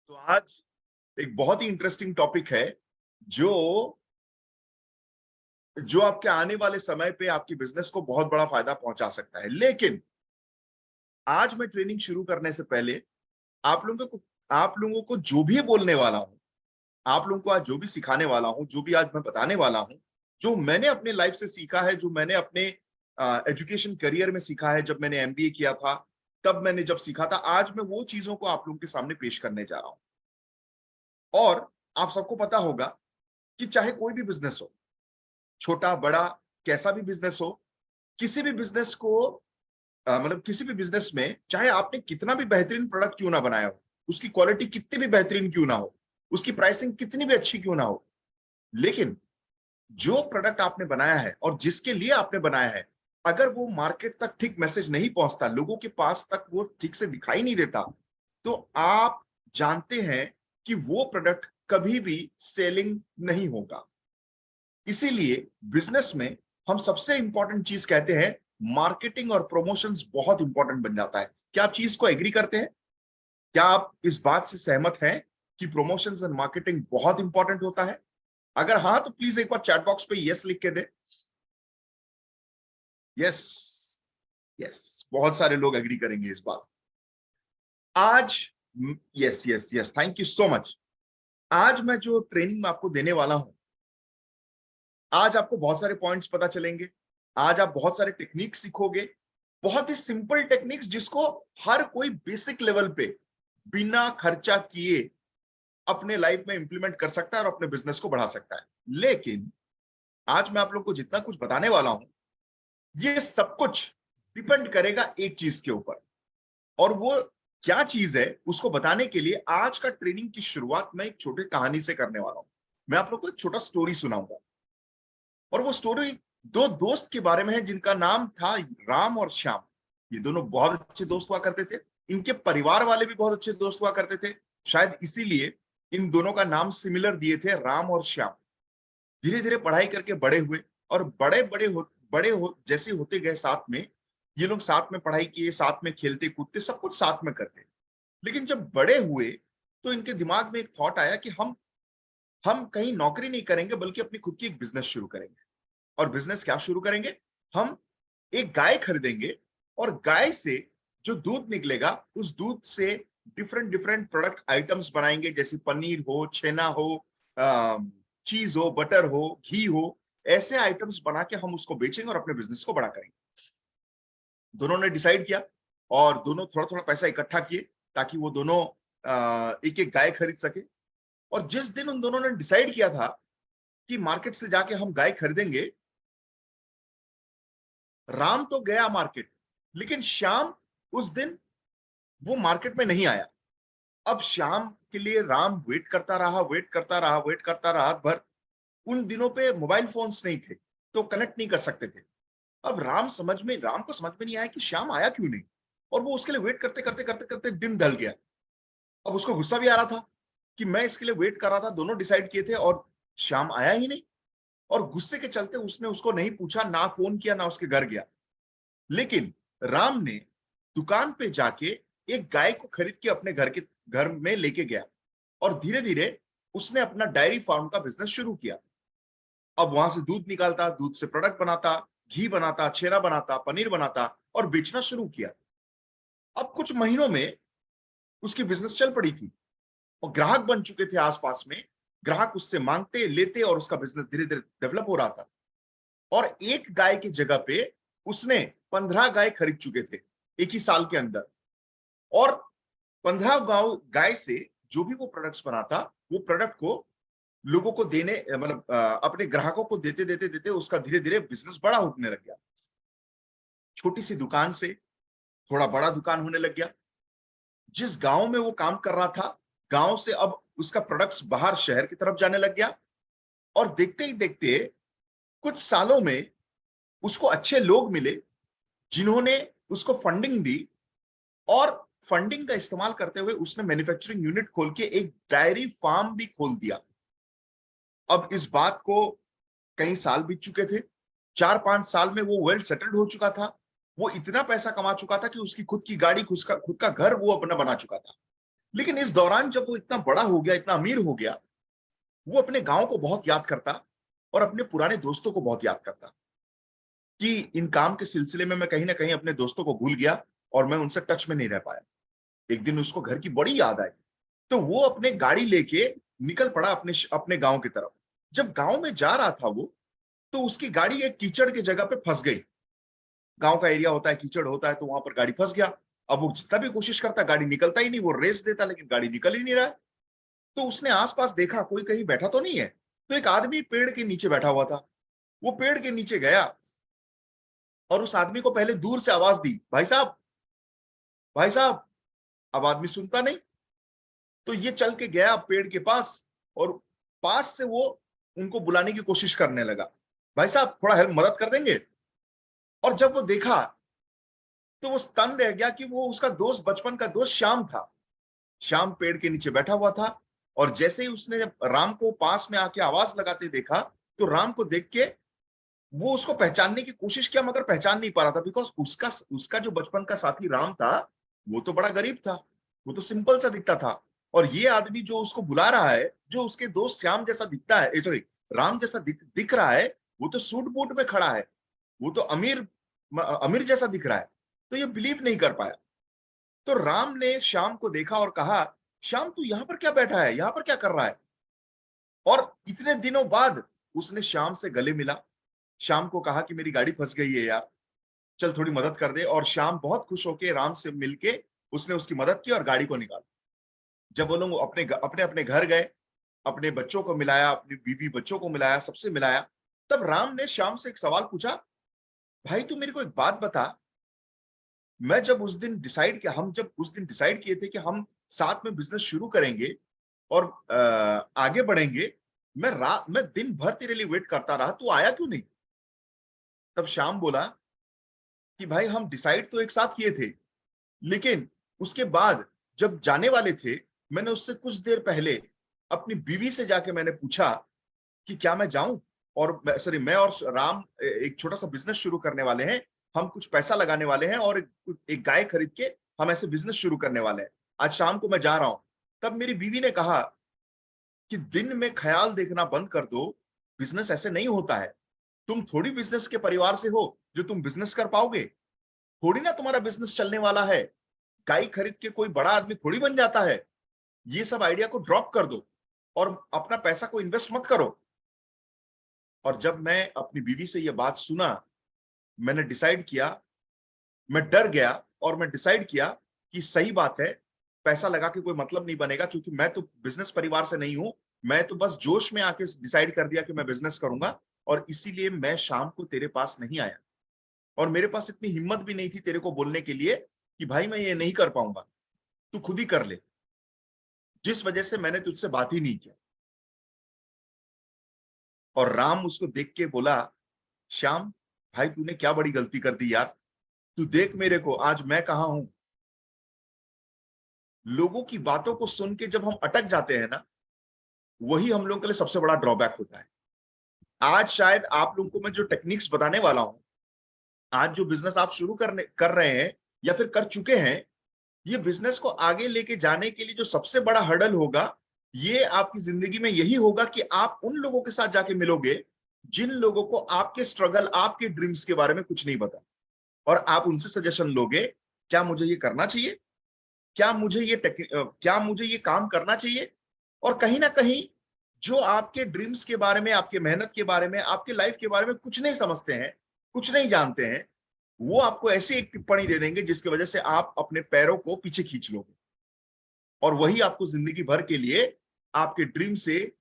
तो आज एक बहुत ही इंटरेस्टिंग टॉपिक है जो जो आपके आने वाले समय पे आपकी बिजनेस को बहुत बड़ा फायदा पहुंचा सकता है। लेकिन आज मैं ट्रेनिंग शुरू करने से पहले आप लोगों को जो भी बोलने वाला हूं, आप लोगों को आज जो भी सिखाने वाला हूं, जो भी आज मैं बताने वाला हूं, जो मैंने अपने लाइफ से सीखा है, जो मैंने अपने एजुकेशन करियर में सीखा है, जब मैंने एमबीए किया था, तब मैंने जब सीखा था, आज मैं वो चीजों को आप लोगों के सामने पेश करने जा रहा हूं। और आप सबको पता होगा कि चाहे कोई भी बिजनेस हो, छोटा बड़ा कैसा भी बिजनेस हो, किसी भी बिजनेस को मतलब किसी भी बिजनेस में चाहे आपने कितना भी बेहतरीन प्रोडक्ट क्यों ना बनाया हो, उसकी क्वालिटी कितनी भी बेहतरीन क्यों ना हो, उसकी प्राइसिंग कितनी भी अच्छी क्यों ना हो, लेकिन जो प्रोडक्ट आपने बनाया है और जिसके लिए आपने बनाया है, अगर वो मार्केट तक ठीक मैसेज नहीं पहुंचता, लोगों के पास तक वो ठीक से दिखाई नहीं देता, तो आप जानते हैं कि वो प्रोडक्ट कभी भी सेलिंग नहीं होगा। इसीलिए बिजनेस में हम सबसे इंपॉर्टेंट चीज कहते हैं मार्केटिंग और प्रमोशंस बहुत इंपॉर्टेंट बन जाता है। क्या आप चीज को एग्री करते हैं? क्या आप इस बात से सहमत हैं कि प्रमोशंस एंड मार्केटिंग बहुत इंपॉर्टेंट होता है? अगर हाँ तो प्लीज एक बार चैट बॉक्स पे यस लिख के दे। यस, यस, बहुत सारे लोग एग्री करेंगे इस बात। आज yes yes yes, thank you so much. आज मैं जो ट्रेनिंग में आपको देने वाला हूं, आज आपको बहुत सारे पॉइंट्स पता चलेंगे। आज आप बहुत सारे टेक्निक सीखोगे, बहुत ही सिंपल टेक्निक्स जिसको हर कोई बेसिक लेवल पे बिना खर्चा किए अपने लाइफ में इंप्लीमेंट कर सकता है और अपने बिजनेस को बढ़ा सकता है। लेकिन आज मैं आप लोगों को जितना कुछ बताने वाला हूं, ये सब कुछ डिपेंड करेगा एक चीज के ऊपर। और वो क्या चीज है, उसको बताने के लिए आज का ट्रेनिंग की शुरुआत मैं एक छोटी कहानी से करने वाला हूं। मैं आप लोग को एक छोटा स्टोरी सुनाऊंगा, और वो स्टोरी दो दोस्त के बारे में है जिनका नाम था राम और श्याम। ये दोनों बहुत अच्छे दोस्त हुआ करते थे। इनके परिवार वाले भी बहुत अच्छे दोस्त हुआ करते थे। शायद इसीलिए इन दोनों का नाम सिमिलर दिए थे, राम और श्याम। धीरे धीरे पढ़ाई करके बड़े हुए, और बड़े जैसे होते गए साथ में, ये लोग साथ में पढ़ाई किए, साथ में खेलते कूदते, सब कुछ साथ में करते। लेकिन जब बड़े हुए तो इनके दिमाग में एक थॉट आया कि हम कहीं नौकरी नहीं करेंगे, बल्कि अपनी खुद की एक बिजनेस शुरू करेंगे। और बिजनेस क्या शुरू करेंगे? हम एक गाय खरीदेंगे, और गाय से जो दूध निकलेगा, उस दूध से डिफरेंट डिफरेंट प्रोडक्ट आइटम्स बनाएंगे, जैसे पनीर हो, छेना हो, चीज हो, बटर हो, घी हो। ऐसे आइटम्स बना के हम उसको बेचेंगे और अपने बिजनेस को बड़ा करेंगे। दोनों ने डिसाइड किया, और दोनों थोड़ा थोड़ा पैसा इकट्ठा किए ताकि वो दोनों एक एक गाय खरीद सके। और जिस दिन उन दोनों ने डिसाइड किया था कि मार्केट से जाके हम गाय खरीदेंगे, राम तो गया मार्केट, लेकिन श्याम उस दिन वो मार्केट में नहीं आया। अब श्याम के लिए राम वेट करता रहा, वेट करता रहा, वेट करता रहा रात भर। उन दिनों पे मोबाइल फोन्स नहीं थे, तो कनेक्ट नहीं कर सकते थे। अब राम को समझ में नहीं आया कि श्याम आया क्यों नहीं, और वो उसके लिए वेट करते करते करते करते दिन ढल गया। अब उसको गुस्सा भी आ रहा था कि मैं इसके लिए वेट कर रहा था, दोनों डिसाइड किए थे और श्याम आया ही नहीं। और गुस्से के चलते उसने उसको नहीं पूछा, ना फोन किया, ना उसके घर गया। लेकिन राम ने दुकान पे जाके एक गाय को खरीद के अपने घर में लेके गया, और धीरे धीरे उसने अपना डेयरी फार्म का बिजनेस शुरू किया। अब वहां से दूध निकालता, दूध से प्रोडक्ट बनाता, घी बनाता, छेना बनाता, पनीर बनाता, और बेचना शुरू किया। अब कुछ महीनों में उसकी बिजनेस चल पड़ी थी, और ग्राहक बन चुके थे आसपास में। ग्राहक उससे मांगते लेते, और उसका बिजनेस धीरे धीरे डेवलप हो रहा था। और एक गाय की जगह पे उसने 15 गाय खरीद चुके थे एक ही साल के अंदर। और 15 गांव गाय से जो भी वो प्रोडक्ट्स बनाता, वो प्रोडक्ट को लोगों को देने, मतलब अपने ग्राहकों को देते देते देते उसका धीरे धीरे बिजनेस बड़ा होने लग गया। छोटी सी दुकान से थोड़ा बड़ा दुकान होने लग गया। जिस गांव में वो काम कर रहा था, गांव से अब उसका प्रोडक्ट्स बाहर शहर की तरफ जाने लग गया। और देखते ही देखते कुछ सालों में उसको अच्छे लोग मिले जिन्होंने उसको फंडिंग दी, और फंडिंग का इस्तेमाल करते हुए उसने मैन्युफैक्चरिंग यूनिट खोल के एक डायरी फार्म भी खोल दिया। अब इस बात को कई साल बीत चुके थे। 4-5 साल में वो वेल सेटल्ड हो चुका था। वो इतना पैसा कमा चुका था कि उसकी खुद की गाड़ी, खुद का घर वो अपना बना चुका था। लेकिन इस दौरान जब वो इतना बड़ा हो गया, इतना अमीर हो गया, वो अपने गांव को बहुत याद करता और अपने पुराने दोस्तों को बहुत याद करता कि इन काम के सिलसिले में मैं कहीं ना कहीं अपने दोस्तों को भूल गया और मैं उनसे टच में नहीं रह पाया। एक दिन उसको घर की बड़ी याद आई, तो वो अपने गाड़ी लेके निकल पड़ा अपने अपने गांव की तरफ। जब गांव में जा रहा था वो, तो उसकी गाड़ी एक कीचड़ की जगह पे फंस गई। गांव का एरिया होता है, कीचड़ होता है, तो वहां पर गाड़ी फंस गया। अब वो जितना भी कोशिश करता, गाड़ी निकलता ही नहीं, वो रेस देता लेकिन गाड़ी निकल ही नहीं रहा है। तो उसने आसपास देखा, कोई कहीं बैठा तो नहीं है। तो एक आदमी पेड़ के नीचे बैठा हुआ था। वो पेड़ के नीचे गया और उस आदमी को पहले दूर से आवाज दी, भाई साहब, भाई साहब। अब आदमी सुनता नहीं, तो ये चल के गया पेड़ के पास और पास से वो उनको बुलाने की कोशिश करने लगा, भाई साहब थोड़ा हेल्प, मदद कर देंगे। और जब वो देखा, तो वो स्तन रह गया कि वो उसका दोस्त, बचपन का दोस्त श्याम था। श्याम पेड़ के नीचे बैठा हुआ था। और जैसे ही उसने राम को पास में आके आवाज लगाते देखा, तो राम को देख के वो उसको पहचानने की कोशिश किया, मगर पहचान नहीं पा रहा था, बिकॉज उसका उसका जो बचपन का साथी राम था, वो तो बड़ा गरीब था, वो तो सिंपल सा दिखता था। और ये आदमी जो उसको बुला रहा है, जो उसके दोस्त श्याम जैसा दिखता है, सॉरी, राम जैसा दिख रहा है, वो तो सूट बूट में खड़ा है, वो तो अमीर अमीर जैसा दिख रहा है। तो ये बिलीव नहीं कर पाया। तो राम ने श्याम को देखा और कहा, श्याम तू यहाँ पर क्या बैठा है, यहाँ पर क्या कर रहा है? और इतने दिनों बाद उसने श्याम से गले मिला, श्याम को कहा कि मेरी गाड़ी फंस गई है यार, चल थोड़ी मदद कर दे। और श्याम बहुत खुश होके राम से मिलके उसने उसकी मदद की और गाड़ी को निकाला। जब वो लोग अपने अपने अपने घर गए, अपने बच्चों को मिलाया, अपनी बीवी बच्चों को मिलाया, सबसे मिलाया, तब राम ने श्याम से एक सवाल पूछा, भाई तू मेरे को एक बात बता, मैं जब उस दिन डिसाइड किया हम जब उस दिन डिसाइड किए थे कि हम साथ में बिजनेस शुरू करेंगे और आगे बढ़ेंगे, मैं दिन भर तेरे लिए वेट करता रहा, तू आया क्यों नहीं? तब श्याम बोला कि भाई हम डिसाइड तो एक साथ किए थे, लेकिन उसके बाद जब जाने वाले थे, मैंने उससे कुछ देर पहले अपनी बीवी से जाके मैंने पूछा कि क्या मैं जाऊं, और सॉरी, मैं और राम एक छोटा सा बिजनेस शुरू करने वाले हैं, हम कुछ पैसा लगाने वाले हैं और एक गाय खरीद के हम ऐसे बिजनेस शुरू करने वाले हैं, आज शाम को मैं जा रहा हूं। तब मेरी बीवी ने कहा कि दिन में ख्याल देखना बंद कर दो, बिजनेस ऐसे नहीं होता है। तुम थोड़ी बिजनेस के परिवार से हो जो तुम बिजनेस कर पाओगे, थोड़ी ना तुम्हारा बिजनेस चलने वाला है। गाय खरीद के कोई बड़ा आदमी थोड़ी बन जाता है। ये सब आइडिया को ड्रॉप कर दो और अपना पैसा को इन्वेस्ट मत करो। और जब मैं अपनी बीवी से यह बात सुना, मैंने डिसाइड किया, मैं डर गया और मैं डिसाइड किया कि सही बात है, पैसा लगा के कोई मतलब नहीं बनेगा, क्योंकि मैं तो बिजनेस परिवार से नहीं हूं। मैं तो बस जोश में आके डिसाइड कर दिया कि मैं बिजनेस करूंगा, और इसीलिए मैं शाम को तेरे पास नहीं आया। और मेरे पास इतनी हिम्मत भी नहीं थी तेरे को बोलने के लिए कि भाई मैं ये नहीं कर पाऊंगा, तू खुद ही कर ले, जिस वजह से मैंने तुझसे बात ही नहीं किया। और राम उसको देख के बोला, श्याम भाई तूने क्या बड़ी गलती कर दी यार, तू देख मेरे को, आज मैं कहाँ हूं। लोगों की बातों को सुन के जब हम अटक जाते हैं ना, वही हम लोगों के लिए सबसे बड़ा ड्रॉबैक होता है। आज शायद आप लोगों को मैं जो टेक्निक्स बताने वाला हूं, आज जो बिजनेस आप शुरू कर रहे हैं या फिर कर चुके हैं, ये बिजनेस को आगे लेके जाने के लिए जो सबसे बड़ा हर्डल होगा, ये आपकी जिंदगी में यही होगा कि आप उन लोगों के साथ जाके मिलोगे जिन लोगों को आपके स्ट्रगल, आपके ड्रीम्स के बारे में कुछ नहीं पता, और आप उनसे सजेशन लोगे, क्या मुझे ये करना चाहिए, क्या मुझे ये काम करना चाहिए। और कहीं ना कहीं जो आपके ड्रीम्स के बारे में, आपके मेहनत के बारे में, आपके लाइफ के बारे में कुछ नहीं समझते हैं, कुछ नहीं जानते हैं, वो आपको ऐसी एक टिप्पणी दे देंगे जिसकी वजह से आप अपने पैरों को पीछे खींच लोगे, और वही आपको जिंदगी भर के लिए आपके ड्रीम से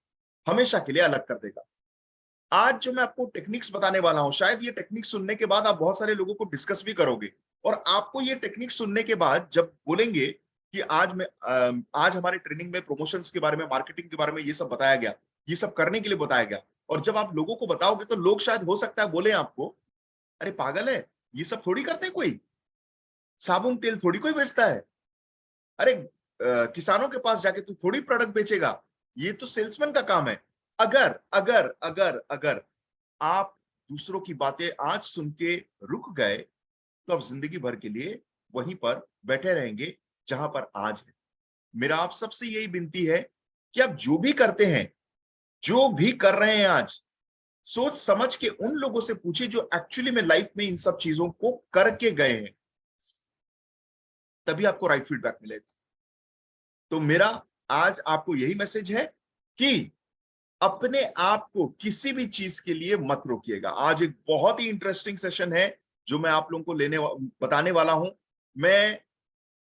हमेशा के लिए अलग कर देगा। आज जो मैं आपको टेक्निक्स बताने वाला हूं, शायद ये टेक्निक सुनने के बाद आप बहुत सारे लोगों को डिस्कस भी करोगे, और आपको ये टेक्निक सुनने के बाद जब बोलेंगे कि आज हमारे ट्रेनिंग में प्रमोशंस के बारे में, मार्केटिंग के बारे में ये सब बताया गया, ये सब करने के लिए बताया गया, और जब आप लोगों को बताओगे तो लोग शायद हो सकता है बोले आपको, अरे पागल है, ये सब थोड़ी करते हैं कोई, साबुन तेल थोड़ी कोई बेचता है, अरे किसानों के पास जाके तू थोड़ी प्रोडक्ट बेचेगा, ये तो सेल्समैन का काम है। अगर अगर अगर अगर आप दूसरों की बातें आज सुन के रुक गए, तो आप जिंदगी भर के लिए वहीं पर बैठे रहेंगे जहां पर आज है। मेरा आप सबसे यही विनती है कि आप जो भी करते हैं, जो भी कर रहे हैं आज, सोच समझ के उन लोगों से पूछिए जो एक्चुअली में लाइफ में इन सब चीजों को करके गए हैं, तभी आपको राइट फीडबैक मिलेगा। तो मेरा आज आपको यही मैसेज है कि अपने आप को किसी भी चीज के लिए मत रोकिएगा। आज एक बहुत ही इंटरेस्टिंग सेशन है जो मैं आप लोगों को बताने वाला हूं। मैं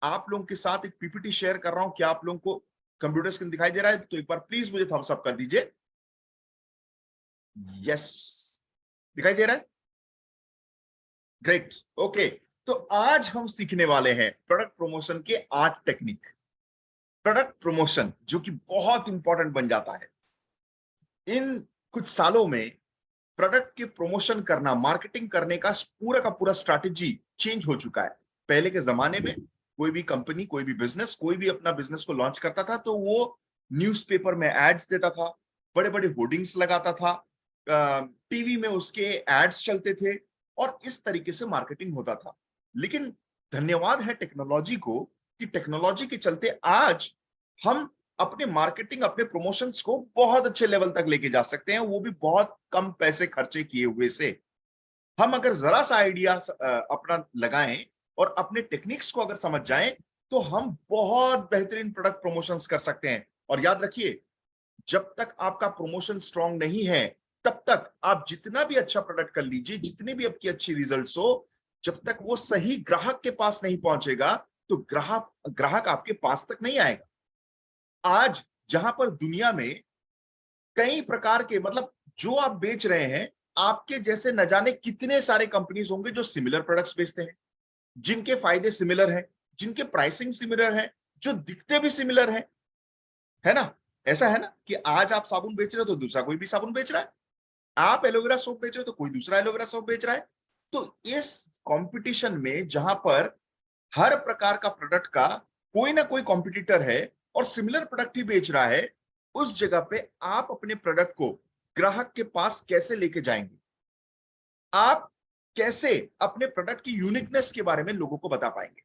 आप लोगों के साथ एक पीपीटी शेयर कर रहा हूं। क्या आप लोगों को कंप्यूटर स्क्रीन दिखाई दे रहा है? तो एक बार प्लीज मुझे थम्स अप कर दीजिए। यस, दिखाई दे रहा है? Great, okay. तो आज हम सीखने वाले हैं प्रोडक्ट प्रमोशन के 8 टेक्निक। प्रोडक्ट प्रमोशन जो कि बहुत इंपॉर्टेंट बन जाता है इन कुछ सालों में। प्रोडक्ट के प्रमोशन करना, मार्केटिंग करने का पूरा स्ट्रैटेजी चेंज हो चुका है। पहले के जमाने में कोई भी कंपनी, कोई भी बिजनेस, कोई भी अपना बिजनेस को लॉन्च करता था तो वो न्यूज़पेपर में एड्स देता था, बड़े बड़े होर्डिंग्स लगाता था, टीवी में उसके एड्स चलते थे और इस तरीके से मार्केटिंग होता था। लेकिन धन्यवाद है टेक्नोलॉजी को कि टेक्नोलॉजी के चलते आज हम अपने मार्केटिंग, अपने प्रमोशंस को बहुत अच्छे लेवल तक लेके जा सकते हैं, वो भी बहुत कम पैसे खर्चे किए हुए से। हम अगर जरा सा आइडिया अपना लगाएं और अपने टेक्निक्स को अगर समझ जाएं तो हम बहुत बेहतरीन प्रोडक्ट प्रमोशंस कर सकते हैं। और याद रखिए, जब तक आपका प्रमोशन स्ट्रांग नहीं है तब तक आप जितना भी अच्छा प्रोडक्ट कर लीजिए, जितनी भी आपकी अच्छी रिजल्ट्स हो, जब तक वो सही ग्राहक के पास नहीं पहुंचेगा तो ग्राहक ग्राहक आपके पास तक नहीं आएगा। आज जहां पर दुनिया में कई प्रकार के, मतलब जो आप बेच रहे हैं, आपके जैसे न जाने कितने सारे कंपनीज होंगे जो सिमिलर प्रोडक्ट्स बेचते हैं, जिनके फायदे सिमिलर हैं, जिनके प्राइसिंग सिमिलर है, जो दिखते भी सिमिलर है ना? ऐसा है ना कि आज आप साबुन बेच रहे हो तो दूसरा कोई भी साबुन बेच रहा है, आप एलोवेरा सोप बेच रहे हो तो कोई दूसरा एलोवेरा सोप बेच रहा है। तो इस कंपटीशन में जहां पर हर प्रकार का प्रोडक्ट का कोई ना कोई कॉम्पिटिटर है और सिमिलर प्रोडक्ट ही बेच रहा है, उस जगह पे आप अपने प्रोडक्ट को ग्राहक के पास कैसे लेके जाएंगे? आप कैसे अपने प्रोडक्ट की यूनिकनेस के बारे में लोगों को बता पाएंगे?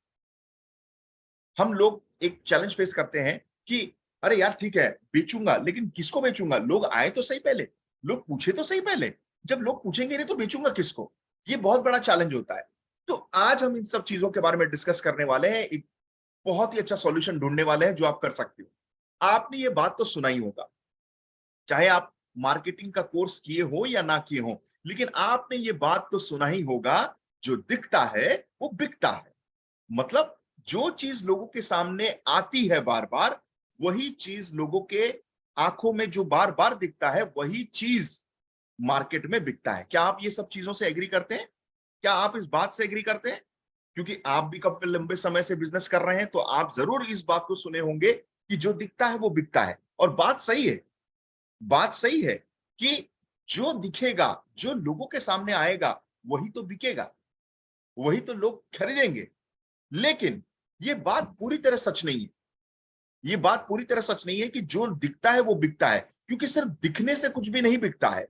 हम लोग एक चैलेंज फेस करते हैं कि अरे यार ठीक है बेचूंगा, लेकिन किसको बेचूंगा? लोग आए तो सही पहले, लोग पूछे तो सही पहले। जब लोग पूछेंगे नहीं तो बेचूंगा किसको? ये बहुत बड़ा चैलेंज होता है। तो आज हम इन सब चीजों के बारे में डिस्कस करने वाले हैं, एक बहुत ही अच्छा सॉल्यूशन ढूंढने वाले हैं जो आप कर सकते हो। आपने ये बात तो सुना ही होगा, चाहे आप मार्केटिंग का कोर्स किए हो या ना किए हो, लेकिन आपने ये बात तो सुना ही होगा, जो दिखता है वो बिकता है। मतलब जो चीज लोगों के सामने आती है बार बार, वही चीज लोगों के आंखों में जो बार बार दिखता है, वही चीज मार्केट में बिकता है। क्या आप ये सब चीजों से एग्री करते हैं? क्या आप इस बात से एग्री करते हैं? क्योंकि आप भी काफी लंबे समय से बिजनेस कर रहे हैं तो आप जरूर इस बात को सुने होंगे कि जो दिखता है वो बिकता है। और बात सही है, बात सही है कि जो दिखेगा, जो लोगों के सामने आएगा, वही तो बिकेगा, वही तो लोग खरीदेंगे। लेकिन ये बात पूरी तरह सच नहीं है। ये बात पूरी तरह सच नहीं है कि जो दिखता है वो बिकता है, क्योंकि सिर्फ दिखने से कुछ भी नहीं बिकता है।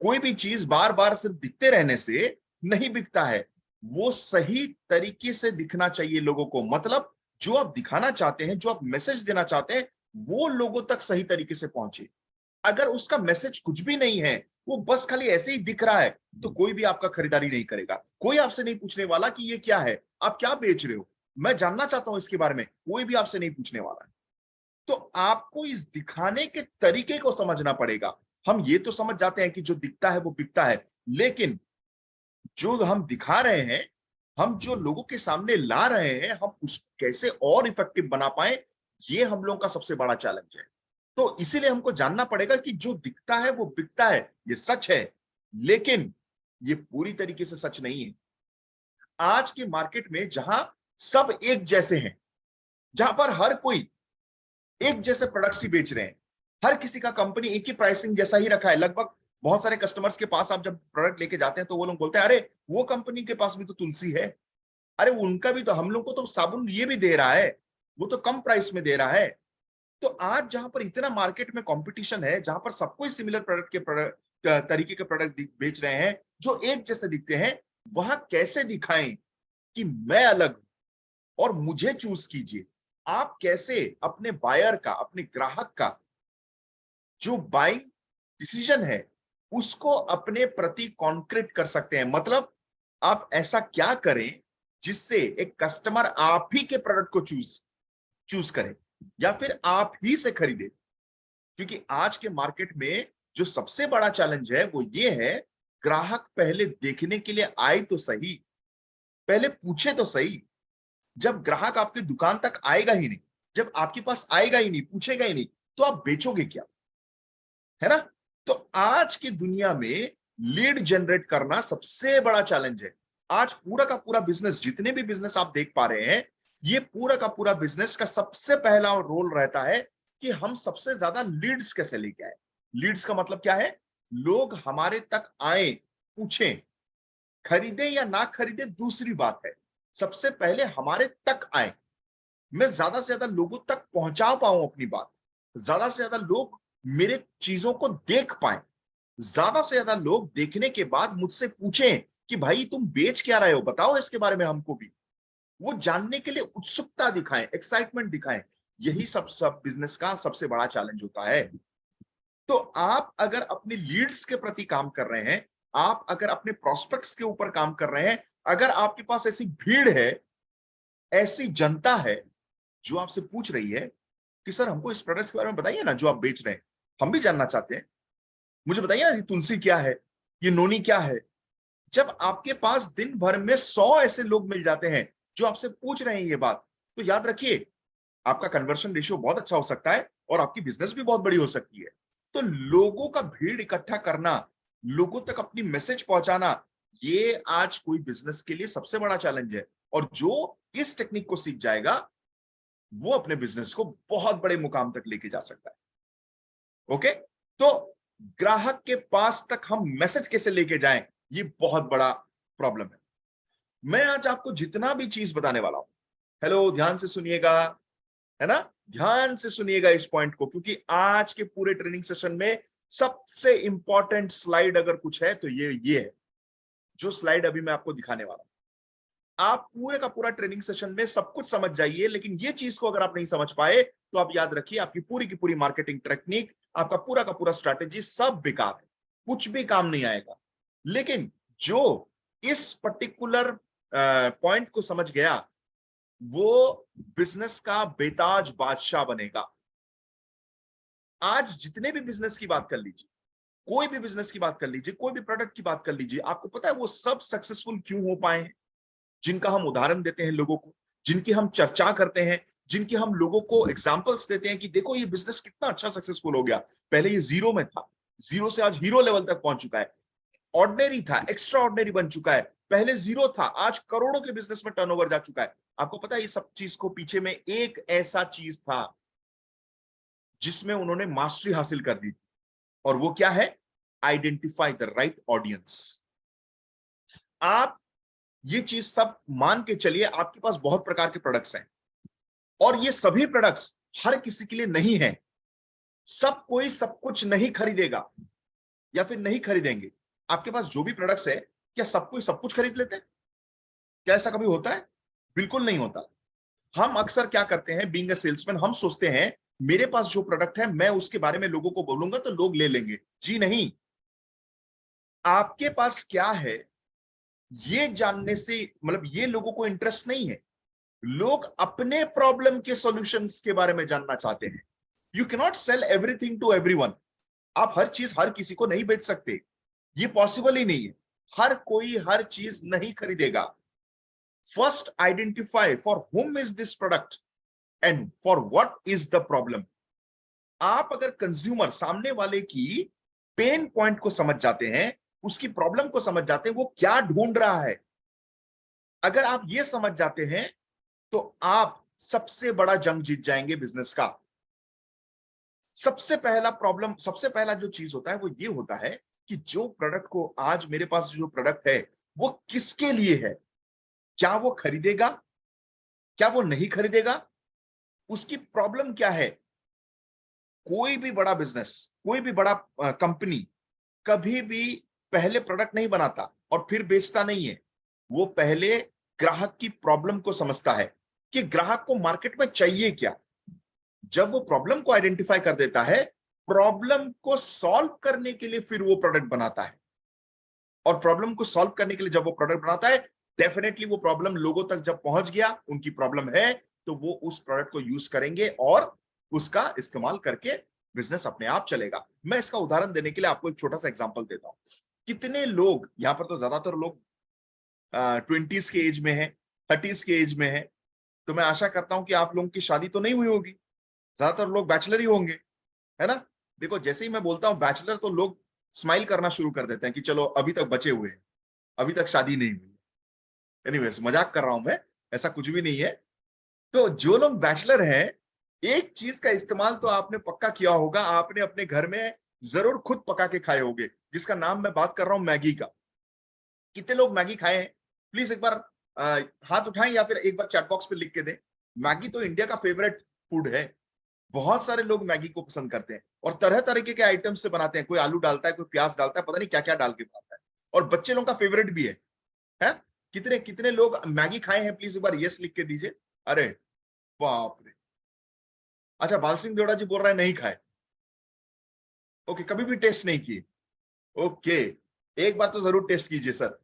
कोई भी चीज बार बार सिर्फ दिखते रहने से नहीं बिकता है। वो सही तरीके से दिखना चाहिए लोगों को। मतलब जो आप दिखाना चाहते हैं, जो आप मैसेज देना चाहते हैं, वो लोगों तक सही तरीके से पहुंचे। अगर उसका मैसेज कुछ भी नहीं है, वो बस खाली ऐसे ही दिख रहा है, तो कोई भी आपका खरीदारी नहीं करेगा। कोई आपसे नहीं पूछने वाला कि ये क्या है, आप क्या बेच रहे हो, मैं जानना चाहता हूं इसके बारे में, कोई भी आपसे नहीं पूछने वाला है। तो आपको इस दिखाने के तरीके को समझना पड़ेगा। हम ये तो समझ जाते हैं कि जो दिखता है वो बिकता है, लेकिन जो हम दिखा रहे हैं, हम जो लोगों के सामने ला रहे हैं, हम उसको कैसे और इफेक्टिव बना पाए, ये हम लोगों का सबसे बड़ा चैलेंज है। तो इसीलिए हमको जानना पड़ेगा कि जो दिखता है वो बिकता है, ये सच है, लेकिन ये पूरी तरीके से सच नहीं है। आज के मार्केट में जहां सब एक जैसे हैं, जहां पर हर कोई एक जैसे प्रोडक्ट्स ही बेच रहे हैं, हर किसी का कंपनी एक ही प्राइसिंग जैसा ही रखा है लगभग। बहुत सारे कस्टमर्स के पास आप जब प्रोडक्ट लेके जाते हैं तो वो लोग बोलते हैं, अरे वो कंपनी के पास भी तो तुलसी है, अरे उनका भी तो, हम लोग को तो साबुन ये भी दे रहा है, वो तो कम प्राइस में दे रहा है। तो आज जहां पर इतना मार्केट में कंपटीशन है, जहां पर सबको सिमिलर प्रोडक्ट के प्रोडक्ट तरीके के प्रोडक्ट बेच रहे हैं जो एक जैसे दिखते हैं, वहां कैसे दिखाएं कि मैं अलग हूं और मुझे चूज कीजिए। आप कैसे अपने बायर का, अपने ग्राहक का जो बाइंग डिसीजन है उसको अपने प्रति कॉन्क्रीट कर सकते हैं। मतलब आप ऐसा क्या करें जिससे एक कस्टमर आप ही के प्रोडक्ट को चूज चूज करे या फिर आप ही से खरीदे। क्योंकि आज के मार्केट में जो सबसे बड़ा चैलेंज है वो ये है, ग्राहक पहले देखने के लिए आए तो सही, पहले पूछे तो सही। जब ग्राहक आपकी दुकान तक आएगा ही नहीं, जब आपके पास आएगा ही नहीं, पूछेगा ही नहीं, तो आप बेचोगे क्या? है ना? तो आज की दुनिया में लीड जनरेट करना सबसे बड़ा चैलेंज है। आज पूरा का पूरा बिजनेस, जितने भी बिजनेस आप देख पा रहे हैं, ये पूरा का पूरा बिजनेस का सबसे पहला रोल रहता है कि हम सबसे ज्यादा लीड्स कैसे लेके आए। लीड्स का मतलब क्या है? लोग हमारे तक आए, पूछें, खरीदे या ना खरीदे दूसरी बात है, सबसे पहले हमारे तक आए। मैं ज्यादा से ज्यादा लोगों तक पहुंचा पाऊं अपनी बात, ज्यादा से ज्यादा लोग मेरे चीजों को देख पाए, ज्यादा से ज्यादा लोग देखने के बाद मुझसे पूछें कि भाई तुम बेच क्या रहे हो, बताओ इसके बारे में हमको भी। वो जानने के लिए उत्सुकता दिखाएं, एक्साइटमेंट दिखाएं। यही सब सब बिजनेस का सबसे बड़ा चैलेंज होता है। तो आप अगर अपने लीड्स के प्रति काम कर रहे हैं, आप अगर अपने प्रोस्पेक्ट्स के ऊपर काम कर रहे हैं, अगर आपके पास ऐसी भीड़ है, ऐसी जनता है जो आपसे पूछ रही है कि सर हमको इस प्रोडक्ट के बारे में बताइए ना जो आप बेच रहे हैं, हम भी जानना चाहते हैं, मुझे बताइए ना ये तुलसी क्या है, ये नोनी क्या है। जब आपके पास दिन भर में 100 ऐसे लोग मिल जाते हैं जो आपसे पूछ रहे हैं ये बात, तो याद रखिए आपका कन्वर्शन रेशियो बहुत अच्छा हो सकता है और आपकी बिजनेस भी बहुत बड़ी हो सकती है। तो लोगों का भीड़ इकट्ठा करना, लोगों तक अपनी मैसेज पहुंचाना, ये आज कोई बिजनेस के लिए सबसे बड़ा चैलेंज है। और जो इस टेक्निक को सीख जाएगा वो अपने बिजनेस को बहुत बड़े मुकाम तक लेके जा सकता है। ओके? तो ग्राहक के पास तक हम मैसेज कैसे लेके जाएं, ये बहुत बड़ा प्रॉब्लम है। मैं आज आपको जितना भी चीज बताने वाला हूं, हेलो ध्यान से सुनिएगा, है ना? ध्यान से सुनिएगा इस पॉइंट को, क्योंकि आज के पूरे ट्रेनिंग सेशन में सबसे इंपॉर्टेंट स्लाइड अगर कुछ है तो ये है, जो स्लाइड अभी मैं आपको दिखाने वाला हूं। आप पूरे का पूरा ट्रेनिंग सेशन में सब कुछ समझ जाइए, लेकिन ये चीज को अगर आप नहीं समझ पाए तो आप याद रखिए आपकी पूरी की पूरी मार्केटिंग टेक्निक, आपका पूरा का पूरा स्ट्रैटेजी सब बेकार है, कुछ भी काम नहीं आएगा। लेकिन जो इस पर्टिकुलर पॉइंट को समझ गया वो बिजनेस का बेताज बादशाह बनेगा। आज जितने भी बिजनेस की बात कर लीजिए, कोई भी बिजनेस की बात कर लीजिए, कोई भी प्रोडक्ट की बात कर लीजिए, आपको पता है वो सब सक्सेसफुल क्यों हो पाए हैं? जिनका हम उदाहरण देते हैं लोगों को, जिनकी हम चर्चा करते हैं, जिनकी हम लोगों को एग्जांपल्स देते हैं कि देखो ये बिजनेस कितना अच्छा सक्सेसफुल हो गया, पहले ये जीरो में था, जीरो से आज हीरो लेवल तक पहुंच चुका है, ऑर्डिनरी था एक्स्ट्रा ऑर्डिनरी बन चुका है, पहले जीरो था आज करोड़ों के बिजनेस में टर्नओवर जा चुका है। आपको पता है ये सब चीज को पीछे में एक ऐसा चीज था जिसमें उन्होंने मास्टरी हासिल कर ली, और वो क्या है? Identify the right audience. आप ये चीज सब मान के चलिए, आपके पास बहुत प्रकार के प्रोडक्ट्स हैं और ये सभी प्रोडक्ट्स हर किसी के लिए नहीं है। सब कोई सब कुछ नहीं खरीदेगा या फिर नहीं खरीदेंगे। आपके पास जो भी प्रोडक्ट्स है, क्या सब कोई सब कुछ खरीद लेते हैं? क्या ऐसा कभी होता है? बिल्कुल नहीं होता। हम अक्सर क्या करते हैं, बीइंग अ सेल्समैन, हम सोचते हैं मेरे पास जो प्रोडक्ट है मैं उसके बारे में लोगों को बोलूंगा तो लोग ले लेंगे। जी नहीं, आपके पास क्या है ये जानने से मतलब ये लोगों को इंटरेस्ट नहीं है। लोग अपने प्रॉब्लम के सॉल्यूशंस के बारे में जानना चाहते हैं। You can not sell everything to everyone. आप हर चीज हर किसी को नहीं बेच सकते, ये पॉसिबल ही नहीं है। हर कोई हर चीज नहीं खरीदेगा। First identify for whom is this product and for what is the problem. आप अगर कंज्यूमर सामने वाले की पेन पॉइंट को समझ जाते हैं, उसकी प्रॉब्लम को समझ जाते हैं, वो क्या ढूंढ रहा है, अगर आप ये समझ जाते हैं तो आप सबसे बड़ा जंग जीत जाएंगे बिजनेस का। सबसे पहला प्रॉब्लम, सबसे पहला जो चीज होता है वो ये होता है कि जो प्रोडक्ट को आज मेरे पास जो प्रोडक्ट है वो किसके लिए है? क्या वो खरीदेगा, क्या वो नहीं खरीदेगा, उसकी प्रॉब्लम क्या है? कोई भी बड़ा बिजनेस, कोई भी बड़ा कंपनी कभी भी पहले प्रोडक्ट नहीं बनाता और फिर बेचता नहीं है। वो पहले ग्राहक की प्रॉब्लम को समझता है, कि ग्राहक को मार्केट में चाहिए क्या। जब वो प्रॉब्लम को आइडेंटिफाई कर देता है, प्रॉब्लम को सॉल्व करने के लिए फिर वो प्रोडक्ट बनाता है, और प्रॉब्लम को सॉल्व करने के लिए जब वो प्रोडक्ट बनाता है, डेफिनेटली वो प्रॉब्लम लोगों तक जब पहुंच गया, उनकी प्रॉब्लम है, तो वो उस प्रोडक्ट को यूज करेंगे और उसका इस्तेमाल करके बिजनेस अपने आप चलेगा। मैं इसका उदाहरण देने के लिए आपको एक छोटा सा एग्जांपल देता हूं। कितने लोग यहां पर, तो ज्यादातर लोग 20s के एज में है, 30s के एज में है, तो मैं आशा करता हूं कि आप लोगों की शादी तो नहीं हुई होगी, ज्यादातर लोग बैचलर ही होंगे, है ना। देखो, जैसे ही मैं बोलता हूं बैचलर, तो लोग स्माइल करना शुरू कर देते हैं कि चलो अभी तक बचे हुए हैं, अभी तक शादी नहीं हुई। एनीवेज, मजाक कर रहा हूं मैं, ऐसा कुछ भी नहीं है। तो जो लोग बैचलर हैं, एक चीज का इस्तेमाल तो आपने पक्का किया होगा, आपने अपने घर में जरूर खुद पका के खाए होंगे, जिसका नाम मैं बात कर रहा हूं मैगी का। कितने लोग मैगी खाए हैं? प्लीज एक बार हाथ उठाएं, या फिर एक बार चैट बॉक्स पे लिख के दें। मैगी तो इंडिया का फेवरेट फूड है। बहुत सारे लोग मैगी को पसंद करते हैं, और तरह तरीके के आइटम से बनाते हैं। कोई आलू डालता है, कोई प्याज डालता है, पता नहीं क्या क्या डाल के बनाता है, और बच्चे लोगों का फेवरेट भी है? कितने कितने लोग मैगी खाए हैं? प्लीज एक बार यस लिख के दीजिए। अरे बाप रे। अच्छा, बाल सिंह देवड़ा जी बोल रहे हैं नहीं खाए। ओके, कभी भी टेस्ट नहीं किए। ओके, एक बार तो जरूर टेस्ट कीजिए सर।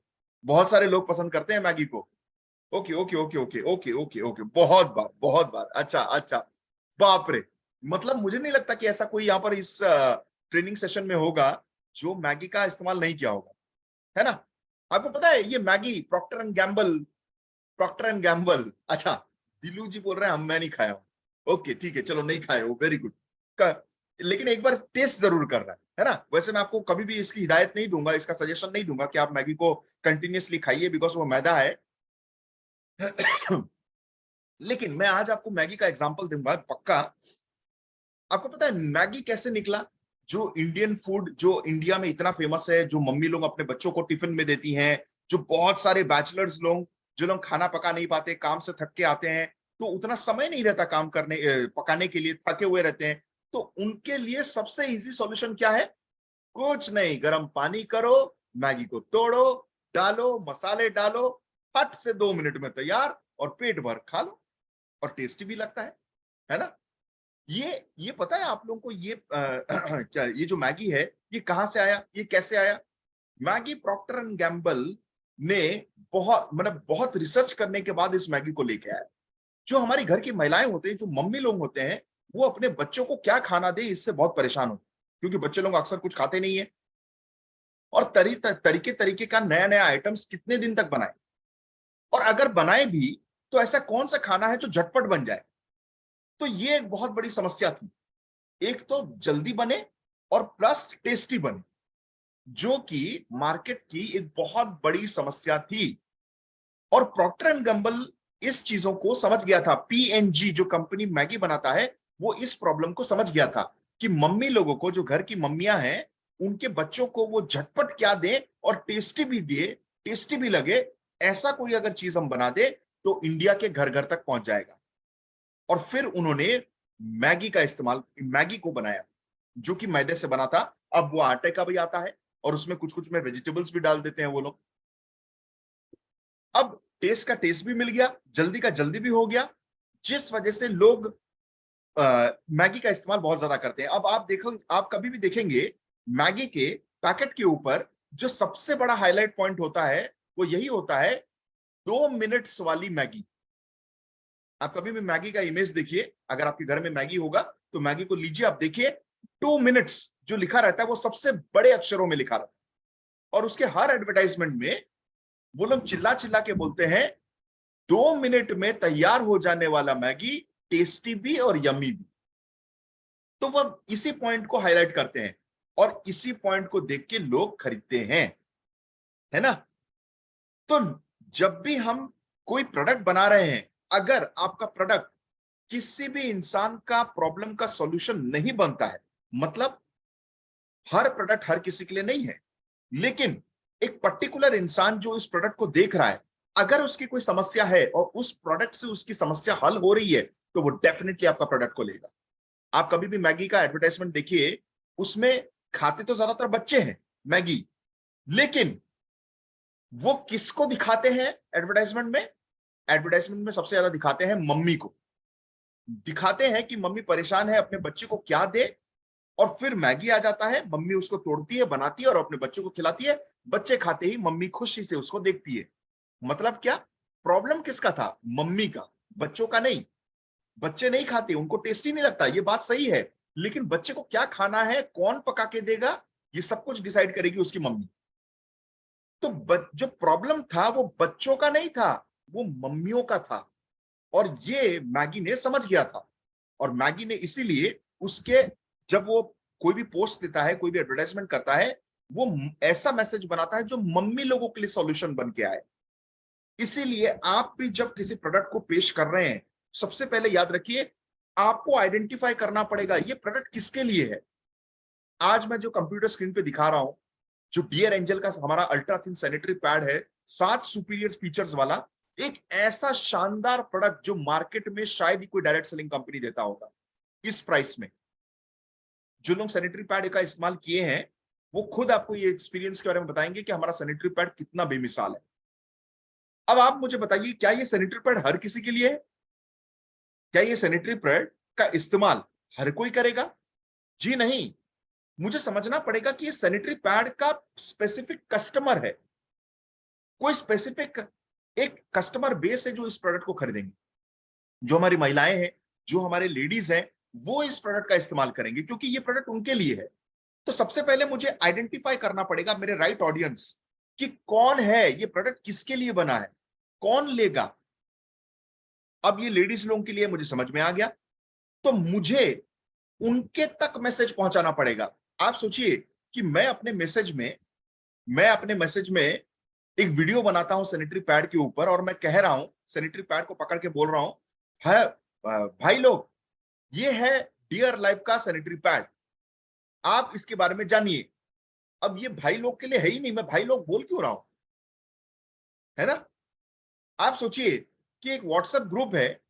बहुत सारे लोग पसंद करते हैं मैगी को। Okay okay okay okay okay okay okay, बहुत बार, बहुत बार। अच्छा अच्छा, बाप रे। मतलब मुझे नहीं लगता कि ऐसा कोई यहाँ पर इस ट्रेनिंग सेशन में होगा जो मैगी का इस्तेमाल नहीं किया होगा, है ना। आपको पता है ये मैगी प्रॉक्टर एंड गैम्बल, अच्छा, दिलू जी बोल रहे हैं हम, मैं नहीं खाया हूं। ओके ठीक है, चलो नहीं खाए हो, वेरी गुड। लेकिन एक बार टेस्ट जरूर कर रहा है ना। वैसे मैं आपको कभी भी इसकी हिदायत नहीं दूंगा, इसका सजेशन नहीं दूंगा कि आप मैगी को कंटिन्यूअसली खाइए, बिकॉज वो मैदा है। लेकिन मैं आज आपको मैगी का एग्जांपल दूंगा पक्का। आपको पता है मैगी कैसे निकला? जो इंडियन फूड जो इंडिया में इतना फेमस है, जो मम्मी लोग अपने बच्चों को टिफिन में देती हैं, जो बहुत सारे बैचलर्स लोग, जो लोग खाना पका नहीं पाते, काम से थक के आते हैं, तो उतना समय नहीं रहता काम करने पकाने के लिए, थके हुए रहते हैं, तो उनके लिए सबसे इजी सॉल्यूशन क्या है? कुछ नहीं, गर्म पानी करो, मैगी को तोड़ो, डालो, मसाले डालो, फट से 2 मिनट में तैयार, और पेट भर खा लो, और टेस्टी भी लगता है ना। ये पता है आप लोगों को, ये क्या, ये जो मैगी है, ये कहां से आया, ये कैसे आया? मैगी प्रॉक्टर एंड गैम्बल ने बहुत रिसर्च करने के बाद इस मैगी को लेके आया। जो हमारी घर की महिलाएं होते हैं, जो मम्मी लोग होते हैं, वो अपने बच्चों को क्या खाना दे, इससे बहुत परेशान होते हैं, क्योंकि बच्चे लोग अक्सर कुछ खाते नहीं है। और तरीके तरीके का नया नया आइटम्स कितने दिन तक बनाए, और अगर बनाए भी, तो ऐसा कौन सा खाना है जो झटपट बन जाए? तो ये एक बहुत बड़ी समस्या थी। एक तो जल्दी बने, और प्लस टेस्टी बने, जो कि मार्केट की एक बहुत बड़ी समस्या थी। और प्रॉक्टर एंड गैम्बल इस चीजों को समझ गया था। पीएनजी जो कंपनी मैगी बनाता है, वो इस प्रॉब्लम को समझ गया था कि मम्मी लोगों को, जो घर की मम्मियां हैं, उनके बच्चों को वो झटपट क्या दे, और टेस्टी भी दे, टेस्टी भी लगे, ऐसा कोई अगर चीज हम बना दे, तो इंडिया के घर घर तक पहुंच जाएगा। और फिर उन्होंने मैगी को बनाया, जो कि मैदे से बना था। अब वो आटे का भी आता है, और उसमें कुछ कुछ में वेजिटेबल्स भी डाल देते हैं वो लोग। अब टेस्ट का टेस्ट भी मिल गया, जल्दी का जल्दी भी हो गया, जिस वजह से लोग मैगी का इस्तेमाल बहुत ज्यादा करते हैं। अब आप देखो, आप कभी भी देखेंगे मैगी के पैकेट के ऊपर जो सबसे बड़ा हाईलाइट पॉइंट होता है, वो यही होता है, 2 मिनट्स वाली मैगी। आप कभी भी मैगी का इमेज देखिए, अगर आपके घर में मैगी होगा, तो मैगी को लीजिए, आप देखिए, 2 मिनट्स जो लिखा रहता है, वो सबसे बड़े अक्षरों में लिखा रहता है। और उसके हर एडवर्टाइजमेंट में वो लोग चिल्ला चिल्ला के बोलते हैं, 2 मिनट में तैयार हो जाने वाला मैगी, टेस्टी भी और यमी भी। तो वह इसी पॉइंट को हाईलाइट करते हैं, और इसी पॉइंट को देख के लोग खरीदते हैं, है ना। तो जब भी हम कोई प्रोडक्ट बना रहे हैं, अगर आपका प्रोडक्ट किसी भी इंसान का प्रॉब्लम का सॉल्यूशन नहीं बनता है, मतलब हर प्रोडक्ट हर किसी के लिए नहीं है, लेकिन एक पर्टिकुलर इंसान जो इस प्रोडक्ट को देख रहा है, अगर उसकी कोई समस्या है और उस प्रोडक्ट से उसकी समस्या हल हो रही है, तो वो डेफिनेटली आपका प्रोडक्ट को लेगा। आप कभी भी मैगी का एडवर्टाइजमेंट देखिए, उसमें खाते तो ज्यादातर बच्चे हैं मैगी, लेकिन वो किसको दिखाते हैं एडवर्टाइजमेंट में? एडवर्टाइजमेंट में सबसे ज्यादा दिखाते हैं मम्मी को, दिखाते हैं कि मम्मी परेशान है, अपने बच्चे को क्या दे, और फिर मैगी आ जाता है, मम्मी उसको तोड़ती है, बनाती है और अपने बच्चों को खिलाती है, बच्चे खाते ही मम्मी खुशी से उसको देखती है। मतलब क्या, प्रॉब्लम किसका था? मम्मी का, बच्चों का नहीं। बच्चे नहीं खाते, उनको टेस्टी नहीं लगता, ये बात सही है, लेकिन बच्चे को क्या खाना है, कौन पका के देगा, ये सब कुछ डिसाइड करेगी उसकी मम्मी। तो जो प्रॉब्लम था वो बच्चों का नहीं था, वो मम्मियों का था, और ये मैगी ने समझ गया था। और मैगी ने इसीलिए उसके, जब वो कोई भी पोस्ट देता है, कोई भी एडवर्टाइजमेंट करता है, वो ऐसा मैसेज बनाता है जो मम्मी लोगों के लिए सॉल्यूशन बन के आए। इसीलिए आप भी जब किसी प्रोडक्ट को पेश कर रहे हैं, सबसे पहले याद रखिए, आपको आइडेंटिफाई करना पड़ेगा ये प्रोडक्ट किसके लिए है। आज मैं जो कंप्यूटर स्क्रीन पे दिखा रहा हूं, जो डियर एंजल का हमारा अल्ट्रा थिन सैनिटरी पैड है, 7 सुपीरियर फीचर्स वाला, एक ऐसा शानदार प्रोडक्ट जो मार्केट में शायद ही कोई डायरेक्ट सेलिंग कंपनी देता होगा इस प्राइस में। जो लोग सैनिटरी पैड का इस्तेमाल किए हैं, वो खुद आपको ये एक्सपीरियंस के बारे में बताएंगे कि हमारा सैनिटरी पैड कितना बेमिसाल है। अब आप मुझे बताइए, क्या ये सैनिटरी पैड हर किसी के लिए है? क्या ये सैनिटरी पैड का इस्तेमाल हर कोई करेगा? जी नहीं। मुझे समझना पड़ेगा कि ये सैनिटरी पैड का स्पेसिफिक कस्टमर है, कोई स्पेसिफिक एक कस्टमर बेस है जो इस प्रोडक्ट को खरीदेंगे। जो हमारी महिलाएं हैं, जो हमारे लेडीज हैं, वो इस प्रोडक्ट का इस्तेमाल करेंगे क्योंकि ये प्रोडक्ट उनके लिए है। तो सबसे पहले मुझे आइडेंटिफाई करना पड़ेगा मेरे राइट ऑडियंस कि कौन है, ये प्रोडक्ट किसके लिए बना है, कौन लेगा। अब ये लेडीज लोगों के लिए मुझे समझ में आ गया, तो मुझे उनके तक मैसेज पहुंचाना पड़ेगा। आप सोचिए कि मैं अपने मैसेज में एक वीडियो बनाता हूं सैनिटरी पैड के ऊपर, और मैं कह रहा हूं, सैनिटरी पैड को पकड़ के बोल रहा हूं, है भाई लोग, ये है डियर लाइफ का सैनिटरी पैड, आप इसके बारे में जानिए। अब ये भाई लोग के लिए है ही नहीं, मैं भाई लोग बोल क्यों रहा हूं, है ना? आप सोचिए कि एक व्हाट्सएप ग्रुप है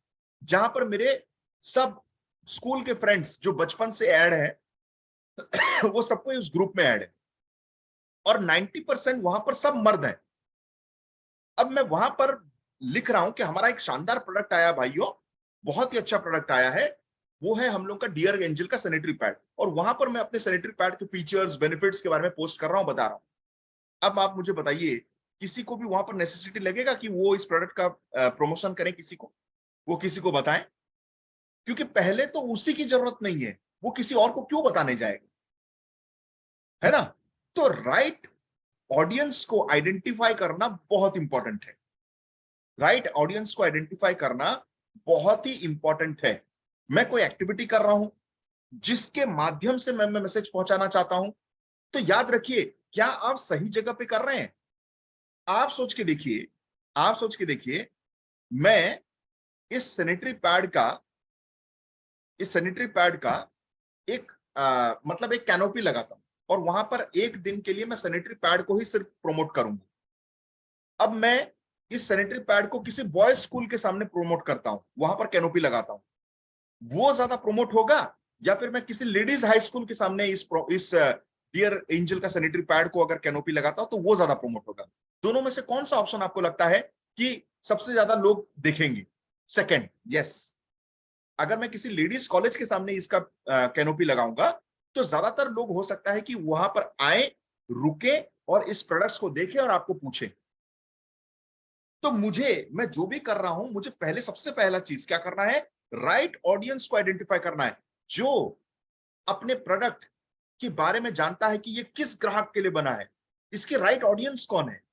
जहां पर मेरे सब स्कूल के फ्रेंड्स जो बचपन से ऐड है, वो सबको उस ग्रुप में ऐड है, और 90% वहां पर सब मर्द हैं। अब मैं वहां पर लिख रहा हूं कि हमारा एक शानदार प्रोडक्ट आया भाइयों, बहुत ही अच्छा प्रोडक्ट आया है, वो है हम लोग का डियर एंजल का सैनिटरी पैड, और वहां पर मैं अपने सैनिटरी पैड के फीचर्स, बेनिफिट्स के बारे में पोस्ट कर रहा हूं, बता रहा हूं। अब आप मुझे बताइए, किसी को भी वहां पर नेसेसिटी लगेगा कि वो इस प्रोडक्ट का प्रमोशन करें, किसी को, वो किसी को बताएं? क्योंकि पहले तो उसी की जरूरत नहीं है, वो किसी और को क्यों बताने जाएगा, है ना? तो राइट ऑडियंस को आइडेंटिफाई करना बहुत इंपॉर्टेंट है। राइट ऑडियंस को आइडेंटिफाई करना बहुत ही इंपॉर्टेंट है। मैं कोई एक्टिविटी कर रहा हूं जिसके माध्यम से मैं मैसेज पहुंचाना चाहता हूं, तो याद रखिए, क्या आप सही जगह पे कर रहे हैं? आप सोच के देखिए, आप सोच के देखिए, मैं इस सैनिटरी पैड का इस सैनिटरी पैड का एक मतलब एक कैनोपी लगाता हूं, और वहां पर एक दिन के लिए मैं सैनिटरी पैड को ही सिर्फ प्रमोट करूंगा। अब मैं इस सैनिटरी पैड को किसी बॉयज स्कूल के सामने प्रमोट करता हूं, वहां पर कैनोपी लगाता हूं, वो ज्यादा प्रमोट होगा, या फिर मैं किसी लेडीज हाई स्कूल के सामने इस डियर एंजल का सैनिटरी पैड को अगर कैनोपी लगाता हूं, तो वो ज्यादा प्रमोट होगा? दोनों में से कौन सा ऑप्शन आपको लगता है कि सबसे ज्यादा लोग देखेंगे? Second, yes. अगर मैं किसी लेडीज कॉलेज के सामने इसका कैनोपी लगाऊंगा, तो ज्यादातर लोग हो सकता है कि वहां पर आए, रुके, और इस प्रोडक्ट्स को देखें और आपको पूछे। तो मैं जो भी कर रहा हूं, मुझे पहले, सबसे पहला चीज क्या करना है, राइट ऑडियंस को आइडेंटिफाई करना है, जो अपने प्रोडक्ट के बारे में जानता है कि ये किस ग्राहक के लिए बना है, इसके राइट ऑडियंस कौन है,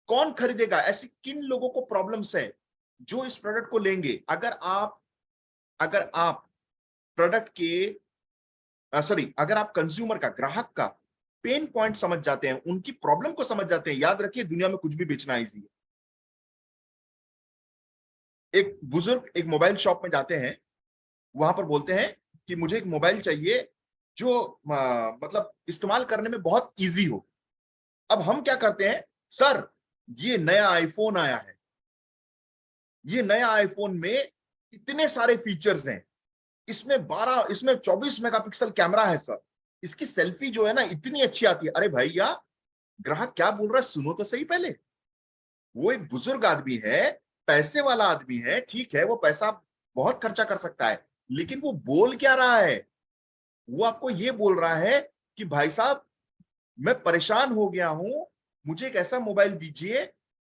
कौन खरीदेगा, ऐसी किन लोगों को प्रॉब्लम्स है जो इस प्रोडक्ट को लेंगे। अगर आप प्रोडक्ट के सॉरी अगर आप कंज्यूमर का, ग्राहक का पेन पॉइंट समझ जाते हैं, उनकी प्रॉब्लम को समझ जाते हैं, याद रखिए दुनिया में कुछ भी बेचना इजी है। एक बुजुर्ग एक मोबाइल शॉप में जाते हैं, वहां पर बोलते हैं कि मुझे एक मोबाइल चाहिए जो मतलब इस्तेमाल करने में बहुत इजी हो। अब हम क्या करते हैं, सर ये नया आईफोन आया है, ये नया आईफोन में इतने सारे फीचर्स हैं, इसमें 24 मेगापिक्सल कैमरा है सर, इसकी सेल्फी जो है ना इतनी अच्छी आती है। अरे भैया, ग्राहक क्या बोल रहा है सुनो तो सही पहले। वो एक बुजुर्ग आदमी है, पैसे वाला आदमी है, ठीक है, वो पैसा बहुत खर्चा कर सकता है, लेकिन वो बोल क्या रहा है? वो आपको ये बोल रहा है कि भाई साहब, मैं परेशान हो गया हूं, मुझे एक ऐसा मोबाइल दीजिए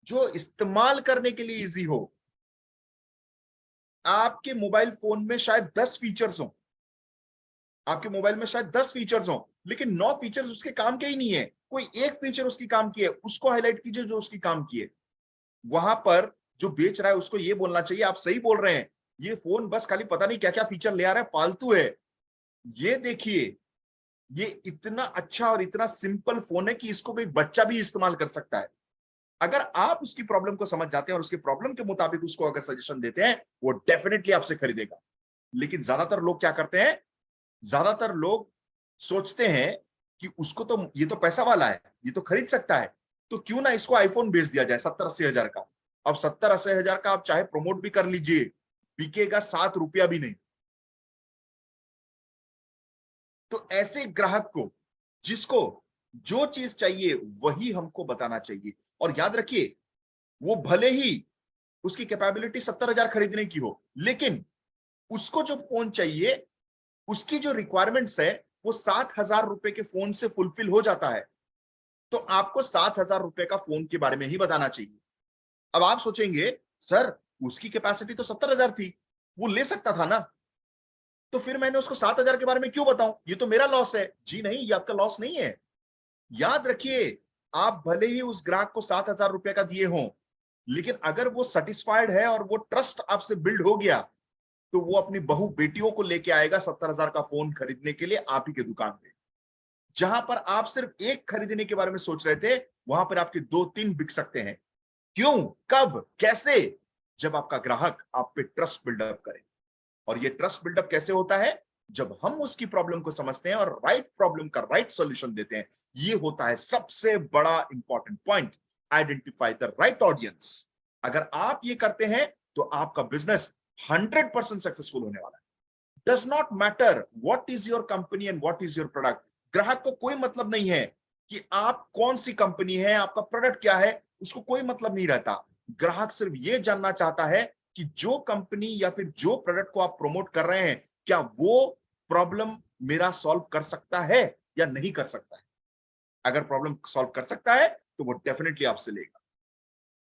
जो इस्तेमाल करने के लिए इजी हो। आपके मोबाइल फोन में शायद 10 फीचर्स हो, आपके मोबाइल में शायद 10 फीचर्स हो, लेकिन 9 फीचर्स उसके काम के ही नहीं है। कोई एक फीचर उसकी काम की है, उसको हाईलाइट कीजिए जो उसकी काम की है। वहां पर जो बेच रहा है उसको ये बोलना चाहिए, आप सही बोल रहे हैं, ये फोन बस खाली पता नहीं क्या क्या फीचर ले आ रहा है, फालतू है। ये देखिए, ये इतना अच्छा और इतना सिंपल फोन है कि इसको कोई बच्चा भी इस्तेमाल कर सकता है। अगर आप उसकी प्रॉब्लम को समझ जाते हैं और उसकी प्रॉब्लम के मुताबिक उसको अगर सजेशन देते हैं, वो डेफिनेटली आपसे खरीदेगा। लेकिन ज्यादातर लोग क्या करते हैं, ज्यादातर लोग सोचते हैं कि उसको तो, ये तो पैसा वाला है, ये तो खरीद सकता है, तो क्यों ना इसको आईफोन बेच दिया जाए 70-80 हजार का। अब 70-80 हजार का आप चाहे प्रमोट भी कर लीजिए, बिकेगा 7 रुपया भी नहीं। तो ऐसे ग्राहक को, जिसको जो चीज चाहिए वही हमको बताना चाहिए। और याद रखिए, वो भले ही उसकी कैपेबिलिटी 70 हजार खरीदने की हो, लेकिन उसको जो फोन चाहिए, उसकी जो रिक्वायरमेंट्स है, वो 7 हजार रुपए के फोन से फुलफिल हो जाता है। तो आपको 7 हजार रुपए का फोन के बारे में ही बताना चाहिए। अब आप सोचेंगे, सर उसकी कैपेसिटी तो 70 हजार थी, वो ले सकता था ना, तो फिर मैंने उसको 7 हजार के बारे में क्यों बताऊं, ये तो मेरा लॉस है। जी नहीं, ये आपका लॉस नहीं है। याद रखिए, आप भले ही उस ग्राहक को 7 हजार रुपए का दिए हों, लेकिन अगर वो सेटिस्फाइड है और वो ट्रस्ट आपसे बिल्ड हो गया, तो वो अपनी बहू बेटियों को लेके आएगा 70 हजार का फोन खरीदने के लिए आप ही के दुकान पे। जहां पर आप सिर्फ एक खरीदने के बारे में सोच रहे थे, वहां पर आपके 2-3 बिक सकते हैं। क्यों, कब, कैसे? जब आपका ग्राहक आप पे ट्रस्ट बिल्डअप करे। और ये ट्रस्ट बिल्डअप कैसे होता है? जब हम उसकी प्रॉब्लम को समझते हैं और राइट प्रॉब्लम का राइट सॉल्यूशन देते हैं। ये होता है सबसे बड़ा important point, identify the right audience. अगर आप ये करते हैं, तो आपका बिजनेस 100% सक्सेसफुल होने वाला है। Does not matter what is your company and what is your product. ग्राहक को कोई मतलब नहीं है कि आप कौन सी कंपनी है, आपका प्रोडक्ट क्या है, उसको कोई मतलब नहीं रहता। ग्राहक सिर्फ ये जानना चाहता है कि जो कंपनी या फिर जो प्रोडक्ट को आप प्रमोट कर रहे हैं, क्या वो प्रॉब्लम मेरा सॉल्व कर सकता है या नहीं कर सकता है। अगर प्रॉब्लम सॉल्व कर सकता है, तो वो डेफिनेटली आपसे लेगा,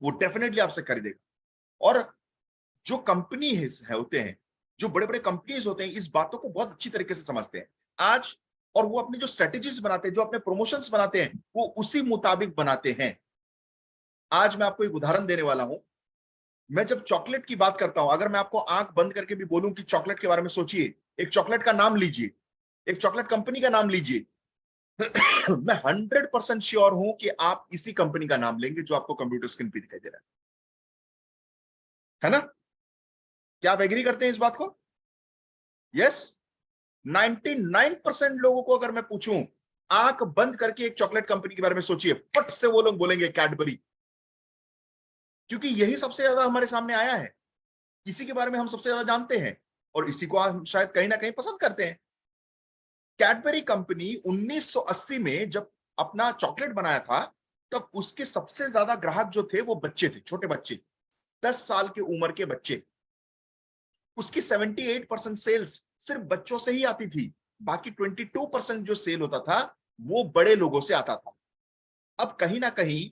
वो डेफिनेटली आपसे खरीदेगा। और जो कंपनी है होते हैं, जो बड़े बड़े कंपनीज होते हैं, इस बातों को बहुत अच्छी तरीके से समझते हैं आज। और वो अपनी जो स्ट्रेटेजीज बनाते हैं, जो अपने प्रमोशंस बनाते हैं, वो उसी मुताबिक बनाते हैं। आज मैं आपको एक उदाहरण देने वाला हूं। मैं जब चॉकलेट की बात करता हूं, अगर मैं आपको आंख बंद करके भी बोलूं कि चॉकलेट के बारे में सोचिए, एक चॉकलेट का नाम लीजिए, एक चॉकलेट कंपनी का नाम लीजिए, मैं 100% श्योर हूं कि आप इसी कंपनी का नाम लेंगे जो आपको कंप्यूटर स्क्रीन पे दिखाई दे रहा है ना? क्या आप एग्री करते हैं इस बात को? यस। 99% लोगों को अगर मैं पूछूं, आंख बंद करके एक चॉकलेट कंपनी के बारे में सोचिए, फट से वो लोग बोलेंगे कैडबरी। क्योंकि यही सबसे ज्यादा हमारे सामने आया है, इसी के बारे में हम सबसे ज्यादा जानते हैं, और इसी को हम शायद कहीं ना कहीं पसंद करते हैं। कैडबरी कंपनी 1980 में जब अपना चॉकलेट बनाया था, तब उसके सबसे ज्यादा ग्राहक जो थे वो बच्चे थे, छोटे बच्चे, 10 साल की उम्र के बच्चे। उसकी 78% सेल्स सिर्फ बच्चों से ही आती थी, बाकी 22% जो सेल होता था वो बड़े लोगों से आता था। अब कहीं ना कहीं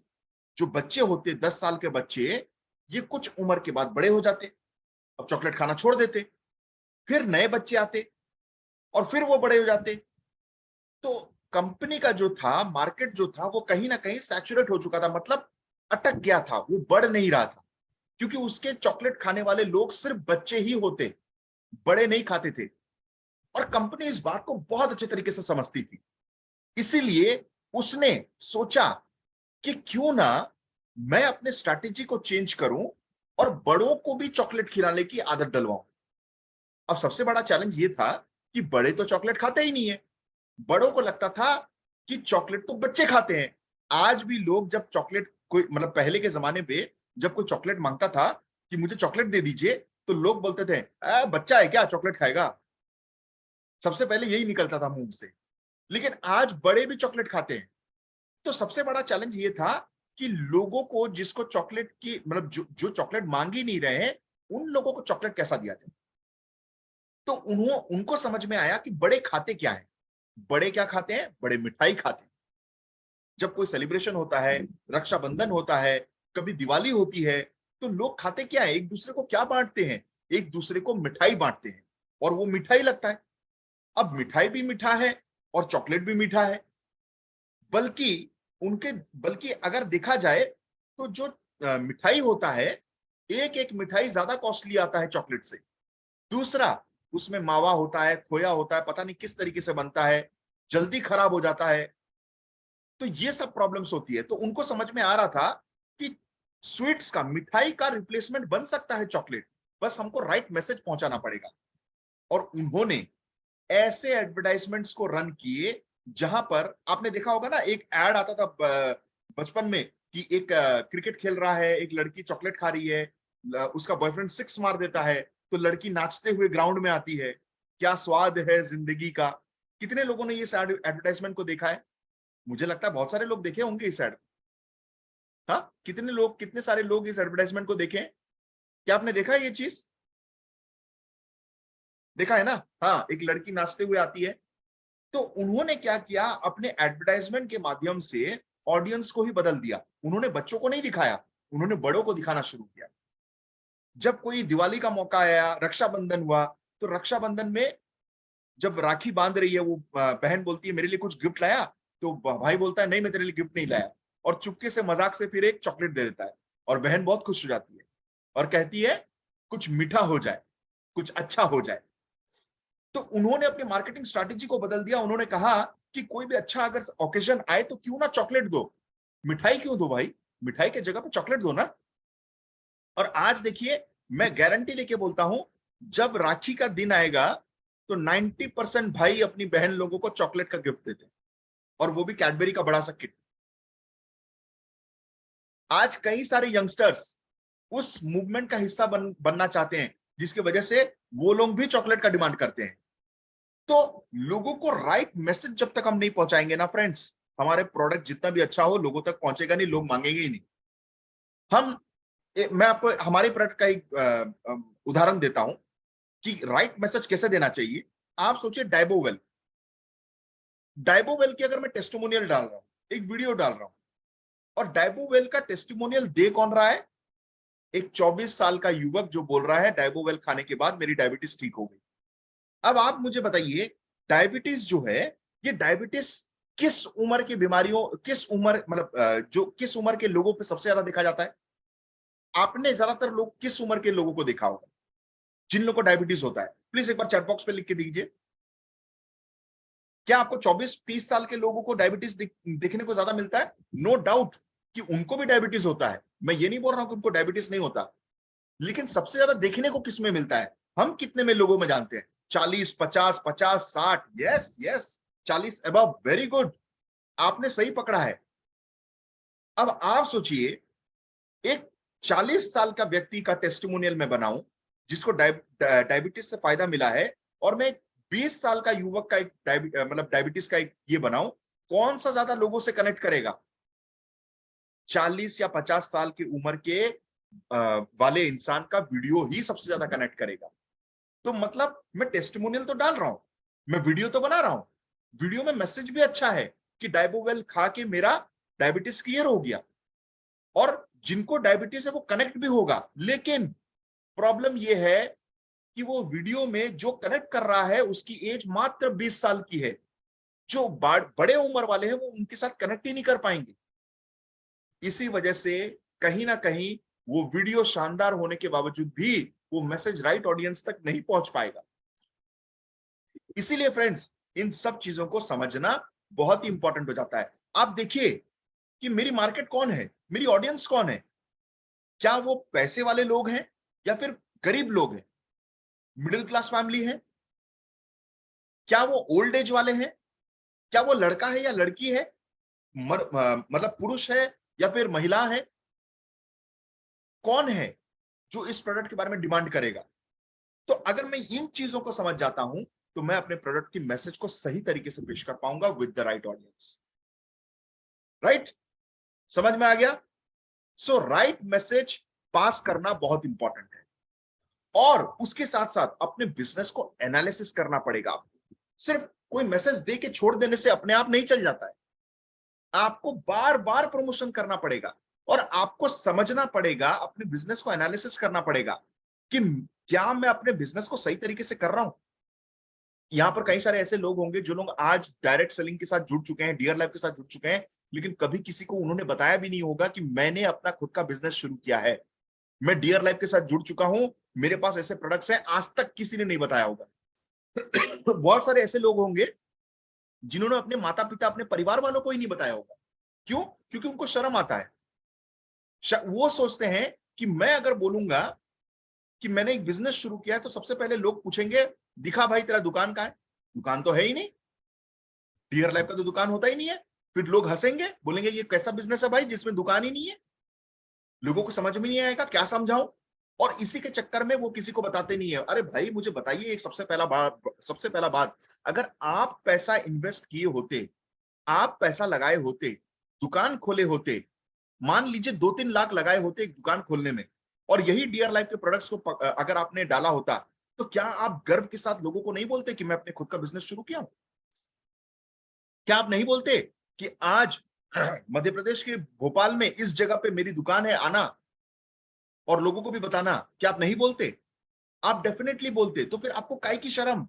जो बच्चे होते, 10 साल के बच्चे, ये कुछ उम्र के बाद बड़े हो जाते, अब चॉकलेट खाना छोड़ देते, फिर नए बच्चे आते और फिर वो बड़े हो जाते। तो कंपनी का जो था, मार्केट जो था, वो कहीं ना कहीं सैचुरेट हो चुका था, मतलब अटक गया था, वो बढ़ नहीं रहा था, क्योंकि उसके चॉकलेट खाने वाले लोग सिर्फ बच्चे ही होते, बड़े नहीं खाते थे। और कंपनी इस बात को बहुत अच्छे तरीके से समझती थी, इसीलिए उसने सोचा कि क्यों ना मैं अपने स्ट्रैटेजी को चेंज करूं और बड़ों को भी चॉकलेट खिलाने की आदत डलवाऊं। अब सबसे बड़ा चैलेंज ये था कि बड़े तो चॉकलेट खाते ही नहीं है। बड़ों को लगता था कि चॉकलेट तो बच्चे खाते हैं। आज भी लोग जब चॉकलेट, कोई मतलब पहले के जमाने पे जब कोई चॉकलेट मांगता था कि मुझे चॉकलेट दे दीजिए, तो लोग बोलते थे, बच्चा है क्या चॉकलेट खाएगा"। सबसे पहले यही निकलता था मुंह से। लेकिन आज बड़े भी चॉकलेट खाते हैं। तो सबसे बड़ा चैलेंज ये था कि लोगों को जिसको चॉकलेट की मतलब जो चॉकलेट मांग ही नहीं रहे हैं, उन लोगों को चॉकलेट कैसा दिया जाए। तो उनको समझ में आया कि बड़े खाते क्या है। बड़े क्या खाते हैं? बड़े मिठाई खाते हैं। जब कोई सेलिब्रेशन होता है, रक्षाबंधन होता है, कभी दिवाली होती है, तो लोग खाते क्या है? एक दूसरे को क्या बांटते हैं? एक दूसरे को मिठाई बांटते हैं, और वो मिठाई लगता है। अब मिठाई भी मीठा है और चॉकलेट भी मीठा है। बल्कि उनके बल्कि अगर देखा जाए तो जो मिठाई होता है, एक एक मिठाई ज्यादा कॉस्टली आता है चॉकलेट से। दूसरा, उसमें मावा होता है, खोया होता है, पता नहीं किस तरीके से बनता है, जल्दी खराब हो जाता है। तो ये सब प्रॉब्लम्स होती है। तो उनको समझ में आ रहा था कि स्वीट्स का, मिठाई का रिप्लेसमेंट बन सकता है चॉकलेट, बस हमको राइट मैसेज पहुंचाना पड़ेगा। और उन्होंने ऐसे एडवर्टाइजमेंट्स को रन किए जहां पर आपने देखा होगा ना, एक एड आता था बचपन में कि एक क्रिकेट खेल रहा है, एक लड़की चॉकलेट खा रही है, उसका बॉयफ्रेंड सिक्स मार देता है, तो लड़की नाचते हुए ग्राउंड में आती है, क्या स्वाद है जिंदगी का। कितने लोगों ने इस एडवर्टाइजमेंट को देखा है? मुझे लगता है बहुत सारे लोग देखे होंगे इस एड। हाँ, कितने लोग, कितने सारे लोग इस एडवर्टाइजमेंट को देखे? क्या आपने देखा है ये चीज? देखा है ना? हाँ, एक लड़की नाचते हुए आती है। तो उन्होंने क्या किया, अपने एडवर्टाइजमेंट के माध्यम से ऑडियंस को ही बदल दिया। उन्होंने बच्चों को नहीं दिखाया, उन्होंने बड़ों को दिखाना शुरू किया। जब कोई दिवाली का मौका आया, रक्षाबंधन हुआ, तो रक्षाबंधन में जब राखी बांध रही है, वो बहन बोलती है मेरे लिए कुछ गिफ्ट लाया, तो भाई बोलता है नहीं मैं तेरे लिए गिफ्ट नहीं लाया, और चुपके से मजाक से फिर एक चॉकलेट दे देता है, और बहन बहुत खुश हो जाती है और कहती है कुछ मीठा हो जाए, कुछ अच्छा हो जाए। तो उन्होंने अपनी मार्केटिंग स्ट्रैटेजी को बदल दिया। उन्होंने कहा कि कोई भी अच्छा अगर ओकेजन आए तो क्यों ना चॉकलेट दो, मिठाई क्यों दो भाई, मिठाई के जगह पे चॉकलेट दो ना। और आज देखिए, मैं गारंटी लेके बोलता हूं, जब राखी का दिन आएगा तो 90% भाई अपनी बहन लोगों को चॉकलेट का गिफ्ट देते हैं, और वो भी कैडबरी का बड़ा सा किट। आज कई सारे यंगस्टर्स उस मूवमेंट का हिस्सा बनना चाहते हैं, जिसकी वजह से वो लोग भी चॉकलेट का डिमांड करते हैं। तो लोगों को राइट मैसेज जब तक हम नहीं पहुंचाएंगे ना फ्रेंड्स, हमारे प्रोडक्ट जितना भी अच्छा हो लोगों तक पहुंचेगा नहीं, लोग मांगेंगे ही नहीं। हम मैं आपको हमारे प्रोडक्ट का एक उदाहरण देता हूं कि राइट मैसेज कैसे देना चाहिए। आप सोचिए, डाइबोवेल, डाइबोवेल की अगर मैं टेस्टिमोनियल डाल रहा हूं, एक वीडियो डाल रहा हूं, और डाइबोवेल का टेस्टिमोनियल दे कौन रहा है? एक 24 साल का युवक जो बोल रहा है डाइबोवेल खाने के बाद मेरी डायबिटीज ठीक हो गई। अब आप मुझे बताइए, डायबिटीज जो है, ये डायबिटीज किस उम्र की बीमारियों, किस उम्र मतलब जो किस उम्र के लोगों पे सबसे ज्यादा देखा जाता है? आपने ज्यादातर लोग किस उम्र के लोगों को देखा होगा जिन लोगों को डायबिटीज होता है? प्लीज एक बार चैट बॉक्स पे लिख के दीजिए। क्या आपको 24-30 साल के लोगों को डायबिटीज देखने को ज्यादा मिलता है? नो डाउट कि उनको भी डायबिटीज होता है, मैं ये नहीं बोल रहा हूं कि उनको डायबिटीज नहीं होता, लेकिन सबसे ज्यादा देखने को किसमें मिलता है? हम कितने में लोगों में जानते हैं? 40, 50, 50, 60। Yes yes, 40 above, very good, आपने सही पकड़ा है। अब आप सोचिए, एक 40 साल का व्यक्ति का टेस्टिमोनियल मैं बनाऊं जिसको डायबिटीज से फायदा मिला है, और मैं 20 साल का युवक का एक मतलब डायबिटीज का एक ये बनाऊं, कौन सा ज्यादा लोगों से कनेक्ट करेगा? 40 या 50 साल की उम्र के वाले इंसान का वीडियो ही सबसे ज्यादा कनेक्ट करेगा। तो मतलब मैं टेस्टिमोनियल तो डाल रहा हूं, मैं वीडियो तो बना रहा हूं, वीडियो में मैसेज भी अच्छा है कि डाइबोवेल खा के मेरा डायबिटीज क्लियर हो गया, और जिनको डायबिटीज है वो कनेक्ट भी होगा। लेकिन प्रॉब्लम ये है कि वो वीडियो में जो कनेक्ट कर रहा है उसकी एज मात्र 20 साल की है। जो बड़े उम्र वाले हैं वो उनके साथ कनेक्ट ही नहीं कर पाएंगे। इसी वजह से कहीं ना कहीं वो वीडियो शानदार होने के बावजूद भी वो मैसेज राइट ऑडियंस तक नहीं पहुंच पाएगा। इसीलिए फ्रेंड्स, इन सब चीजों को समझना बहुत ही इंपॉर्टेंट हो जाता है। आप देखिए कि मेरी मार्केट कौन है, मेरी ऑडियंस कौन है? क्या वो पैसे वाले लोग हैं या फिर गरीब लोग हैं, मिडिल क्लास फैमिली है? क्या वो ओल्ड एज वाले हैं? क्या वो लड़का है या लड़की है? मतलब पुरुष है या फिर महिला है? कौन है जो इस प्रोडक्ट के बारे में डिमांड करेगा? तो अगर मैं इन चीजों को समझ जाता हूं, तो मैं अपने प्रोडक्ट की मैसेज को सही तरीके से पेश कर पाऊंगा with the right audience. Right? समझ में आ गया? सो राइट मैसेज पास करना बहुत इंपॉर्टेंट है, और उसके साथ साथ अपने बिजनेस को एनालिसिस करना पड़ेगा आपको। सिर्फ कोई मैसेज दे के छोड़ देने से अपने आप नहीं चल जाता है, आपको बार बार प्रमोशन करना पड़ेगा, और आपको समझना पड़ेगा, अपने बिजनेस को एनालिसिस करना पड़ेगा कि क्या मैं अपने बिजनेस को सही तरीके से कर रहा हूं। यहां पर कई सारे ऐसे लोग होंगे जो लोग आज डायरेक्ट सेलिंग के साथ जुड़ चुके हैं, डियर लाइफ के साथ जुड़ चुके हैं, लेकिन कभी किसी को उन्होंने बताया भी नहीं होगा कि मैंने अपना खुद का बिजनेस शुरू किया है, मैं डियर लाइफ के साथ जुड़ चुका हूं, मेरे पास ऐसे प्रोडक्ट्स हैं, आज तक किसी ने नहीं बताया होगा। बहुत सारे ऐसे लोग होंगे जिन्होंने अपने माता पिता, अपने परिवार वालों को ही नहीं बताया होगा। क्यों? क्योंकि उनको शर्म आता है। वो सोचते हैं कि मैं अगर बोलूंगा कि मैंने एक बिजनेस शुरू किया है तो सबसे पहले लोग पूछेंगे, दिखा भाई तेरा दुकान कहाँ है? दुकान तो है ही नहीं, डियर लाइफ का तो दुकान होता ही नहीं है। फिर लोग हंसेंगे, बोलेंगे ये कैसा बिजनेस है भाई जिसमें दुकान ही नहीं है। लोगों को समझ में नहीं आएगा, क्या समझाऊं? और इसी के चक्कर में वो किसी को बताते नहीं है। अरे भाई मुझे बताइए, एक सबसे पहला बात, अगर आप पैसा इन्वेस्ट किए होते, आप पैसा लगाए होते, दुकान खोले होते, मान लीजिए 2-3 लाख लगाए होते एक दुकान खोलने में, और यही डियर लाइफ के प्रोडक्ट्स को अगर आपने डाला होता, तो क्या आप गर्व के साथ लोगों को नहीं बोलते कि मैं अपने खुद का बिजनेस शुरू किया हूं? क्या आप नहीं बोलते कि आज मध्य प्रदेश के भोपाल में इस जगह पे मेरी दुकान है, आना और लोगों को भी बताना? क्या आप नहीं बोलते? आप डेफिनेटली बोलते। तो फिर आपको काहे की शर्म?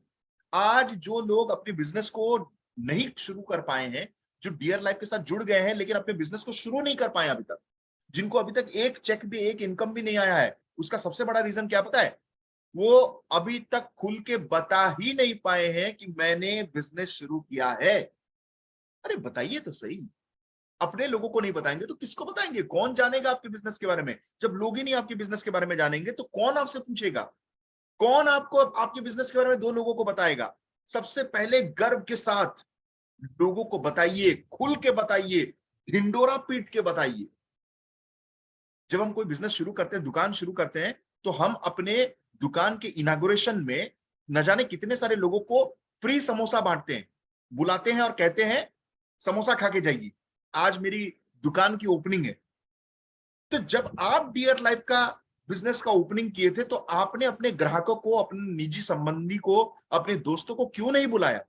आज जो लोग अपने बिजनेस को नहीं शुरू कर पाए हैं, जो डियर लाइफ के साथ जुड़ गए हैं लेकिन अपने बिजनेस को शुरू नहीं कर पाए अभी तक, जिनको अभी तक एक चेक भी, एक इनकम भी नहीं आया है, उसका सबसे बड़ा रीजन क्या पता है? वो अभी तक खुल के बता ही नहीं पाए हैं कि मैंने बिजनेस शुरू किया है। अरे बताइए तो सही। अपने लोगों को नहीं बताएंगे तो किसको बताएंगे? कौन जानेगा आपके बिजनेस के बारे में? जब लोग ही नहीं आपके बिजनेस के बारे में जानेंगे तो कौन आपसे पूछेगा? कौन आपको आपके बिजनेस के बारे में दो लोगों को बताएगा? सबसे पहले गर्व के साथ लोगों को बताइए, खुल के बताइए, ढिंडोरा पीट के बताइए। जब हम कोई बिजनेस शुरू करते हैं, दुकान शुरू करते हैं, तो हम अपने दुकान के इनॉग्रेशन में न जाने कितने सारे लोगों को फ्री समोसा बांटते हैं, बुलाते हैं और कहते हैं समोसा खा के जाइए, आज मेरी दुकान की ओपनिंग है। तो जब आप डियर लाइफ का बिजनेस का ओपनिंग किए थे, तो आपने अपने ग्राहकों को, अपने निजी संबंधी को, अपने दोस्तों को क्यों नहीं बुलाया?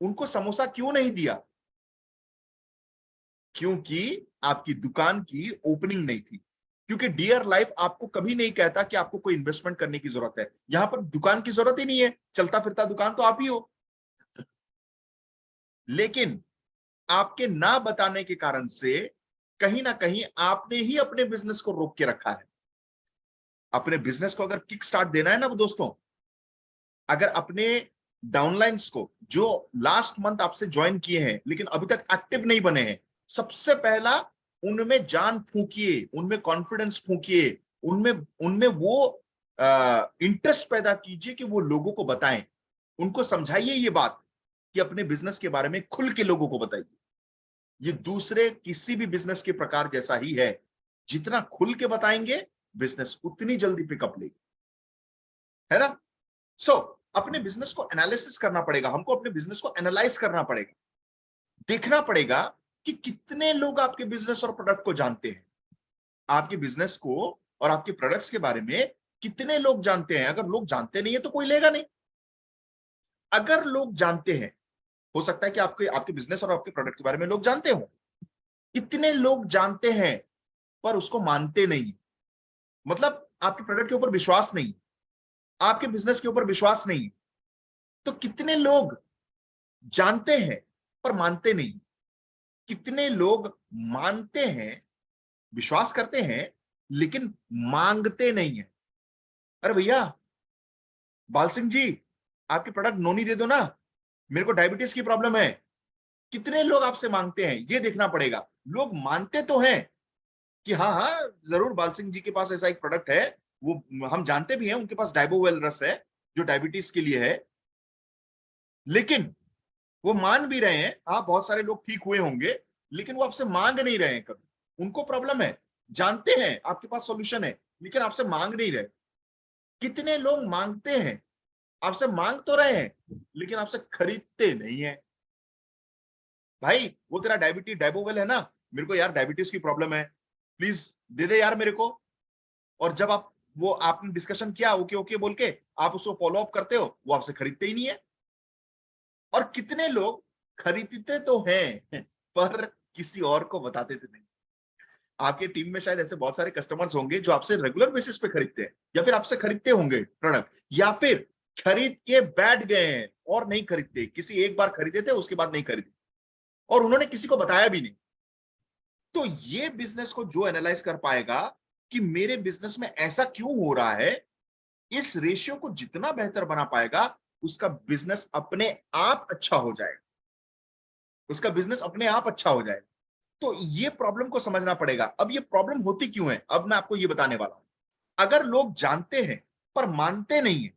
उनको समोसा क्यों नहीं दिया? क्योंकि आपकी दुकान की ओपनिंग नहीं थी। क्योंकि डियर लाइफ आपको कभी नहीं कहता कि आपको कोई इन्वेस्टमेंट करने की जरूरत है, यहां पर दुकान की जरूरत ही नहीं है, चलता फिरता दुकान तो आप ही हो। लेकिन आपके ना बताने के कारण से कहीं ना कहीं आपने ही अपने बिजनेस को रोक के रखा है। अपने बिजनेस को अगर किक स्टार्ट देना है ना वो दोस्तों, अगर अपने डाउनलाइंस को जो लास्ट मंथ आपसे ज्वाइन किए हैं लेकिन अभी तक एक्टिव नहीं बने हैं, सबसे पहला उनमें जान फूंकिए, उनमें कॉन्फिडेंस फूंकिए, उनमें उनमें वो इंटरेस्ट पैदा कीजिए कि वो लोगों को बताएं। उनको समझाइए ये बात कि अपने बिजनेस के बारे में खुल के लोगों को बताइए। ये दूसरे किसी भी बिजनेस के प्रकार जैसा ही है, जितना खुल के बताएंगे बिजनेस उतनी जल्दी पिकअप लेगी, है ना? सो अपने बिजनेस को एनालिसिस करना पड़ेगा, हमको अपने बिजनेस को एनालाइज करना पड़ेगा, देखना पड़ेगा कि कितने लोग आपके बिजनेस और प्रोडक्ट को जानते हैं, आपके बिजनेस को और आपके प्रोडक्ट्स के बारे में कितने लोग जानते हैं। अगर लोग जानते नहीं है तो कोई लेगा नहीं। अगर लोग जानते हैं, हो सकता है कि आपके आपके बिजनेस और आपके प्रोडक्ट के बारे में लोग जानते हो, इतने लोग जानते हैं पर उसको मानते नहीं, मतलब आपके प्रोडक्ट के ऊपर विश्वास नहीं, आपके बिजनेस के ऊपर विश्वास नहीं, तो कितने लोग जानते हैं पर मानते नहीं? कितने लोग मानते हैं, विश्वास करते हैं, लेकिन मांगते नहीं है? अरे भैया बाल सिंह जी, आपके प्रोडक्ट नोनी दे दो ना, मेरे को डायबिटीज की प्रॉब्लम है। कितने लोग आपसे मांगते हैं ये देखना पड़ेगा। लोग मानते तो हैं कि हाँ हाँ जरूर बाल सिंह जी के पास ऐसा एक प्रोडक्ट है, वो हम जानते भी हैं, उनके पास डाइबोवेल रस है जो डायबिटीज के लिए है, लेकिन वो मान भी रहे हैं, हाँ बहुत सारे लोग ठीक हुए होंगे, लेकिन वो आपसे मांग नहीं रहे हैं कभी। उनको प्रॉब्लम है, जानते हैं आपके पास सॉल्यूशन है, लेकिन आपसे मांग नहीं रहे। कितने लोग मांगते हैं, आपसे मांग तो रहे हैं लेकिन आपसे खरीदते नहीं है। भाई वो तेरा डायबिटीज डाइबोवेल है ना, मेरे को यार डायबिटीज की प्रॉब्लम है, प्लीज दे दे यार मेरे को। और जब आप वो आपने डिस्कशन किया ओके ओके बोल के आप उसको फॉलो अप करते हो, वो आपसे खरीदते ही नहीं है। और कितने लोग खरीदते तो हैं पर किसी और को बताते तो नहीं। आपके टीम में शायद ऐसे बहुत सारे कस्टमर्स होंगे जो आपसे रेगुलर बेसिस पे खरीदते हैं, या फिर आपसे खरीदते होंगे प्रोडक्ट, या फिर खरीद के बैठ गए हैं और नहीं खरीदते, किसी एक बार खरीदे थे उसके बाद नहीं खरीदे, और उन्होंने किसी को बताया भी नहीं। तो ये बिजनेस को जो एनालाइज कर पाएगा कि मेरे बिजनेस में ऐसा क्यों हो रहा है, इस रेशियो को जितना बेहतर बना पाएगा, उसका बिजनेस अपने आप अच्छा हो जाएगा, उसका बिजनेस अपने आप अच्छा हो जाएगा। तो ये प्रॉब्लम को समझना पड़ेगा। अब ये प्रॉब्लम होती क्यों है, अब मैं आपको ये बताने वाला हूं। अगर लोग जानते हैं पर मानते नहीं है,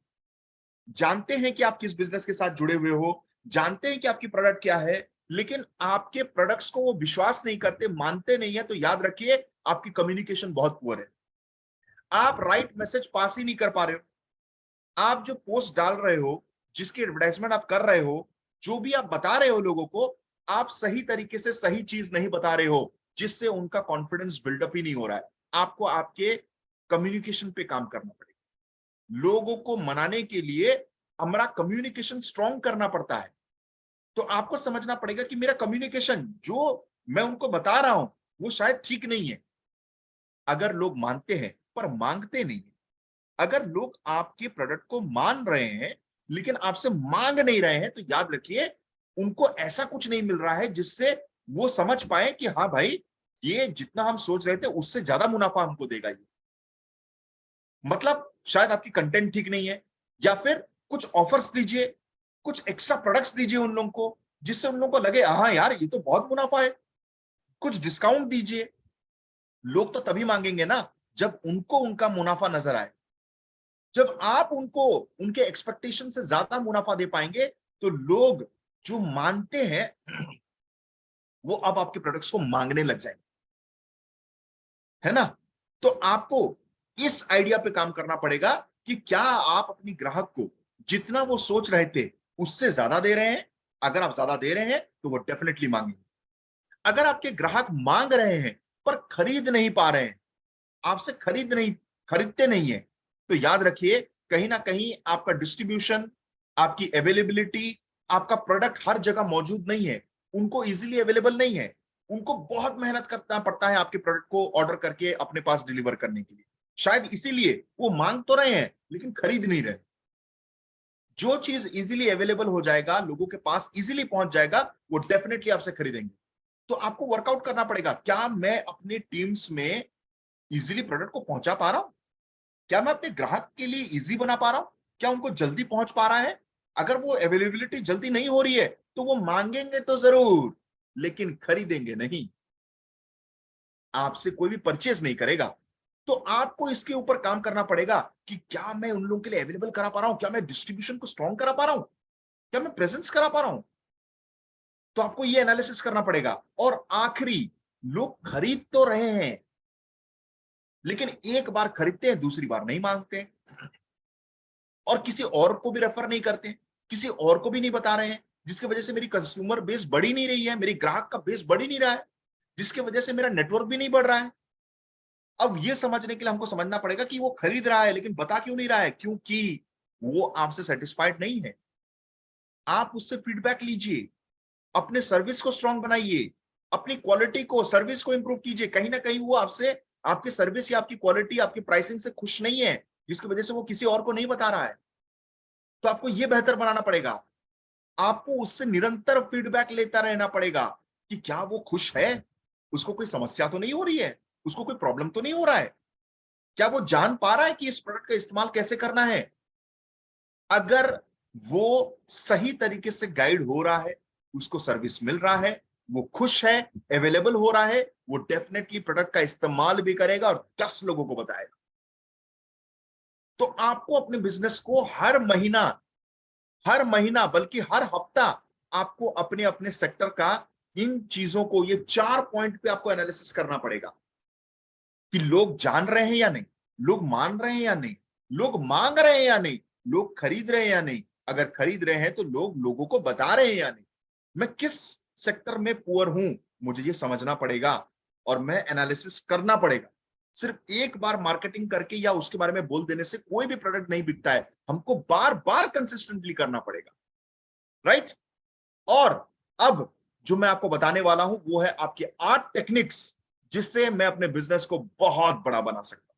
जानते हैं कि आप किस बिजनेस के साथ जुड़े हुए हो, जानते हैं कि आपकी प्रोडक्ट क्या है, लेकिन आपके प्रोडक्ट्स को वो विश्वास नहीं करते, मानते नहीं है, तो याद रखिए आपकी कम्युनिकेशन बहुत पुअर है। आप राइट मैसेज पास ही नहीं कर पा रहे हो। आप जो पोस्ट डाल रहे हो, जिसकी एडवर्टाइजमेंट आप कर रहे हो, जो भी आप बता रहे हो लोगों को, आप सही तरीके से सही चीज नहीं बता रहे हो, जिससे उनका कॉन्फिडेंस बिल्डअप ही नहीं हो रहा है। आपको आपके कम्युनिकेशन पे काम करना पड़ेगा। लोगों को मनाने के लिए हमारा कम्युनिकेशन स्ट्रॉन्ग करना पड़ता है। तो आपको समझना पड़ेगा कि मेरा कम्युनिकेशन जो मैं उनको बता रहा हूं वो शायद ठीक नहीं है। अगर लोग मानते हैं पर मांगते नहीं है, अगर लोग आपके प्रोडक्ट को मान रहे हैं लेकिन आपसे मांग नहीं रहे हैं, तो याद रखिए उनको ऐसा कुछ नहीं मिल रहा है जिससे वो समझ पाए कि हाँ भाई, ये जितना हम सोच रहे थे उससे ज्यादा मुनाफा हमको देगा ये। मतलब शायद आपकी कंटेंट ठीक नहीं है, या फिर कुछ ऑफर्स दीजिए, कुछ एक्स्ट्रा प्रोडक्ट्स दीजिए उन लोगों को, जिससे उन लोगों को लगे हाँ यार ये तो बहुत मुनाफा है। कुछ डिस्काउंट दीजिए। लोग तो तभी मांगेंगे ना जब उनको उनका मुनाफा नजर आए। जब आप उनको उनके एक्सपेक्टेशन से ज्यादा मुनाफा दे पाएंगे, तो लोग जो मानते हैं वो अब आपके प्रोडक्ट्स को मांगने लग जाएंगे, है ना। तो आपको इस आइडिया पे काम करना पड़ेगा कि क्या आप अपनी ग्राहक को जितना वो सोच रहे थे उससे ज्यादा दे रहे हैं। अगर आप ज्यादा दे रहे हैं तो वो डेफिनेटली मांगेंगे। अगर आपके ग्राहक मांग रहे हैं पर खरीद नहीं पा रहे हैं, आपसे खरीदते नहीं है, तो याद रखिए कहीं ना कहीं आपका डिस्ट्रीब्यूशन, आपकी अवेलेबिलिटी, आपका प्रोडक्ट हर जगह मौजूद नहीं है, उनको इजीली अवेलेबल नहीं है। उनको बहुत मेहनत करना पड़ता है आपके प्रोडक्ट को ऑर्डर करके अपने पास डिलीवर करने के लिए। शायद इसीलिए वो मांग तो रहे हैं लेकिन खरीद नहीं रहे। जो चीज इजीली अवेलेबल हो जाएगा, लोगों के पास इजीली पहुंच जाएगा, वो डेफिनेटली आपसे खरीदेंगे। तो आपको वर्कआउट करना पड़ेगा, क्या मैं अपने टीम्स में इजीली प्रोडक्ट को पहुंचा पा रहा हूं, क्या मैं अपने ग्राहक के लिए इजी बना पा रहा हूं, क्या उनको जल्दी पहुंच पा रहा है। अगर वो अवेलेबिलिटी जल्दी नहीं हो रही है तो वो मांगेंगे तो जरूर, लेकिन खरीदेंगे नहीं, आपसे कोई भी परचेज नहीं करेगा। तो आपको इसके ऊपर काम करना पड़ेगा कि क्या मैं उन लोगों के लिए अवेलेबल करा पा रहा हूं, क्या मैं डिस्ट्रीब्यूशन को स्ट्रॉन्ग करा पा रहा हूं, क्या मैं प्रेजेंस करा पा रहा हूं। तो आपको ये एनालिसिस करना पड़ेगा। और आखिरी, लोग खरीद तो रहे हैं लेकिन एक बार खरीदते हैं दूसरी बार नहीं मांगते हैं, और किसी और को भी रेफर नहीं करते, किसी और को भी नहीं बता रहे हैं, जिसकी वजह से मेरी कंज्यूमर बेस बढ़ी नहीं रही है, मेरी ग्राहक का बेस बढ़ ही नहीं रहा है, जिसकी वजह से मेरा नेटवर्क भी नहीं बढ़ रहा है। अब ये समझने के लिए हमको समझना पड़ेगा कि वो खरीद रहा है लेकिन बता क्यों नहीं रहा है, क्योंकि वो आपसे सेटिस्फाइड नहीं है। आप उससे फीडबैक लीजिए, अपने सर्विस को स्ट्रांग बनाइए, अपनी क्वालिटी को, सर्विस को इंप्रूव कीजिए। कहीं ना कहीं वो आपसे, आपकी सर्विस या आपकी क्वालिटी, आपकी प्राइसिंग से खुश नहीं है, जिसकी वजह से वो किसी और को नहीं बता रहा है। तो आपको ये बेहतर बनाना पड़ेगा। आपको उससे निरंतर फीडबैक लेता रहना पड़ेगा कि क्या वो खुश है, उसको कोई समस्या तो नहीं हो रही है, उसको कोई प्रॉब्लम तो नहीं हो रहा है, क्या वो जान पा रहा है कि इस प्रोडक्ट का इस्तेमाल कैसे करना है। अगर वो सही तरीके से गाइड हो रहा है, उसको सर्विस मिल रहा है, वो खुश है, अवेलेबल हो रहा है, वो डेफिनेटली प्रोडक्ट का इस्तेमाल भी करेगा और 10 लोगों को बताएगा। तो आपको अपने बिजनेस को हर महीना बल्कि हर हफ्ता आपको अपने अपने सेक्टर का इन चीजों को, ये 4 पॉइंट पे आपको एनालिसिस करना पड़ेगा कि लोग जान रहे हैं या नहीं, लोग मान रहे हैं या नहीं, लोग मांग रहे हैं या नहीं, लोग खरीद रहे हैं या नहीं। अगर खरीद रहे हैं तो लोग लोगों को बता रहे हैं या नहीं। मैं किस सेक्टर में पुअर हूं, मुझे ये समझना पड़ेगा और मैं एनालिसिस करना पड़ेगा। सिर्फ एक बार मार्केटिंग करके या उसके बारे में बोल देने से कोई भी प्रोडक्ट नहीं बिकता है, हमको बार बार कंसिस्टेंटली करना पड़ेगा, राइट? और अब जो मैं आपको बताने वाला हूं वो है आपके 8 टेक्निक्स जिससे मैं अपने बिजनेस को बहुत बड़ा बना सकता हूं।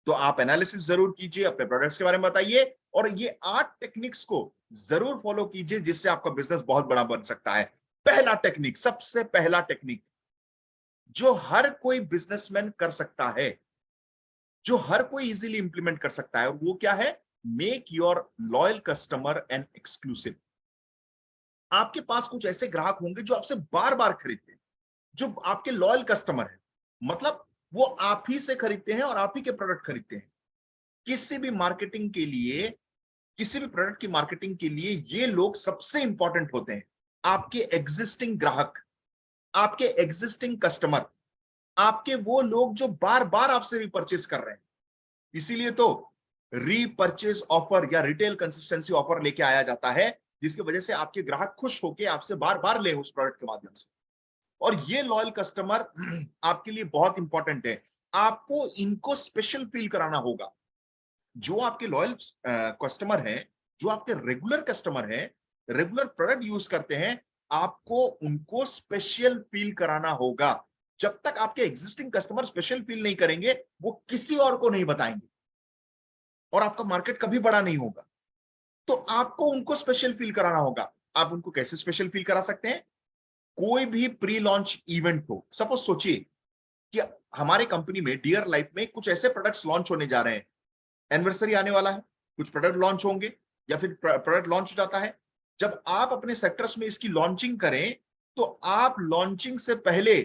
तो आप एनालिसिस जरूर कीजिए, अपने प्रोडक्ट्स के बारे में बताइए और ये 8 टेक्निक्स को जरूर फॉलो कीजिए जिससे आपका बिजनेस बहुत बड़ा बन सकता है। पहला टेक्निक, सबसे पहला टेक्निक जो हर कोई बिजनेसमैन कर सकता है, जो हर कोई इजीली इंप्लीमेंट कर सकता है, और वो क्या है? Make your loyal customer an exclusive. आपके पास कुछ ऐसे ग्राहक होंगे जो आपसे बार बार खरीदते हैं, जो आपके लॉयल कस्टमर है, मतलब वो आप ही से खरीदते हैं और आप ही के प्रोडक्ट खरीदते हैं। किसी भी मार्केटिंग के लिए, किसी भी प्रोडक्ट की मार्केटिंग के लिए ये लोग सबसे इंपॉर्टेंट होते हैं। आपके एग्जिस्टिंग ग्राहक, आपके एग्जिस्टिंग कस्टमर, आपके वो लोग जो बार बार आपसे रिपर्चेस कर रहे हैं। इसीलिए तो रीपर्चेस ऑफर या रिटेल कंसिस्टेंसी ऑफर लेके आया जाता है, जिसकी वजह से आपके ग्राहक खुश होकर आपसे बार बार ले उस प्रोडक्ट के माध्यम से। और ये लॉयल कस्टमर आपके लिए बहुत इंपॉर्टेंट है। आपको इनको स्पेशल फील कराना होगा। जो आपके लॉयल कस्टमर हैं, जो आपके रेगुलर कस्टमर हैं, रेगुलर प्रोडक्ट यूज करते हैं, आपको उनको स्पेशल फील कराना होगा। जब तक आपके एग्जिस्टिंग कस्टमर स्पेशल फील नहीं करेंगे, वो किसी और को नहीं बताएंगे और आपका मार्केट कभी बड़ा नहीं होगा। तो आपको उनको स्पेशल फील कराना होगा। आप उनको कैसे स्पेशल फील करा सकते हैं? कोई भी प्री लॉन्च इवेंट हो, सपोज सोचिए कि हमारे कंपनी में डियर लाइफ में कुछ ऐसे प्रोडक्ट्स लॉन्च होने जा रहे हैं, एनिवर्सरी आने वाला है, कुछ प्रोडक्ट लॉन्च होंगे या फिर प्रोडक्ट लॉन्च हो जाता है। जब आप अपने सेक्टर्स में इसकी लॉन्चिंग करें, तो आप लॉन्चिंग से पहले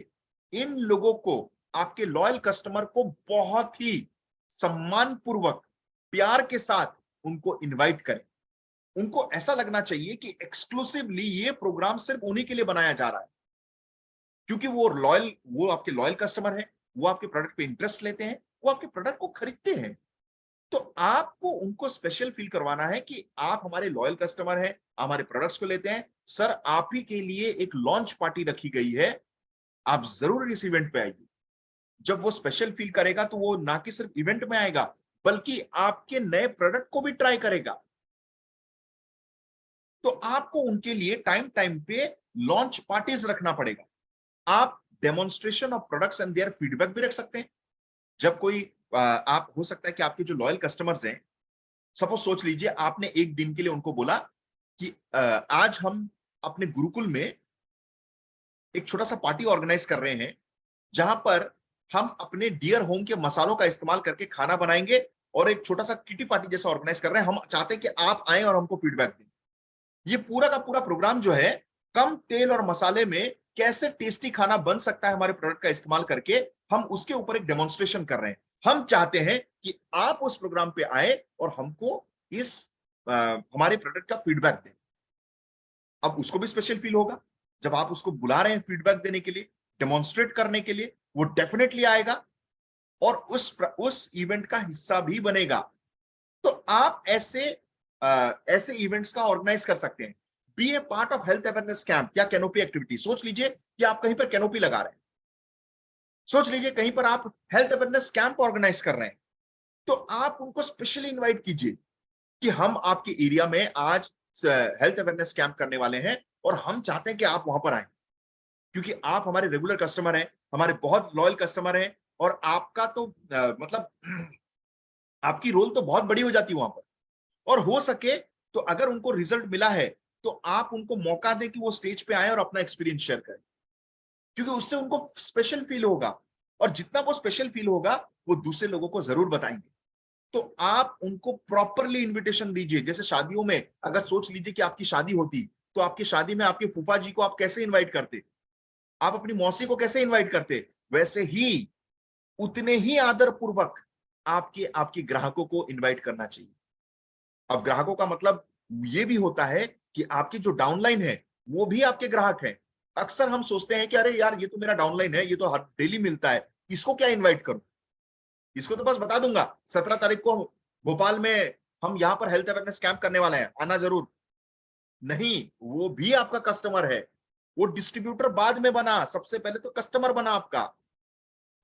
इन लोगों को, आपके लॉयल कस्टमर को बहुत ही सम्मान पूर्वक, प्यार के साथ उनको इनवाइट करें। उनको ऐसा लगना चाहिए कि एक्सक्लूसिवली ये प्रोग्राम सिर्फ उन्हीं के लिए बनाया जा रहा है, क्योंकि वो आपके लॉयल कस्टमर है, वो आपके प्रोडक्ट पे इंटरेस्ट लेते हैं, वो आपके प्रोडक्ट को खरीदते हैं। तो आपको उनको स्पेशल फील करवाना है कि आप हमारे लॉयल कस्टमर हैं, हमारे प्रोडक्ट्स को लेते हैं, सर आप ही के लिए एक लॉन्च पार्टी रखी गई है, आप जरूर इस इवेंट पे आइए। जब वो स्पेशल फील करेगा तो वो ना कि सिर्फ इवेंट में आएगा, बल्कि आपके नए प्रोडक्ट को भी ट्राई करेगा। तो आपको उनके लिए टाइम टाइम पे लॉन्च पार्टीज रखना पड़ेगा। आप demonstration of products and their feedback भी रख सकते हैं। जब कोई आप, हो सकता है कि आपके जो लॉयल कस्टमर्स हैं, सपोज सोच लीजिए आपने एक दिन के लिए उनको बोला कि आज हम अपने गुरुकुल में एक छोटा सा पार्टी ऑर्गेनाइज कर रहे हैं, जहां पर हम अपने डियर होम के मसालों का इस्तेमाल करके खाना बनाएंगे और एक छोटा सा किटी पार्टी जैसा ऑर्गेनाइज कर रहे हैं। हम चाहते हैं कि आप आए और हमको फीडबैक दें। ये पूरा का पूरा प्रोग्राम जो है, कम तेल और मसाले में कैसे टेस्टी खाना बन सकता है हमारे प्रोडक्ट का इस्तेमाल करके, हम उसके ऊपर एक डेमोन्स्ट्रेशन कर रहे हैं। हम चाहते हैं कि आप उस प्रोग्राम पे आए और हमको इस हमारे प्रोडक्ट का फीडबैक दें। अब उसको भी स्पेशल फील होगा। जब आप उसको बुला रहे हैं फीडबैक देने के लिए, डेमोन्स्ट्रेट करने के लिए, वो डेफिनेटली आएगा और उस इवेंट का हिस्सा भी बनेगा। तो आप ऐसे इवेंट्स का ऑर्गेनाइज कर सकते हैं। Be a part of health awareness camp या कैनोपी एक्टिविटी। सोच लीजिए कि आप कहीं पर कैनोपी लगा रहे हैं, सोच लीजिए कहीं पर आप हेल्थ अवेयरनेस कैंप ऑर्गेनाइज कर रहे हैं, तो आप उनको स्पेशली इनवाइट कीजिए कि हम आपके एरिया में आज हेल्थ अवेयरनेस कैंप करने वाले हैं और हम चाहते हैं कि आप वहां पर आए, क्योंकि आप हमारे रेगुलर कस्टमर हैं, हमारे बहुत लॉयल कस्टमर हैं, और आपका तो मतलब आपकी रोल तो बहुत बड़ी हो जाती है वहां पर। और हो सके तो अगर उनको रिजल्ट मिला है, तो आप उनको मौका दें कि वो स्टेज पे आए और अपना एक्सपीरियंस शेयर करें, क्योंकि उससे उनको स्पेशल फील होगा, और जितना वो स्पेशल फील होगा वो दूसरे लोगों को जरूर बताएंगे। तो आप उनको प्रॉपरली इनविटेशन दीजिए। जैसे शादियों में अगर सोच लीजिए कि आपकी शादी होती, तो आपकी शादी में आपके फूफा जी को आप कैसे इनवाइट करते, आप अपनी मौसी को कैसे इनवाइट करते, वैसे ही उतने ही आदर पूर्वक आपके आपके ग्राहकों को इनवाइट करना चाहिए। अब ग्राहकों का मतलब ये भी होता है कि आपकी जो डाउनलाइन है वो भी आपके ग्राहक हैं। अक्सर हम सोचते हैं कि अरे यार, ये तो मेरा डाउनलाइन है, ये तो हर डेली मिलता है, इसको क्या इनवाइट करूं, इसको तो बस बता दूंगा 17 तारीख को भोपाल में हम यहाँ पर हेल्थ अवेयरनेस कैंप करने वाले हैं, आना जरूर। नहीं, वो भी आपका कस्टमर है, वो डिस्ट्रीब्यूटर बाद में बना, सबसे पहले तो कस्टमर बना आपका,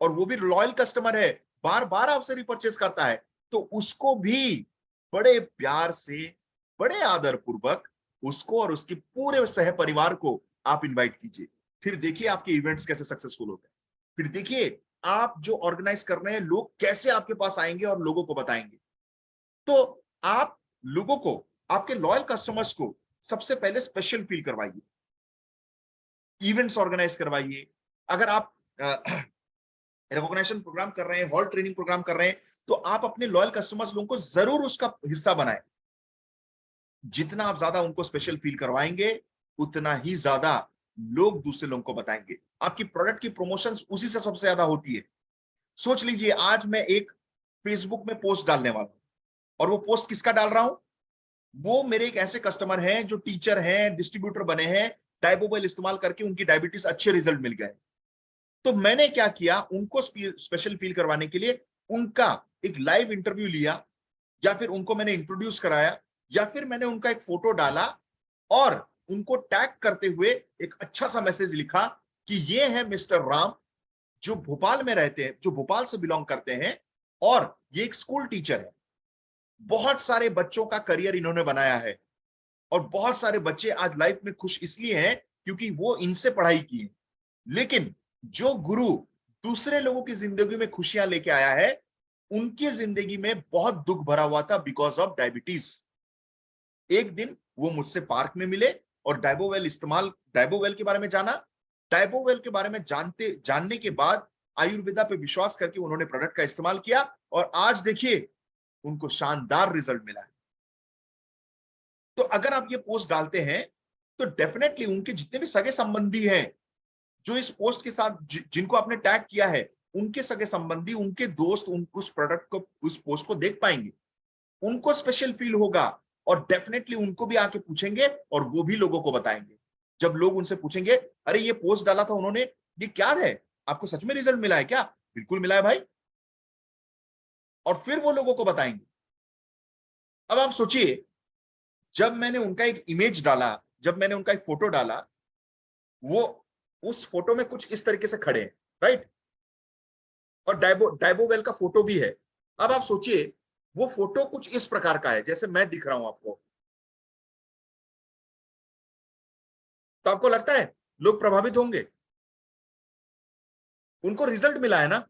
और वो भी लॉयल कस्टमर है, बार बार आपसे रिपर्चेस करता है, तो उसको भी बड़े प्यार से, बड़े आदर पूर्वक उसको और उसके पूरे सह परिवार को आप इनवाइट कीजिए। फिर देखिए आपके इवेंट्स कैसे सक्सेसफुल होते हैं। फिर देखिए आप जो ऑर्गेनाइज कर रहे हैं, लोग कैसे आपके पास आएंगे और लोगों को बताएंगे। तो आप लोगों को, आपके लॉयल कस्टमर्स को सबसे पहले स्पेशल फील करवाइए, इवेंट्स ऑर्गेनाइज करवाइए। अगर आप रिकॉग्निशन प्रोग्राम कर रहे हैं, हॉल ट्रेनिंग प्रोग्राम कर रहे हैं, तो आप अपने लॉयल कस्टमर्स लोगों को जरूर उसका हिस्सा बनाएं। जितना आप ज्यादा उनको स्पेशल फील करवाएंगे, उतना ही ज्यादा लोग दूसरे लोगों को बताएंगे। आपकी प्रोडक्ट की प्रमोशंस उसी से सबसे ज्यादा होती है। सोच लीजिए आज मैं एक फेसबुक में पोस्ट डालने वाला हूं, और वो पोस्ट किसका डाल रहा हूं? वो मेरे एक ऐसे कस्टमर हैं जो टीचर हैं, डिस्ट्रीब्यूटर बने हैं, डाइबोवेल इस्तेमाल करके उनकी डायबिटीज अच्छे रिजल्ट मिल गए। तो मैंने क्या किया, उनको स्पेशल फील करवाने के लिए उनका एक लाइव इंटरव्यू लिया, या फिर उनको मैंने इंट्रोड्यूस कराया, या फिर मैंने उनका एक फोटो डाला और उनको टैग करते हुए एक अच्छा सा मैसेज लिखा कि ये है मिस्टर राम, जो भोपाल में रहते हैं, जो भोपाल से बिलोंग करते हैं, और ये एक स्कूल टीचर है। बहुत सारे बच्चों का करियर इन्होंने बनाया है, और बहुत सारे बच्चे आज लाइफ में खुश इसलिए हैं क्योंकि वो इनसे पढ़ाई की है। लेकिन जो गुरु दूसरे लोगों की जिंदगी में खुशियां लेके आया है, उनकी जिंदगी में बहुत दुख भरा हुआ था बिकॉज ऑफ डायबिटीज। एक दिन वो मुझसे पार्क में मिले और डाइबोवेल के बारे में जाना। डाइबोवेल के बारे में जानने के बाद आयुर्वेदा पे विश्वास करके उन्होंने प्रोडक्ट का इस्तेमाल किया, और आज देखिए उनको शानदार रिजल्ट मिला है। तो अगर आप ये पोस्ट डालते हैं, तो डेफिनेटली उनके जितने भी सगे संबंधी हैं, जो इस पोस्ट के साथ जिनको आपने टैग किया है, उनके सगे संबंधी, उनके दोस्त उस प्रोडक्ट को, उस पोस्ट को देख पाएंगे, उनको स्पेशल फील होगा, और डेफिनेटली उनको भी आके पूछेंगे और वो भी लोगों को बताएंगे। जब लोग उनसे पूछेंगे, अरे ये पोस्ट डाला था उन्होंने, ये क्या है, आपको सच में रिजल्ट मिला है क्या? बिल्कुल मिला है भाई। और फिर वो लोगों को बताएंगे। अब आप सोचिए, जब मैंने उनका एक इमेज डाला, जब मैंने उनका एक फोटो डाला, वो उस फोटो में कुछ इस तरीके से खड़े हैं, राइट, और डाइबोवेल का फोटो भी है। अब आप सोचिए, वो फोटो कुछ इस प्रकार का है जैसे मैं दिख रहा हूं आपको, तो आपको लगता है लोग प्रभावित होंगे? उनको रिजल्ट मिला है ना।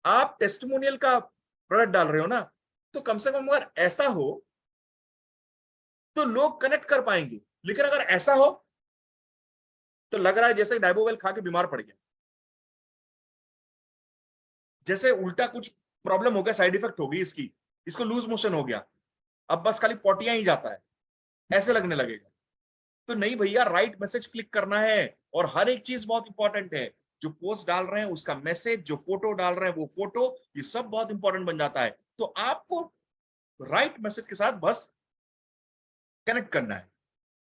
आप टेस्टिमोनियल का प्रोडक्ट डाल रहे हो ना, तो कम से कम अगर ऐसा हो तो लोग कनेक्ट कर पाएंगे। लेकिन अगर ऐसा हो तो लग रहा है जैसे डाइबोवेल खा के बीमार पड़ गया, जैसे उल्टा कुछ प्रॉब्लम हो गया, साइड इफेक्ट हो गई इसकी, इसको लूज मोशन हो गया, अब बस खाली पोटियां ही जाता है, ऐसे लगने लगेगा। तो नहीं भैया, राइट मैसेज क्लिक करना है, और हर एक चीज बहुत इंपॉर्टेंट है। जो पोस्ट डाल रहे हैं उसका मैसेज, जो फोटो डाल रहे हैं वो फोटो, ये सब बहुत इंपॉर्टेंट बन जाता है। तो आपको राइट मैसेज के साथ बस कनेक्ट करना है,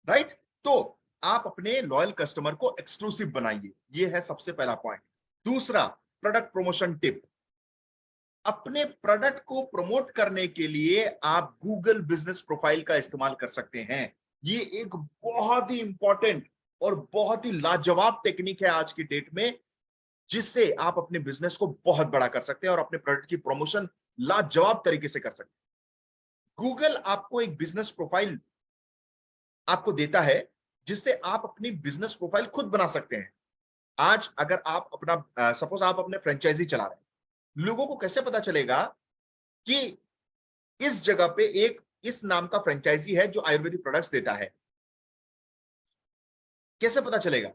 राइट। तो आप अपने लॉयल कस्टमर को एक्सक्लूसिव बनाइए, ये है सबसे पहला पॉइंट। दूसरा, प्रोडक्ट प्रमोशन टिप। अपने प्रोडक्ट को प्रमोट करने के लिए आप गूगल बिजनेस प्रोफाइल का इस्तेमाल कर सकते हैं। ये एक बहुत ही इंपॉर्टेंट और बहुत ही लाजवाब टेक्निक है आज की डेट में, जिससे आप अपने बिजनेस को बहुत बड़ा कर सकते हैं और अपने प्रोडक्ट की प्रमोशन लाजवाब तरीके से कर सकते हैं। गूगल आपको एक बिजनेस प्रोफाइल आपको देता है, जिससे आप अपनी बिजनेस प्रोफाइल खुद बना सकते हैं। आज अगर आप अपना सपोज आप अपने फ्रेंचाइजी चला रहे हैं, लोगों को कैसे पता चलेगा कि इस जगह पे एक इस नाम का फ्रेंचाइजी है जो आयुर्वेदिक प्रोडक्ट्स देता है? कैसे पता चलेगा?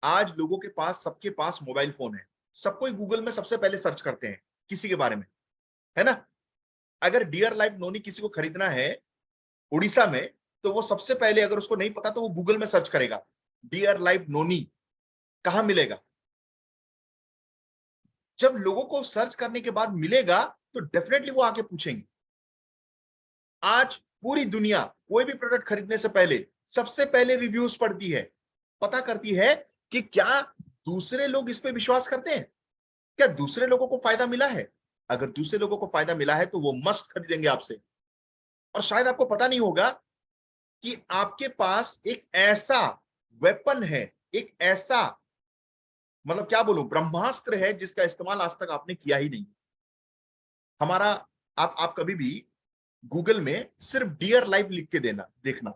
आज लोगों के पास, सबके पास मोबाइल फोन है, सब कोई गूगल में सबसे पहले सर्च करते हैं किसी के बारे में, है ना। अगर डियर लाइफ नोनी किसी को खरीदना है उड़ीसा में, तो वो सबसे पहले, अगर उसको नहीं पता तो वो गूगल में सर्च करेगा, डियर लाइफ नोनी कहां मिलेगा। जब लोगों को सर्च करने के बाद मिलेगा, तो डेफिनेटली वो आके पूछेंगे। आज पूरी दुनिया कोई भी प्रोडक्ट खरीदने से पहले सबसे पहले रिव्यूज पढ़ती है, पता करती है कि क्या दूसरे लोग इस पे विश्वास करते हैं, क्या दूसरे लोगों को फायदा मिला है। अगर दूसरे लोगों को फायदा मिला है तो वो मस्ट खरीदेंगे आपसे। और शायद आपको पता नहीं होगा कि आपके पास एक ऐसा वेपन है, एक ऐसा, मतलब क्या बोलूं, ब्रह्मास्त्र है जिसका इस्तेमाल आज तक आपने किया ही नहीं। हमारा, आप कभी भी गूगल में सिर्फ डियर लाइफ लिख के देना देखना,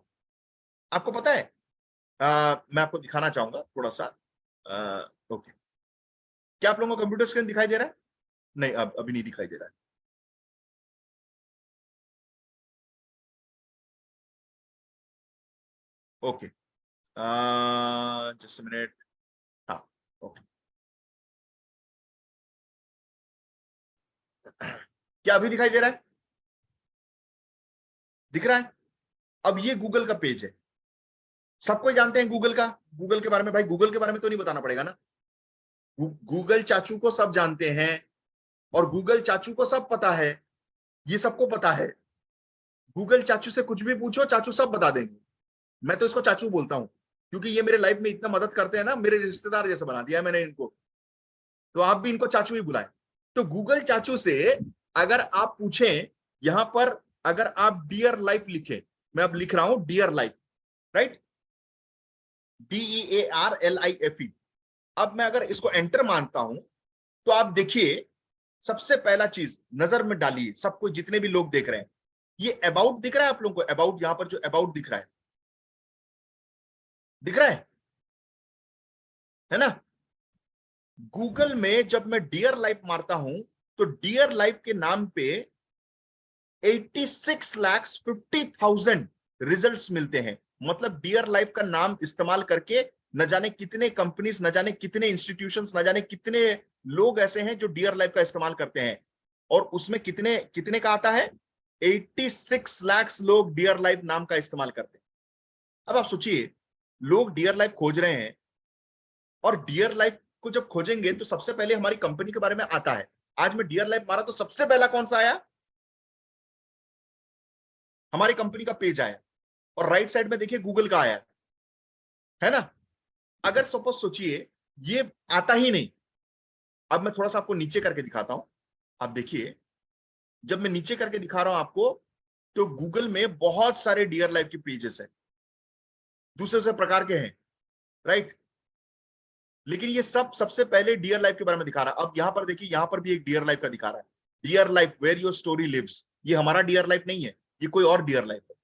आपको पता है, मैं आपको दिखाना चाहूंगा थोड़ा सा। ओके, क्या आप लोगों को कंप्यूटर स्क्रीन दिखाई दे रहा है? नहीं, अब अभी नहीं दिखाई दे रहा है। Okay, just minute. हाँ, ओके। क्या अभी दिखाई दे रहा है? दिख रहा है? अब ये गूगल का पेज है। सबको जानते हैं गूगल का, गूगल के बारे में, भाई गूगल के बारे में तो नहीं बताना पड़ेगा ना। गूगल चाचू को सब जानते हैं, और गूगल चाचू को सब पता है, ये सबको पता है। गूगल चाचू से कुछ भी पूछो, चाचू सब बता देंगे। मैं तो इसको चाचू बोलता हूं, क्योंकि ये मेरे लाइफ में इतना मदद करते हैं ना, मेरे रिश्तेदार जैसे बना दिया है मैंने इनको। तो आप भी इनको चाचू ही बुलाएं। तो गूगल चाचू से अगर आप पूछें, यहां पर अगर आप डियर लाइफ लिखें, मैं अब लिख रहा हूं डियर लाइफ, राइट, DEARLIFE। अब मैं अगर इसको एंटर मानता हूं, तो आप देखिए, सबसे पहला चीज नजर में डालिए, सबको, जितने भी लोग देख रहे हैं, ये अबाउट दिख रहा है आप लोगों को? अबाउट, यहां पर जो अबाउट दिख रहा है, दिख रहा है ना? गूगल में जब मैं डियर लाइफ मारता हूं, तो डियर लाइफ के नाम पे 86,50,000 रिजल्ट्स मिलते हैं। मतलब डियर लाइफ का नाम इस्तेमाल करके न जाने कितने कंपनीज, न जाने कितने इंस्टीट्यूशंस, न जाने कितने लोग ऐसे हैं जो डियर लाइफ का इस्तेमाल करते हैं। और उसमें कितने कितने का आता है? 86 लाख लोग डियर लाइफ नाम का इस्तेमाल करते हैं। अब आप सोचिए, लोग डियर लाइफ खोज रहे हैं, और डियर लाइफ को जब खोजेंगे तो सबसे पहले हमारी कंपनी के बारे में आता है। आज मैं डियर लाइफ मारा तो सबसे पहला कौन सा आया? हमारी कंपनी का पेज आया, और राइट साइड में देखिए गूगल का आया है ना। अगर सपोज सोचिए ये आता ही नहीं, अब मैं थोड़ा सा आपको नीचे करके दिखाता हूं। आप देखिए, जब मैं नीचे करके दिखा रहा हूं आपको, तो गूगल में बहुत सारे डियर लाइफ के पेजेस हैं, दूसरे दूसरे प्रकार के हैं, राइट। लेकिन ये सब सबसे पहले डियर लाइफ के बारे में दिखा रहा है। अब यहां पर देखिए, यहां पर भी एक डियर लाइफ का दिखा रहा है, dear life where your story lives. ये हमारा डियर लाइफ नहीं है, ये कोई और डियर लाइफ है।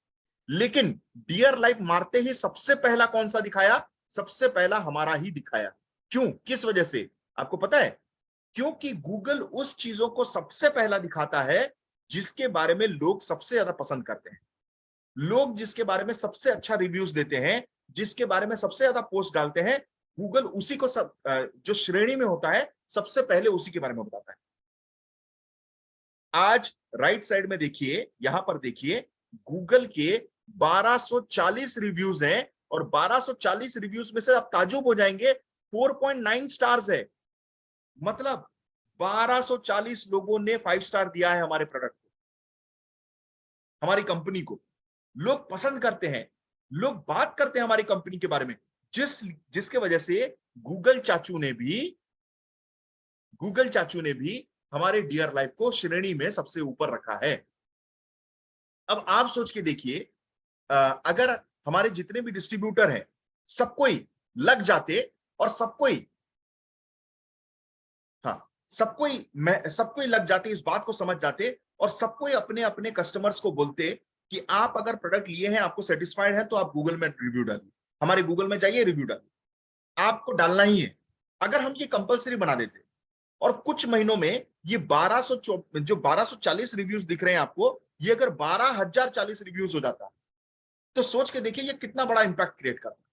लेकिन डियर लाइफ मारते ही सबसे पहला कौन सा दिखाया? सबसे पहला हमारा ही दिखाया। क्यों, किस वजह से, आपको पता है? क्योंकि गूगल उस चीजों को सबसे पहला दिखाता है जिसके बारे में लोग सबसे ज्यादा पसंद करते हैं। लोग जिसके बारे में सबसे अच्छा रिव्यूज देते हैं, जिसके बारे में सबसे ज्यादा पोस्ट डालते हैं, गूगल उसी को सब जो श्रेणी में होता है, सबसे पहले उसी के बारे में बताता है। आज राइट साइड में देखिए, यहां पर देखिए, गूगल के 1240 रिव्यूज हैं, और 1240 रिव्यूज में से आप ताजुब हो जाएंगे, 4.9 स्टार्स है। मतलब 1240 लोगों ने 5 स्टार दिया है हमारे प्रोडक्ट को, हमारी कंपनी को। लोग पसंद करते हैं, लोग बात करते हैं हमारी कंपनी के बारे में, जिसके वजह से गूगल चाचू ने भी गूगल चाचू ने भी हमारे डियर लाइफ को श्रेणी में सबसे ऊपर रखा है। अब आप सोच के देखिए, अगर हमारे जितने भी डिस्ट्रीब्यूटर हैं, सब कोई लग जाते, और सब कोई, हाँ, सब कोई लग जाते, इस बात को समझ जाते, और सब कोई अपने अपने कस्टमर्स को बोलते कि आप अगर प्रोडक्ट लिए हैं, आपको सेटिस्फाइड है, तो आप गूगल में रिव्यू डालिए, हमारे गूगल में जाइए, रिव्यू डालिए, आपको डालना ही है। अगर हम ये कंपलसरी बना देते, और कुछ महीनों में ये 1240 रिव्यूज दिख रहे हैं आपको, ये अगर 12,040 रिव्यूज हो जाता, तो सोच के देखिए ये कितना बड़ा इंपैक्ट क्रिएट करता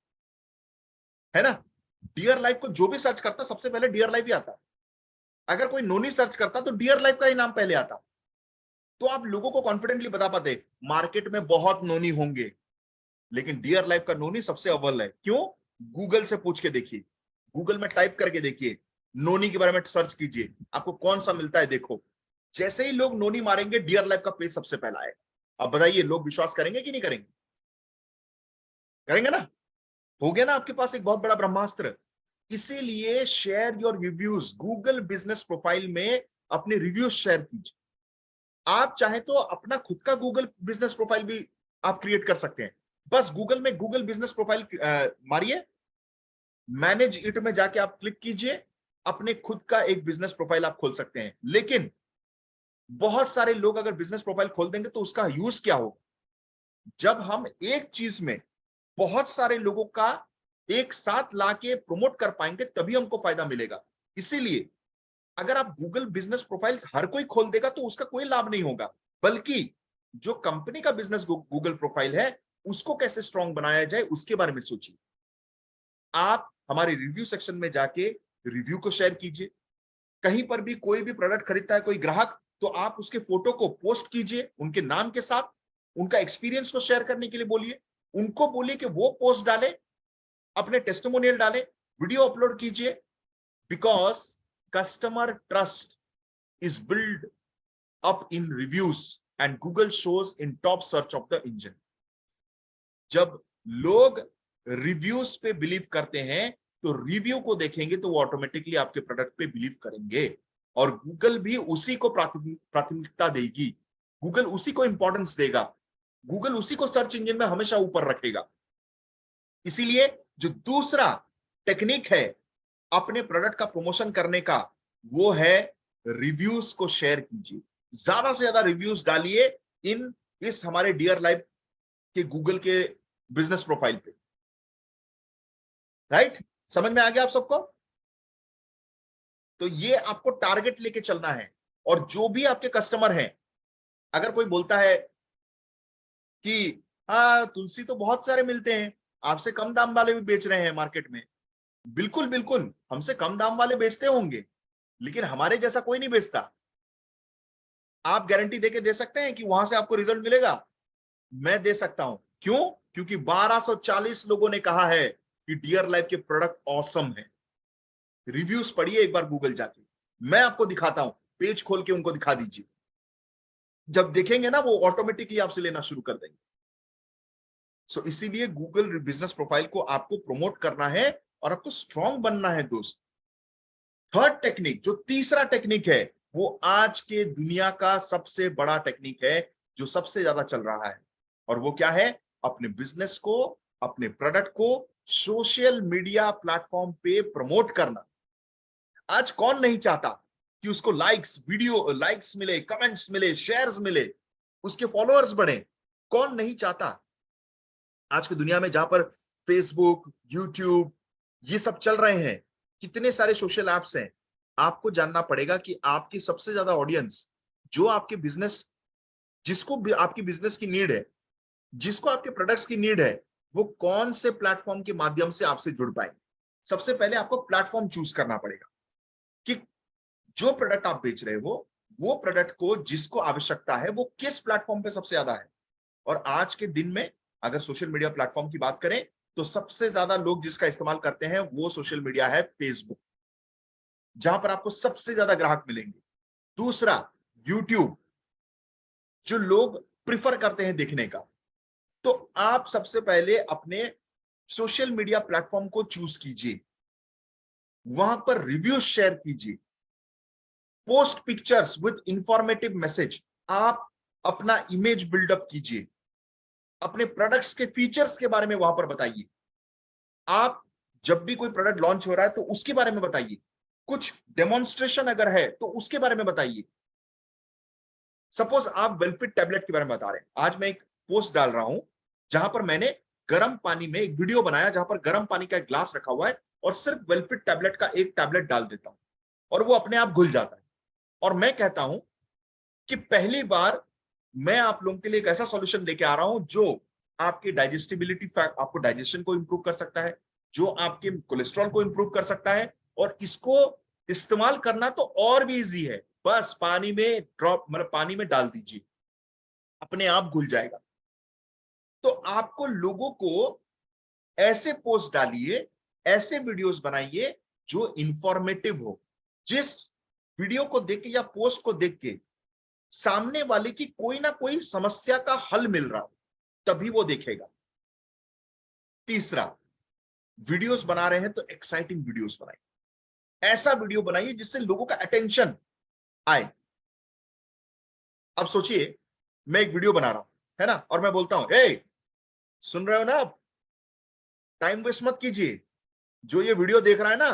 है ना। डियर लाइफ को जो भी सर्च करता, सबसे पहले डियर लाइफ ही आता। अगर कोई नोनी सर्च करता, तो डियर लाइफ का ही नाम पहले आता। तो आप लोगों को कॉन्फिडेंटली बता पाते, मार्केट में बहुत नोनी होंगे, लेकिन डियर लाइफ का नोनी सबसे अव्वल है। क्यों? गूगल से पूछ के देखिए, गूगल में टाइप करके देखिए, नोनी के बारे में सर्च कीजिए, आपको कौन सा मिलता है देखो। जैसे ही लोग नोनी मारेंगे, डियर लाइफ का पेज सबसे पहला आएगा। अब बताइए, लोग विश्वास करेंगे कि नहीं करेंगे? करेंगे ना। हो गया ना आपके पास एक बहुत बड़ा ब्रह्मास्त्र। इसीलिए share your reviews, Google business profile में अपने रिव्यूज शेयर कीजिए। आप चाहे तो अपना खुद का गूगल बिजनेस प्रोफाइल भी आप क्रिएट कर सकते हैं। बस गूगल में गूगल बिजनेस प्रोफाइल मारिए, मैनेज इट में जाके आप क्लिक कीजिए, अपने खुद का एक बिजनेस प्रोफाइल आप खोल सकते हैं। लेकिन बहुत सारे लोग अगर बिजनेस प्रोफाइल खोल देंगे तो उसका यूज क्या होगा? जब हम एक चीज में बहुत सारे लोगों का एक साथ लाके प्रमोट कर पाएंगे तभी हमको फायदा मिलेगा। इसीलिए अगर आप गूगल बिजनेस प्रोफाइल हर कोई खोल देगा तो उसका कोई लाभ नहीं होगा, बल्कि जो कंपनी का बिजनेस गूगल प्रोफाइल है उसको कैसे स्ट्रांग बनाया जाए उसके बारे में सोचिए। आप हमारे रिव्यू सेक्शन में जाके रिव्यू को शेयर कीजिए। कहीं पर भी कोई भी प्रोडक्ट खरीदता है कोई ग्राहक, तो आप उसके फोटो को पोस्ट कीजिए उनके नाम के साथ, उनका एक्सपीरियंस को शेयर करने के लिए बोलिए, उनको बोलिए कि वो पोस्ट डाले, अपने टेस्टिमोनियल डाले, वीडियो अपलोड कीजिए। Because customer trust is build up in reviews and Google shows in top search of the engine। जब लोग रिव्यूज पे बिलीव करते हैं तो रिव्यू को देखेंगे तो वो ऑटोमेटिकली आपके प्रोडक्ट पे बिलीव करेंगे, और गूगल भी उसी को प्राथमिकता देगी, गूगल उसी को इंपॉर्टेंस देगा, गूगल उसी को सर्च इंजन में हमेशा ऊपर रखेगा। इसीलिए जो दूसरा टेक्निक है अपने प्रोडक्ट का प्रमोशन करने का, वो है रिव्यूज को शेयर कीजिए, ज्यादा से ज्यादा रिव्यूज डालिए इन इस हमारे डियर लाइफ के गूगल के बिजनेस प्रोफाइल पे। राइट? समझ में आ गया आप सबको? तो ये आपको टारगेट लेके चलना है। और जो भी आपके कस्टमर हैं, अगर कोई बोलता है कि हाँ तुलसी तो बहुत सारे मिलते हैं, आपसे कम दाम वाले भी बेच रहे हैं मार्केट में, बिल्कुल बिल्कुल हमसे कम दाम वाले बेचते होंगे, लेकिन हमारे जैसा कोई नहीं बेचता। आप गारंटी देके दे सकते हैं कि वहां से आपको रिजल्ट मिलेगा? मैं दे सकता हूं। क्यों? क्योंकि 1240 लोगों ने कहा है कि डियर लाइफ के प्रोडक्ट ऑसम है। रिव्यूज पढ़िए एक बार गूगल जाके, मैं आपको दिखाता हूं, पेज खोल के उनको दिखा दीजिए। जब देखेंगे ना वो ऑटोमेटिकली आपसे लेना शुरू कर देंगे। सो इसीलिए गूगल बिजनेस प्रोफाइल को आपको प्रमोट करना है और आपको स्ट्रांग बनना है दोस्त। थर्ड टेक्निक, जो तीसरा टेक्निक है, वो आज के दुनिया का सबसे बड़ा टेक्निक है, जो सबसे ज्यादा चल रहा है। और वो क्या है? अपने बिजनेस को, अपने प्रोडक्ट को सोशल मीडिया प्लेटफॉर्म पे प्रमोट करना। आज कौन नहीं चाहता कि उसको लाइक्स मिले, कमेंट्स मिले, शेयर्स मिले, उसके फॉलोअर्स बढ़े? कौन नहीं चाहता? आज की दुनिया में जहां पर फेसबुक, यूट्यूब ये सब चल रहे हैं, कितने सारे सोशल एप्स हैं, आपको जानना पड़ेगा कि आपकी सबसे ज्यादा ऑडियंस, जो आपके बिजनेस, जिसको भी आपकी बिजनेस की नीड है, जिसको आपके प्रोडक्ट्स की नीड है, वो कौन से प्लेटफॉर्म के माध्यम से आपसे जुड़ पाएंगे। सबसे पहले आपको प्लेटफॉर्म चूज करना पड़ेगा कि जो प्रोडक्ट आप बेच रहे हो, वो प्रोडक्ट को जिसको आवश्यकता है वो किस प्लेटफॉर्म पे सबसे ज्यादा है। और आज के दिन में अगर सोशल मीडिया प्लेटफॉर्म की बात करें तो सबसे ज्यादा लोग जिसका इस्तेमाल करते हैं वो सोशल मीडिया है फेसबुक, जहां पर आपको सबसे ज्यादा ग्राहक मिलेंगे। दूसरा यूट्यूब, जो लोग प्रिफर करते हैं देखने का। तो आप सबसे पहले अपने सोशल मीडिया प्लेटफॉर्म को चूज कीजिए, वहां पर रिव्यूज शेयर कीजिए, post pictures with informative message, आप अपना इमेज बिल्डअप कीजिए, अपने प्रोडक्ट्स के फीचर्स के बारे में वहां पर बताइए। आप जब भी कोई प्रोडक्ट लॉन्च हो रहा है तो उसके बारे में बताइए, कुछ डेमोन्स्ट्रेशन अगर है तो उसके बारे में बताइए। सपोज आप वेलफिट टैबलेट के बारे में बता रहे हैं, आज मैं एक पोस्ट डाल रहा हूं जहां पर मैंने गर्म पानी में एक वीडियो बनाया, जहां पर गर्म पानी का एक ग्लास रखा हुआ है और सिर्फ वेलफिट टैबलेट का एक टैबलेट डाल देता हूं और वो अपने आप घुल जाता है। और मैं कहता हूं कि पहली बार मैं आप लोगों के लिए एक ऐसा सॉल्यूशन लेके आ रहा हूं जो आपके डाइजेस्टिबिलिटी फैक्ट, आपको डाइजेशन को इंप्रूव कर सकता है, जो आपके कोलेस्ट्रॉल को इंप्रूव कर सकता है, और इसको इस्तेमाल करना तो और भी इजी है, बस पानी में ड्रॉप, मतलब पानी में डाल दीजिए, अपने आप घुल जाएगा। तो आपको लोगों को ऐसे पोस्ट डालिए, ऐसे वीडियोस बनाइए जो इंफॉर्मेटिव हो, जिस वीडियो को देख के या पोस्ट को देख के सामने वाले की कोई ना कोई समस्या का हल मिल रहा हो, तभी वो देखेगा। तीसरा, वीडियोस बना रहे हैं तो एक्साइटिंग वीडियोस बनाइए, ऐसा वीडियो बनाइए जिससे लोगों का अटेंशन आए। अब सोचिए, मैं एक वीडियो बना रहा हूं, है ना, और मैं बोलता हूं, ए सुन रहे हो ना, आप टाइम वेस्ट मत कीजिए, जो ये वीडियो देख रहा है ना,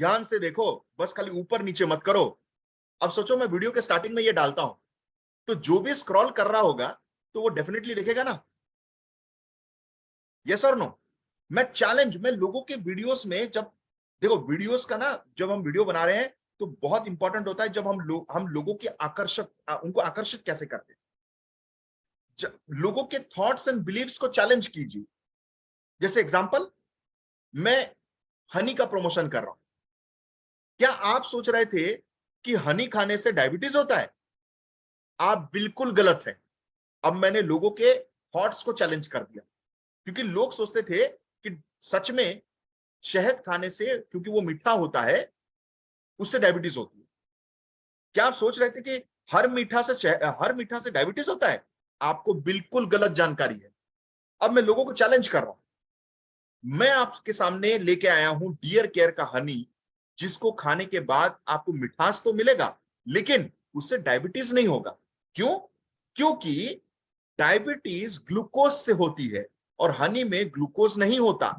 ध्यान से देखो, बस खाली ऊपर नीचे मत करो। अब सोचो मैं वीडियो के स्टार्टिंग में ये डालता हूं, तो जो भी स्क्रॉल कर रहा होगा तो वो डेफिनेटली देखेगा ना, यस और नो। मैं लोगों के वीडियोस में, जब देखो वीडियोस का ना, जब हम वीडियो बना रहे हैं तो बहुत इंपॉर्टेंट होता है जब हम लोगों के उनको आकर्षित कैसे करते हैं। लोगों के थॉट्स एंड बिलीव्स को चैलेंज कीजिए। जैसे एग्जांपल, मैं हनी का प्रमोशन कर रहा हूं। क्या आप सोच रहे थे कि हनी खाने से डायबिटीज होता है? आप बिल्कुल गलत है। अब मैंने लोगों के थॉट्स को चैलेंज कर दिया, क्योंकि लोग सोचते थे कि सच में शहद खाने से, क्योंकि वो मीठा होता है, उससे डायबिटीज होती है। क्या आप सोच रहे थे कि हर मीठा से डायबिटीज होता है? आपको बिल्कुल गलत जानकारी है। अब मैं लोगों को चैलेंज कर रहा हूं। मैं आपके सामने लेके आया हूं डियर केयर का हनी, जिसको खाने के बाद आपको मिठास तो मिलेगा, लेकिन उससे डायबिटीज नहीं होगा। क्यों? क्योंकि डायबिटीज ग्लूकोज से होती है और हनी में ग्लूकोज नहीं होता।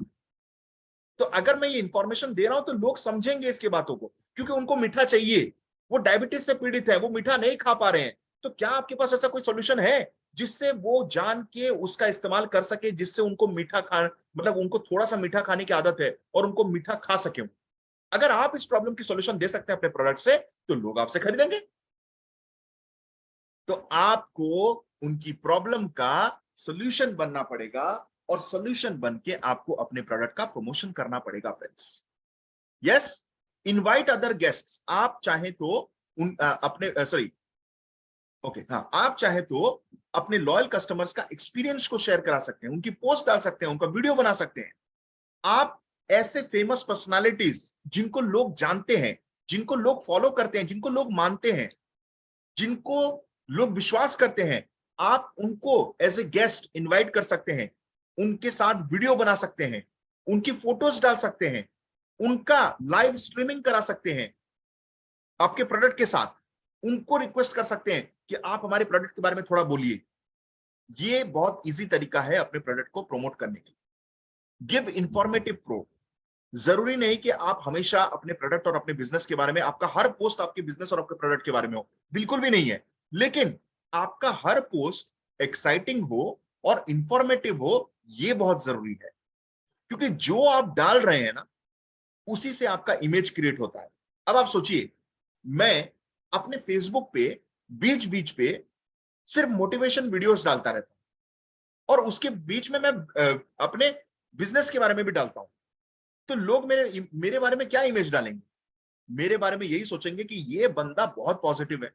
तो अगर मैं ये इंफॉर्मेशन दे रहा हूं तो लोग समझेंगे इसके बातों को, क्योंकि उनको मीठा चाहिए। वो डायबिटीज से पीड़ित है, वो मीठा नहीं खा पा रहे हैं। तो क्या आपके पास ऐसा कोई सोल्यूशन है जिससे वो जान के उसका इस्तेमाल कर सके, जिससे उनको मीठा खा, मतलब उनको थोड़ा सा मीठा खाने की आदत है और उनको मीठा खा सके? अगर आप इस प्रॉब्लम की सोल्यूशन दे सकते हैं अपने प्रोडक्ट से, तो लोग आपसे खरीदेंगे। तो आपको उनकी प्रॉब्लम का सोल्यूशन बनना पड़ेगा, और सोल्यूशन बन के आपको अपने प्रोडक्ट का प्रमोशन करना पड़ेगा friends. Yes, invite other guests. आप चाहे तो अपने सॉरी ओके हाँ, आप चाहे तो अपने लॉयल कस्टमर्स का एक्सपीरियंस को शेयर करा सकते हैं, उनकी पोस्ट डाल सकते हैं, उनका वीडियो बना सकते हैं। आप ऐसे फेमस पर्सनालिटीज जिनको लोग जानते हैं, जिनको लोग फॉलो करते हैं, जिनको लोग मानते हैं, जिनको लोग विश्वास करते हैं, आप उनको एज ए गेस्ट इनवाइट कर सकते हैं, उनके साथ वीडियो बना सकते हैं, उनकी फोटोज डाल सकते हैं, उनका लाइव स्ट्रीमिंग करा सकते हैं आपके प्रोडक्ट के साथ। उनको रिक्वेस्ट कर सकते हैं कि आप हमारे प्रोडक्ट के बारे में थोड़ा बोलिए। ये बहुत इजी तरीका है अपने प्रोडक्ट को प्रमोट करने के लिए। Give informative pro. जरूरी नहीं कि आप हमेशा अपने प्रोडक्ट और अपने बिजनेस के बारे में, आपका हर पोस्ट आपके बिजनेस और आपके प्रोडक्ट के बारे में हो, बिल्कुल भी नहीं है। लेकिन आपका हर पोस्ट एक्साइटिंग हो और इंफॉर्मेटिव हो, ये बहुत जरूरी है। क्योंकि जो आप डाल रहे हैं ना, उसी से आपका इमेज क्रिएट होता है। अब आप सोचिए, मैं अपने फेसबुक पे बीच बीच पे सिर्फ मोटिवेशन वीडियोस डालता रहता हूं, और उसके बीच में मैं अपने बिजनेस के बारे में भी डालता हूं। तो लोग मेरे मेरे बारे में क्या इमेज डालेंगे? मेरे बारे में यही सोचेंगे कि ये बंदा बहुत पॉजिटिव है,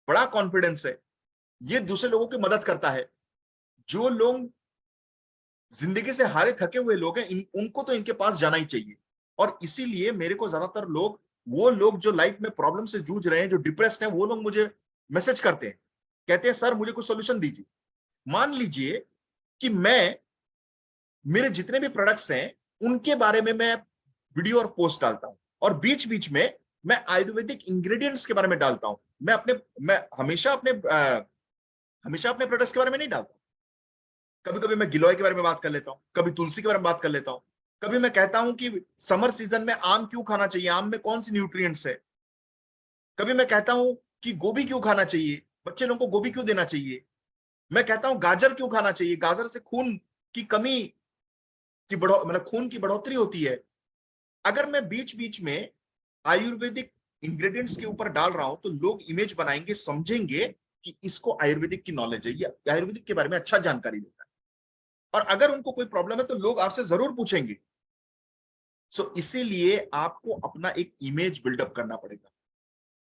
बड़ा कॉन्फिडेंस है, ये दूसरे लोगों की मदद करता है। जो लोग जिंदगी से हारे थके हुए लोग हैं, उनको तो इनके पास जाना ही चाहिए। और इसीलिए मेरे को ज्यादातर लोग, वो लोग जो लाइफ में प्रॉब्लम से जूझ रहे हैं, जो डिप्रेस्ड हैं, वो लोग मुझे मैसेज करते हैं, कहते हैं सर मुझे कुछ सोल्यूशन दीजिए। मान लीजिए कि मैं, मेरे जितने भी प्रोडक्ट्स हैं उनके बारे में मैं वीडियो और पोस्ट डालता हूं, और बीच बीच में मैं आयुर्वेदिक इंग्रेडिएंट्स के बारे में डालता हूं। मैं हमेशा अपने प्रोडक्ट्स के बारे में नहीं डालता। कभी कभी मैं गिलोय के बारे में बात कर लेता हूँ, कभी तुलसी के बारे में बात कर लेता हूँ, कभी मैं कहता हूं कि समर सीजन में आम क्यों खाना चाहिए, आम में कौन सी न्यूट्रिएंट्स है। कभी मैं कहता हूं कि गोभी क्यों खाना चाहिए, बच्चे लोगों को गोभी क्यों देना चाहिए। मैं कहता हूं गाजर क्यों खाना चाहिए, गाजर से खून की कमी की बढ़ो मतलब खून की बढ़ोतरी होती है। अगर मैं बीच बीच में आयुर्वेदिक इंग्रेडिएंट्स के ऊपर डाल रहा हूं, तो लोग इमेज बनाएंगे, समझेंगे कि इसको आयुर्वेदिक की नॉलेज है, ये आयुर्वेदिक के बारे में अच्छा जानकारी देता है। और अगर उनको कोई प्रॉब्लम है तो लोग आपसे जरूर पूछेंगे। सो इसीलिए आपको अपना एक इमेज बिल्डअप करना पड़ेगा।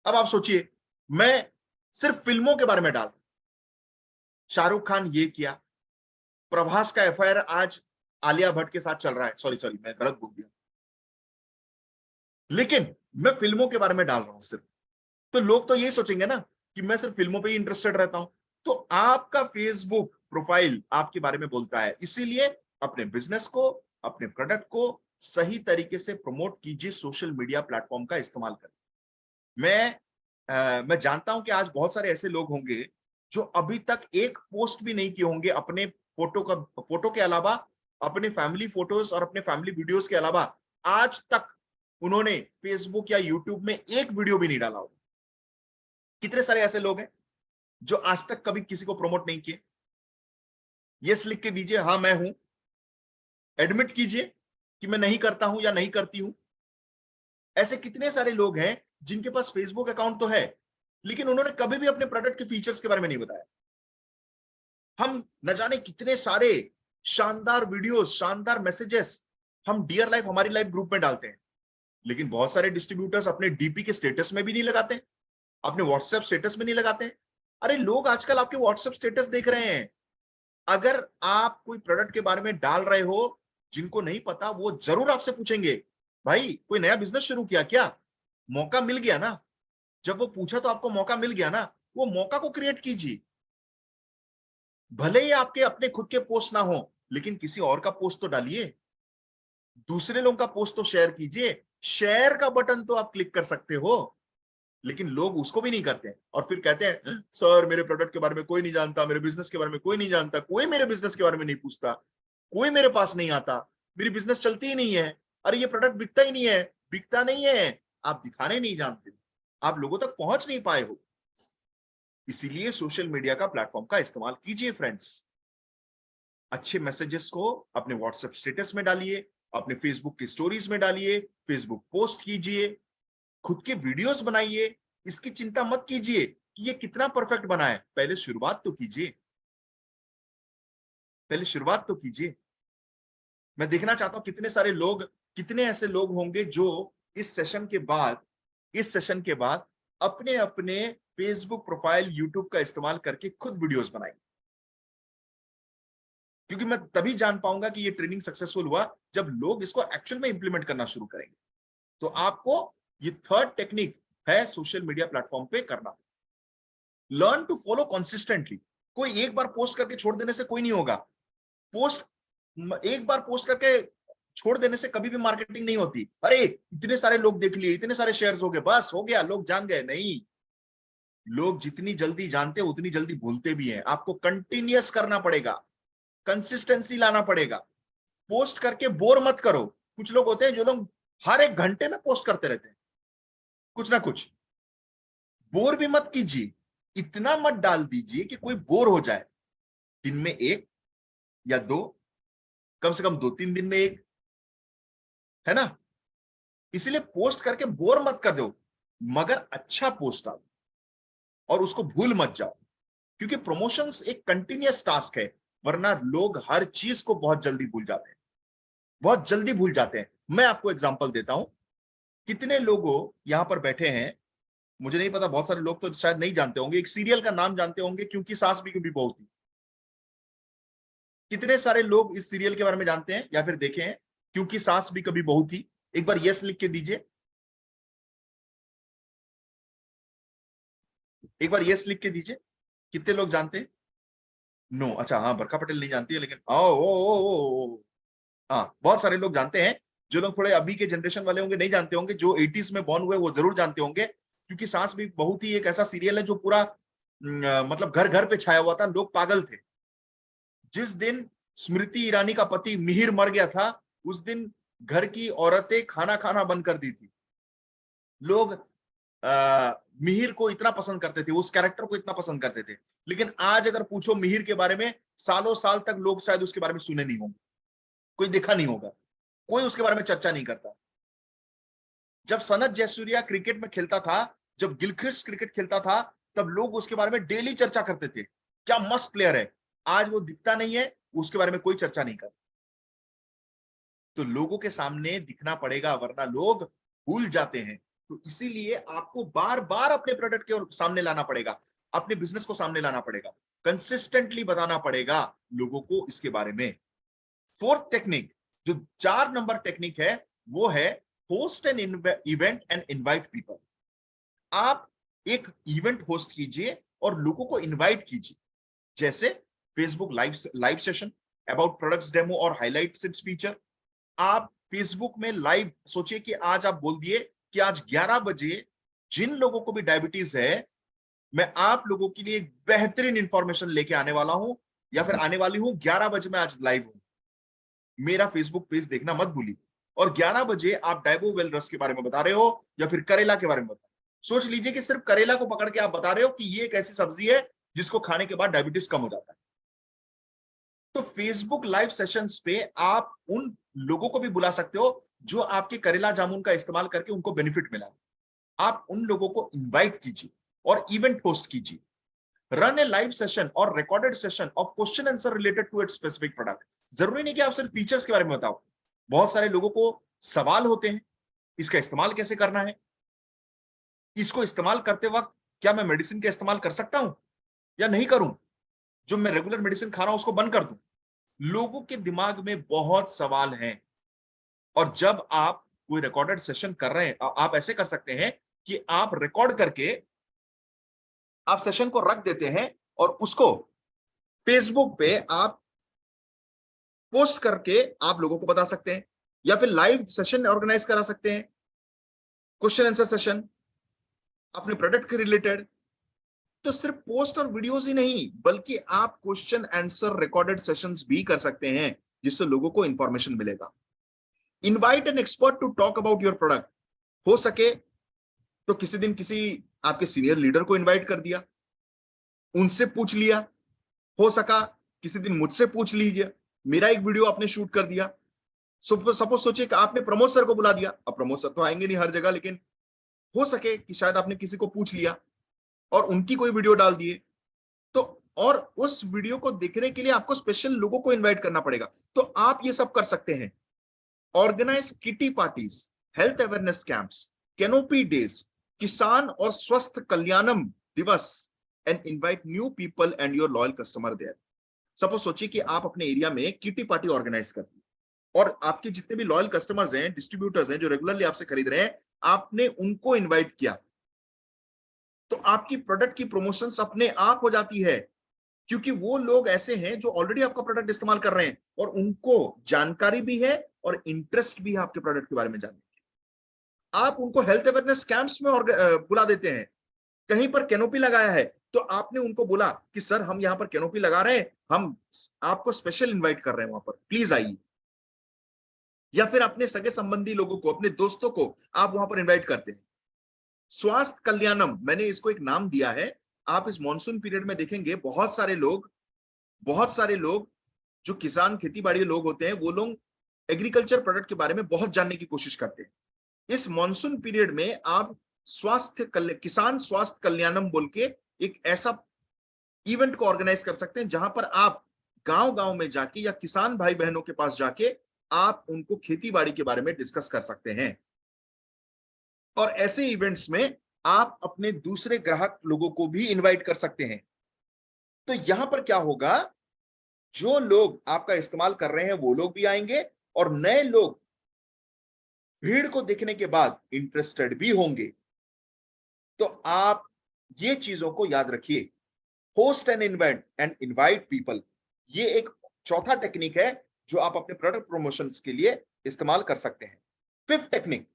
अब आप सोचिए, मैं सिर्फ फिल्मों के बारे में डाल, शाहरुख खान ये किया, प्रभास का एफआईआर आज आलिया भट्ट के साथ चल रहा है, सॉरी सॉरी मैं गलत बोल दिया, लेकिन मैं फिल्मों के बारे में डाल रहा हूं सिर्फ, तो लोग तो यही सोचेंगे ना कि मैं सिर्फ फिल्मों पे ही इंटरेस्टेड रहता हूं। तो आपका फेसबुक प्रोफाइल आपके बारे में बोलता है। इसीलिए अपने बिजनेस को, अपने प्रोडक्ट को सही तरीके से प्रमोट कीजिए, सोशल मीडिया प्लेटफॉर्म का इस्तेमाल करें। मैं जानता हूं कि आज बहुत सारे ऐसे लोग होंगे जो अभी तक एक पोस्ट भी नहीं किए होंगे अपने फोटो के अलावा, अपने फैमिली फोटोज और अपने फैमिली वीडियोस के अलावा आज तक उन्होंने फेसबुक या यूट्यूब में एक वीडियो भी नहीं डाला होगा। कितने सारे ऐसे लोग हैं जो आज तक कभी किसी को प्रमोट नहीं किए? यस लिख के दीजिए, हाँ मैं हूं। एडमिट कीजिए कि मैं नहीं करता हूं या नहीं करती हूं। ऐसे कितने सारे लोग हैं जिनके पास फेसबुक अकाउंट तो है, लेकिन उन्होंने कभी भी अपने प्रोडक्ट के फीचर्स के बारे में नहीं बताया। हम न जाने कितने सारे शानदार वीडियोस, शानदार मैसेजेस हम डियर लाइफ हमारी लाइफ ग्रुप में डालते हैं, लेकिन बहुत सारे डिस्ट्रीब्यूटर्स अपने डीपी के स्टेटस में भी नहीं लगाते, अपने व्हाट्सएप स्टेटस में नहीं लगाते हैं। अरे लोग आजकल आपके व्हाट्सएप स्टेटस देख रहे हैं। अगर आप कोई प्रोडक्ट के बारे में डाल रहे हो, जिनको नहीं पता वो जरूर आपसे पूछेंगे, भाई कोई नया बिजनेस शुरू किया क्या? मौका मिल गया ना। जब वो पूछा तो आपको मौका मिल गया ना, वो मौका को क्रिएट कीजिए। भले ही आपके अपने खुद के पोस्ट ना हो, लेकिन किसी और का पोस्ट तो डालिए, दूसरे लोगों का पोस्ट तो शेयर कीजिए। शेयर का बटन तो आप क्लिक कर सकते हो, लेकिन लोग उसको भी नहीं करते और फिर कहते हैं सर मेरे प्रोडक्ट के बारे में कोई नहीं जानता, मेरे बिजनेस के बारे में कोई नहीं जानता, कोई मेरे बिजनेस के बारे में नहीं पूछता, कोई मेरे पास नहीं आता, मेरी बिजनेस चलती ही नहीं है, अरे ये प्रोडक्ट बिकता ही नहीं है। बिकता नहीं है, आप दिखाने नहीं जानते, आप लोगों तक पहुंच नहीं पाए हो। इसीलिए सोशल मीडिया का प्लेटफॉर्म का इस्तेमाल कीजिए फ्रेंड्स। अच्छे मैसेजेस को अपने व्हाट्सएप स्टेटस में डालिए, अपने फेसबुक की स्टोरीज में डालिए, फेसबुक पोस्ट कीजिए, खुद के वीडियोस बनाइए। इसकी चिंता मत कीजिए कि ये कितना परफेक्ट बना है, पहले शुरुआत तो कीजिए, पहले शुरुआत तो कीजिए। मैं देखना चाहता हूं कितने सारे लोग, कितने ऐसे लोग होंगे जो इस सेशन के बाद अपने अपने फेसबुक प्रोफाइल, यूट्यूब का इस्तेमाल करके खुद वीडियोस बनाएंगे। क्योंकि मैं तभी जान पाऊंगा कि ये ट्रेनिंग सक्सेसफुल हुआ जब लोग इसको एक्चुअल में इंप्लीमेंट करना शुरू करेंगे। तो आपको ये थर्ड टेक्निक है सोशल मीडिया प्लेटफॉर्म पे करना, लर्न टू फॉलो कंसिस्टेंटली। कोई एक बार पोस्ट करके छोड़ देने से कोई नहीं होगा। पोस्ट एक बार पोस्ट करके छोड़ देने से कभी भी मार्केटिंग नहीं होती। अरे इतने सारे लोग देख लिए, इतने सारे शेयर्स हो गए, बस हो गया, लोग जान गए। नहीं, लोग जितनी जल्दी जानते हैं उतनी जल्दी भूलते भी हैं। आपको कंटिन्यूअस करना पड़ेगा, कंसिस्टेंसी लाना पड़ेगा। पोस्ट करके बोर मत करो। कुछ लोग होते हैं जो लोग हर एक घंटे में पोस्ट करते रहते हैं कुछ ना कुछ। बोर भी मत कीजिए, इतना मत डाल दीजिए कि कोई बोर हो जाए। दिन में एक या दो, कम से कम 2-3 दिन में एक, है ना। इसलिए पोस्ट करके बोर मत कर दो, मगर अच्छा पोस्ट डालो और उसको भूल मत जाओ। क्योंकि प्रमोशंस एक कंटिन्यूअस टास्क है, वरना लोग हर चीज को बहुत जल्दी भूल जाते हैं, बहुत जल्दी भूल जाते हैं। मैं आपको एग्जांपल देता हूं। कितने लोगों यहां पर बैठे हैं, मुझे नहीं पता, बहुत सारे लोग तो शायद नहीं जानते होंगे, एक सीरियल का नाम जानते होंगे, क्योंकि सास भी कभी बहू थी। कितने सारे लोग इस सीरियल के बारे में जानते हैं या फिर देखे हैं, क्योंकि सास भी कभी बहू थी? एक बार यस लिख के दीजिए, एक बार यस लिख के दीजिए। कितने लोग जानते हैं? नो, अच्छा, हाँ बरखा पटेल नहीं जानती है, लेकिन ओ हाँ, बहुत सारे लोग जानते हैं। जो लोग थोड़े अभी के जनरेशन वाले होंगे नहीं जानते होंगे, जो 80s में बॉर्न हुए वो जरूर जानते होंगे। क्योंकि सास भी बहुत ही एक ऐसा सीरियल है जो पूरा मतलब घर घर पे छाया हुआ था, लोग पागल थे। जिस दिन स्मृति ईरानी का पति मिहिर मर गया था, उस दिन घर की औरतें खाना खाना बंद कर दी थी। लोग मिहिर को इतना पसंद करते थे, उस कैरेक्टर को इतना पसंद करते थे। लेकिन आज अगर पूछो मिहिर के बारे में, सालों साल तक लोग शायद उसके बारे में सुने नहीं होंगे, कोई देखा नहीं होगा, कोई उसके बारे में चर्चा नहीं करता। जब सनत जयसूर्या क्रिकेट में खेलता था, जब गिलक्रिस्ट क्रिकेट खेलता था, तब लोग उसके बारे में डेली चर्चा करते थे, क्या मस्त प्लेयर है। आज वो दिखता नहीं है, उसके बारे में कोई चर्चा नहीं करता। तो लोगों के सामने दिखना पड़ेगा, वरना लोग भूल जाते हैं। तो इसीलिए आपको बार बार अपने प्रोडक्ट के सामने लाना पड़ेगा, अपने बिजनेस को सामने लाना पड़ेगा, कंसिस्टेंटली बताना पड़ेगा लोगों को इसके बारे में। फोर्थ टेक्निक, जो 4 नंबर टेक्निक है, वो है host an event and invite people. आप एक इवेंट होस्ट कीजिए और लोगों को इनवाइट कीजिए। जैसे Facebook live session about products demo और हाइलाइट्स इट्स फीचर। आप फेसबुक में लाइव सोचिए कि आज आप बोल दिए कि आज 11 बजे जिन लोगों को भी डायबिटीज है, मैं आप लोगों के लिए एक बेहतरीन इंफॉर्मेशन लेके आने वाला हूं या फिर आने वाली हूं, 11 बजे मैं आज लाइव हूं, मेरा फेसबुक पेज देखना मत भूलिए। और 11 बजे आप डाइबोवेल रस के बारे में बता रहे हो या फिर करेला के बारे में बता रहे हो। सोच लीजिए कि सिर्फ करेला को पकड़ के आप बता रहे हो कि ये एक ऐसी सब्जी है जिसको खाने के बाद डायबिटीज कम हो जाता है। तो फेसबुक लाइव सेशंस पे आप उन लोगों को भी बुला सकते हो जो आपके करेला जामुन का इस्तेमाल करके उनको बेनिफिट मिला। आप उन लोगों को इनवाइट कीजिए और इवेंट होस्ट कीजिए। रन ए लाइव सेशन और recorded session of question answer related to its specific product. जरूरी नहीं कि आप सिर्फ फीचर्स के बारे में बताओ, बहुत सारे लोगों को सवाल होते हैं, इसका इस्तेमाल कैसे करना है, इसको इस्तेमाल करते वक्त क्या मैं मेडिसिन का इस्तेमाल कर सकता हूं या नहीं करूं, जो मैं रेगुलर मेडिसिन खा रहा हूं उसको बंद कर दूं। लोगों के दिमाग में बहुत सवाल हैं और जब आप कोई रिकॉर्डेड सेशन कर रहे हैं, आप ऐसे कर सकते हैं कि आप रिकॉर्ड करके आप सेशन को रख देते हैं और उसको फेसबुक पे आप पोस्ट करके आप लोगों को बता सकते हैं, या फिर लाइव सेशन ऑर्गेनाइज करा सकते हैं, क्वेश्चन आंसर सेशन अपने प्रोडक्ट के रिलेटेड। तो सिर्फ पोस्ट और वीडियोस ही नहीं, बल्कि आप क्वेश्चन आंसर रिकॉर्डेड सेशंस भी कर सकते हैं जिससे लोगों को इंफॉर्मेशन मिलेगा। Invite an expert to talk about your product. हो सके तो किसी दिन किसी आपके सीनियर लीडर को इनवाइट कर दिया, उनसे पूछ लिया। हो सका किसी दिन मुझसे पूछ लीजिए, मेरा एक वीडियो आपने शूट कर दिया। सपोज सोचिए कि आपने प्रमोद सर को बुला दिया। अब प्रमोद सर तो आएंगे नहीं हर जगह, लेकिन हो सके कि शायद आपने किसी को पूछ लिया और उनकी कोई वीडियो डाल दिए। तो और उस वीडियो को देखने के लिए आपको स्पेशल लोगों को इनवाइट करना पड़ेगा। तो आप ये सब कर सकते हैं। Organize kitty parties, health awareness camps, canopy days, किसान और स्वस्थ कल्याणम दिवस and invite new people and your loyal customer there. Suppose सोचिए कि आप अपने एरिया में किटी पार्टी ऑर्गेनाइज करते हैं और आपके जितने भी लॉयल कस्टमर्स हैं, डिस्ट्रीब्यूटर्स हैं जो रेगुलरली आपसे खरीद रहे हैं, आपने उनको इनवाइट किया, तो आपकी प्रोडक्ट की प्रमोशंस अपने आप हो जाती है, क्योंकि वो लोग ऐसे हैं जो ऑलरेडी आपका प्रोडक्ट इस्तेमाल कर रहे हैं और उनको जानकारी भी है और इंटरेस्ट भी है आपके प्रोडक्ट के बारे में जानने की। आप उनको हेल्थ अवेयरनेस कैंप्स में बुला देते हैं। कहीं पर कैनोपी लगाया है तो आपने उनको बोला कि सर हम यहाँ पर कैनोपी लगा रहे हैं, हम आपको स्पेशल इनवाइट कर रहे हैं, वहां पर प्लीज आइए। या फिर अपने सगे संबंधी लोगों को, अपने दोस्तों को आप वहां पर इनवाइट करते हैं। स्वास्थ्य कल्याणम, मैंने इसको एक नाम दिया है। आप इस मॉनसून पीरियड में देखेंगे बहुत सारे लोग जो किसान खेती बाड़ी लोग होते हैं, वो लोग एग्रीकल्चर प्रोडक्ट के बारे में बहुत जानने की कोशिश करते हैं। इस मॉनसून पीरियड में आप किसान स्वास्थ्य कल्याणम बोल के एक ऐसा इवेंट को ऑर्गेनाइज कर सकते हैं जहां पर आप गांव गांव में जाके या किसान भाई बहनों के पास जाके आप उनको खेती बाड़ी के बारे में डिस्कस कर सकते हैं। और ऐसे इवेंट्स में आप अपने दूसरे ग्राहक लोगों को भी इनवाइट कर सकते हैं। तो यहां पर क्या होगा, जो लोग आपका इस्तेमाल कर रहे हैं वो लोग भी आएंगे और नए लोग भीड़ को देखने के बाद इंटरेस्टेड भी होंगे। तो आप ये चीजों को याद रखिए। Host an event and invite people, ये एक चौथा टेक्निक है जो आप अपने प्रोडक्ट प्रमोशंस के लिए इस्तेमाल कर सकते हैं। फिफ्थ टेक्निक,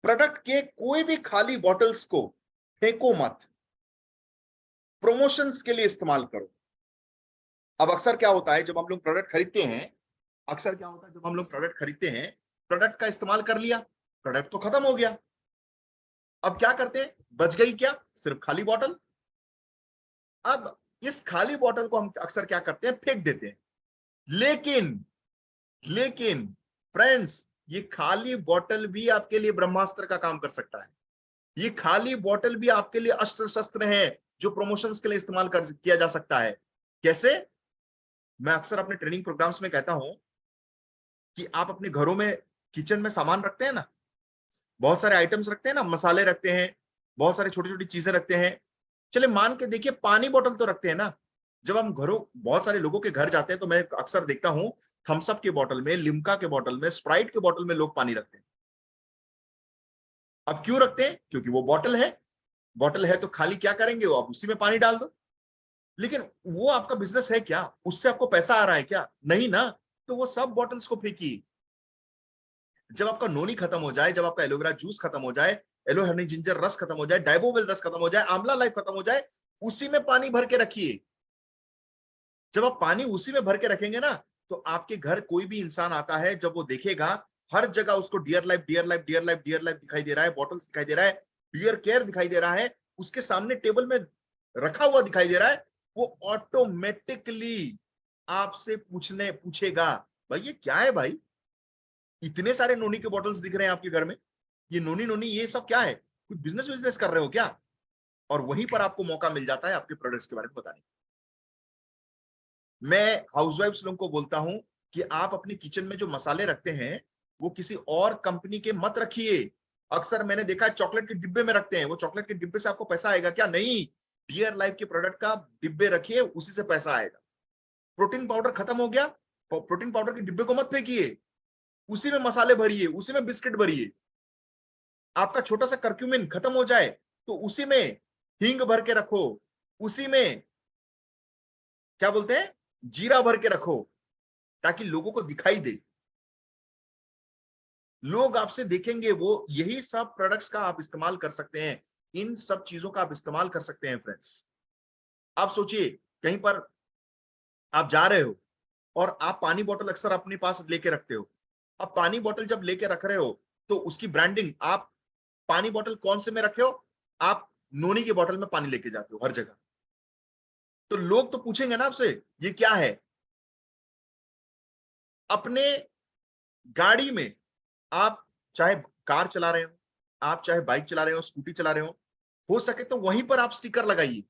प्रोडक्ट के कोई भी खाली बॉटल्स को फेंको मत, प्रमोशंस के लिए इस्तेमाल करो। अब अक्सर क्या होता है जब हम लोग प्रोडक्ट खरीदते हैं, प्रोडक्ट का इस्तेमाल कर लिया, प्रोडक्ट तो खत्म हो गया। अब क्या करते हैं, बच गई क्या, सिर्फ खाली बॉटल। अब इस खाली बॉटल को हम अक्सर क्या करते हैं, फेंक देते हैं। लेकिन लेकिन फ्रेंड्स, ये खाली बॉटल भी आपके लिए ब्रह्मास्त्र का काम कर सकता है। ये खाली बॉटल भी आपके लिए अस्त्र शस्त्र है जो प्रमोशंस के लिए इस्तेमाल किया जा सकता है। कैसे? मैं अक्सर अपने ट्रेनिंग प्रोग्राम्स में कहता हूं कि आप अपने घरों में, किचन में सामान रखते हैं ना, बहुत सारे आइटम्स रखते हैं ना, मसाले रखते हैं, बहुत सारी छोटी छोटी चीजें रखते हैं। चले मान के देखिए, पानी बोतल तो रखते हैं ना। जब हम घरों, बहुत सारे लोगों के घर जाते हैं तो मैं अक्सर देखता हूं थम्स अप के बोतल में, लिम्का के बोतल में, स्प्राइट के बोतल में लोग पानी रखते हैं। अब क्यों रखते हैं? क्योंकि वो बॉटल है तो खाली क्या करेंगे, वो आप उसी में पानी डाल दो। लेकिन वो आपका बिजनेस है क्या? उससे आपको पैसा आ रहा है क्या? नहीं ना। तो वो सब बॉटल्स को फेंकिए। जब आपका नोनी खत्म हो जाए, जब आपका एलोवेरा जूस खत्म हो जाए, एलो हनी जिंजर रस खत्म हो जाए, डाइबोवेल रस खत्म हो जाए, आंवला लाइफ खत्म हो जाए, उसी में पानी भर के रखिए। जब आप पानी उसी में भर के रखेंगे ना, तो आपके घर कोई भी इंसान आता है, जब वो देखेगा हर जगह उसको dear life dear life dear life dear life दिखाई दे रहा है, बॉटल्स दिखाई दे रहा है, डियर केयर दिखाई दे रहा है, उसके सामने टेबल में रखा हुआ दिखाई दे रहा है, वो ऑटोमेटिकली आपसे पूछेगा, भाई ये क्या है भाई, इतने सारे नोनी के बॉटल्स दिख रहे हैं आपके घर में, ये नोनी नोनी ये सब क्या है, कुछ बिजनेस बिजनेस कर रहे हो क्या? और वहीं पर आपको मौका मिल जाता है आपके प्रोडक्ट्स के बारे में बताने। मैं हाउसवाइफ्स लोगों को बोलता हूं कि आप अपने किचन में जो मसाले रखते हैं वो किसी और कंपनी के मत रखिए। अक्सर मैंने देखा है चॉकलेट के डिब्बे में रखते हैं, वो चॉकलेट के डिब्बे से आपको पैसा आएगा क्या? नहीं, डियर लाइफ के प्रोडक्ट का डिब्बे रखिए, उसी से पैसा आएगा। प्रोटीन पाउडर खत्म हो गया, प्रोटीन पाउडर के डिब्बे को मत फेंकिए, उसी में मसाले भरिए, उसी में बिस्किट भरिए। आपका छोटा सा करक्यूमिन खत्म हो जाए तो उसी में हींग भर के रखो, उसी में क्या बोलते हैं जीरा भर के रखो, ताकि लोगों को दिखाई दे, लोग आपसे देखेंगे। वो यही सब प्रोडक्ट्स का आप इस्तेमाल कर सकते हैं, इन सब चीजों का आप इस्तेमाल कर सकते हैं फ्रेंड्स। आप सोचिए कहीं पर आप जा रहे हो और आप पानी बोतल अक्सर अपने पास लेके रखते हो। अब पानी बोतल जब लेके रख रहे हो तो उसकी ब्रांडिंग, आप पानी बोतल कौन से में रखे हो? आप नोनी के बोतल में पानी लेके जाते हो हर जगह, तो लोग तो पूछेंगे ना आपसे ये क्या है। अपने गाड़ी में आप चाहे कार चला रहे हो, आप चाहे बाइक चला रहे हो, स्कूटी चला रहे हो सके तो वहीं पर आप स्टिकर लगाइए।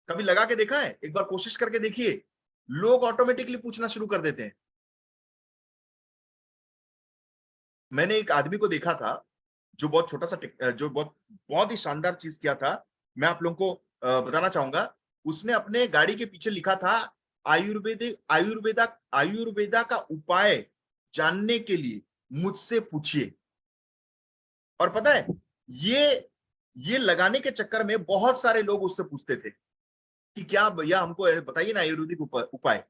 कभी लगा के देखा है? एक बार कोशिश करके देखिए, लोग ऑटोमेटिकली पूछना शुरू कर देते हैं। मैंने एक आदमी को देखा था जो बहुत छोटा सा जो बहुत बहुत ही शानदार चीज किया था, मैं आप लोगों को बताना चाहूंगा। उसने अपने गाड़ी के पीछे लिखा था आयुर्वेदा का उपाय जानने के लिए मुझसे पूछिए। और पता है ये ये लगाने के चक्कर में बहुत सारे लोग उससे पूछते थे कि क्या भैया हमको बताइए ना आयुर्वेदिक उपाय।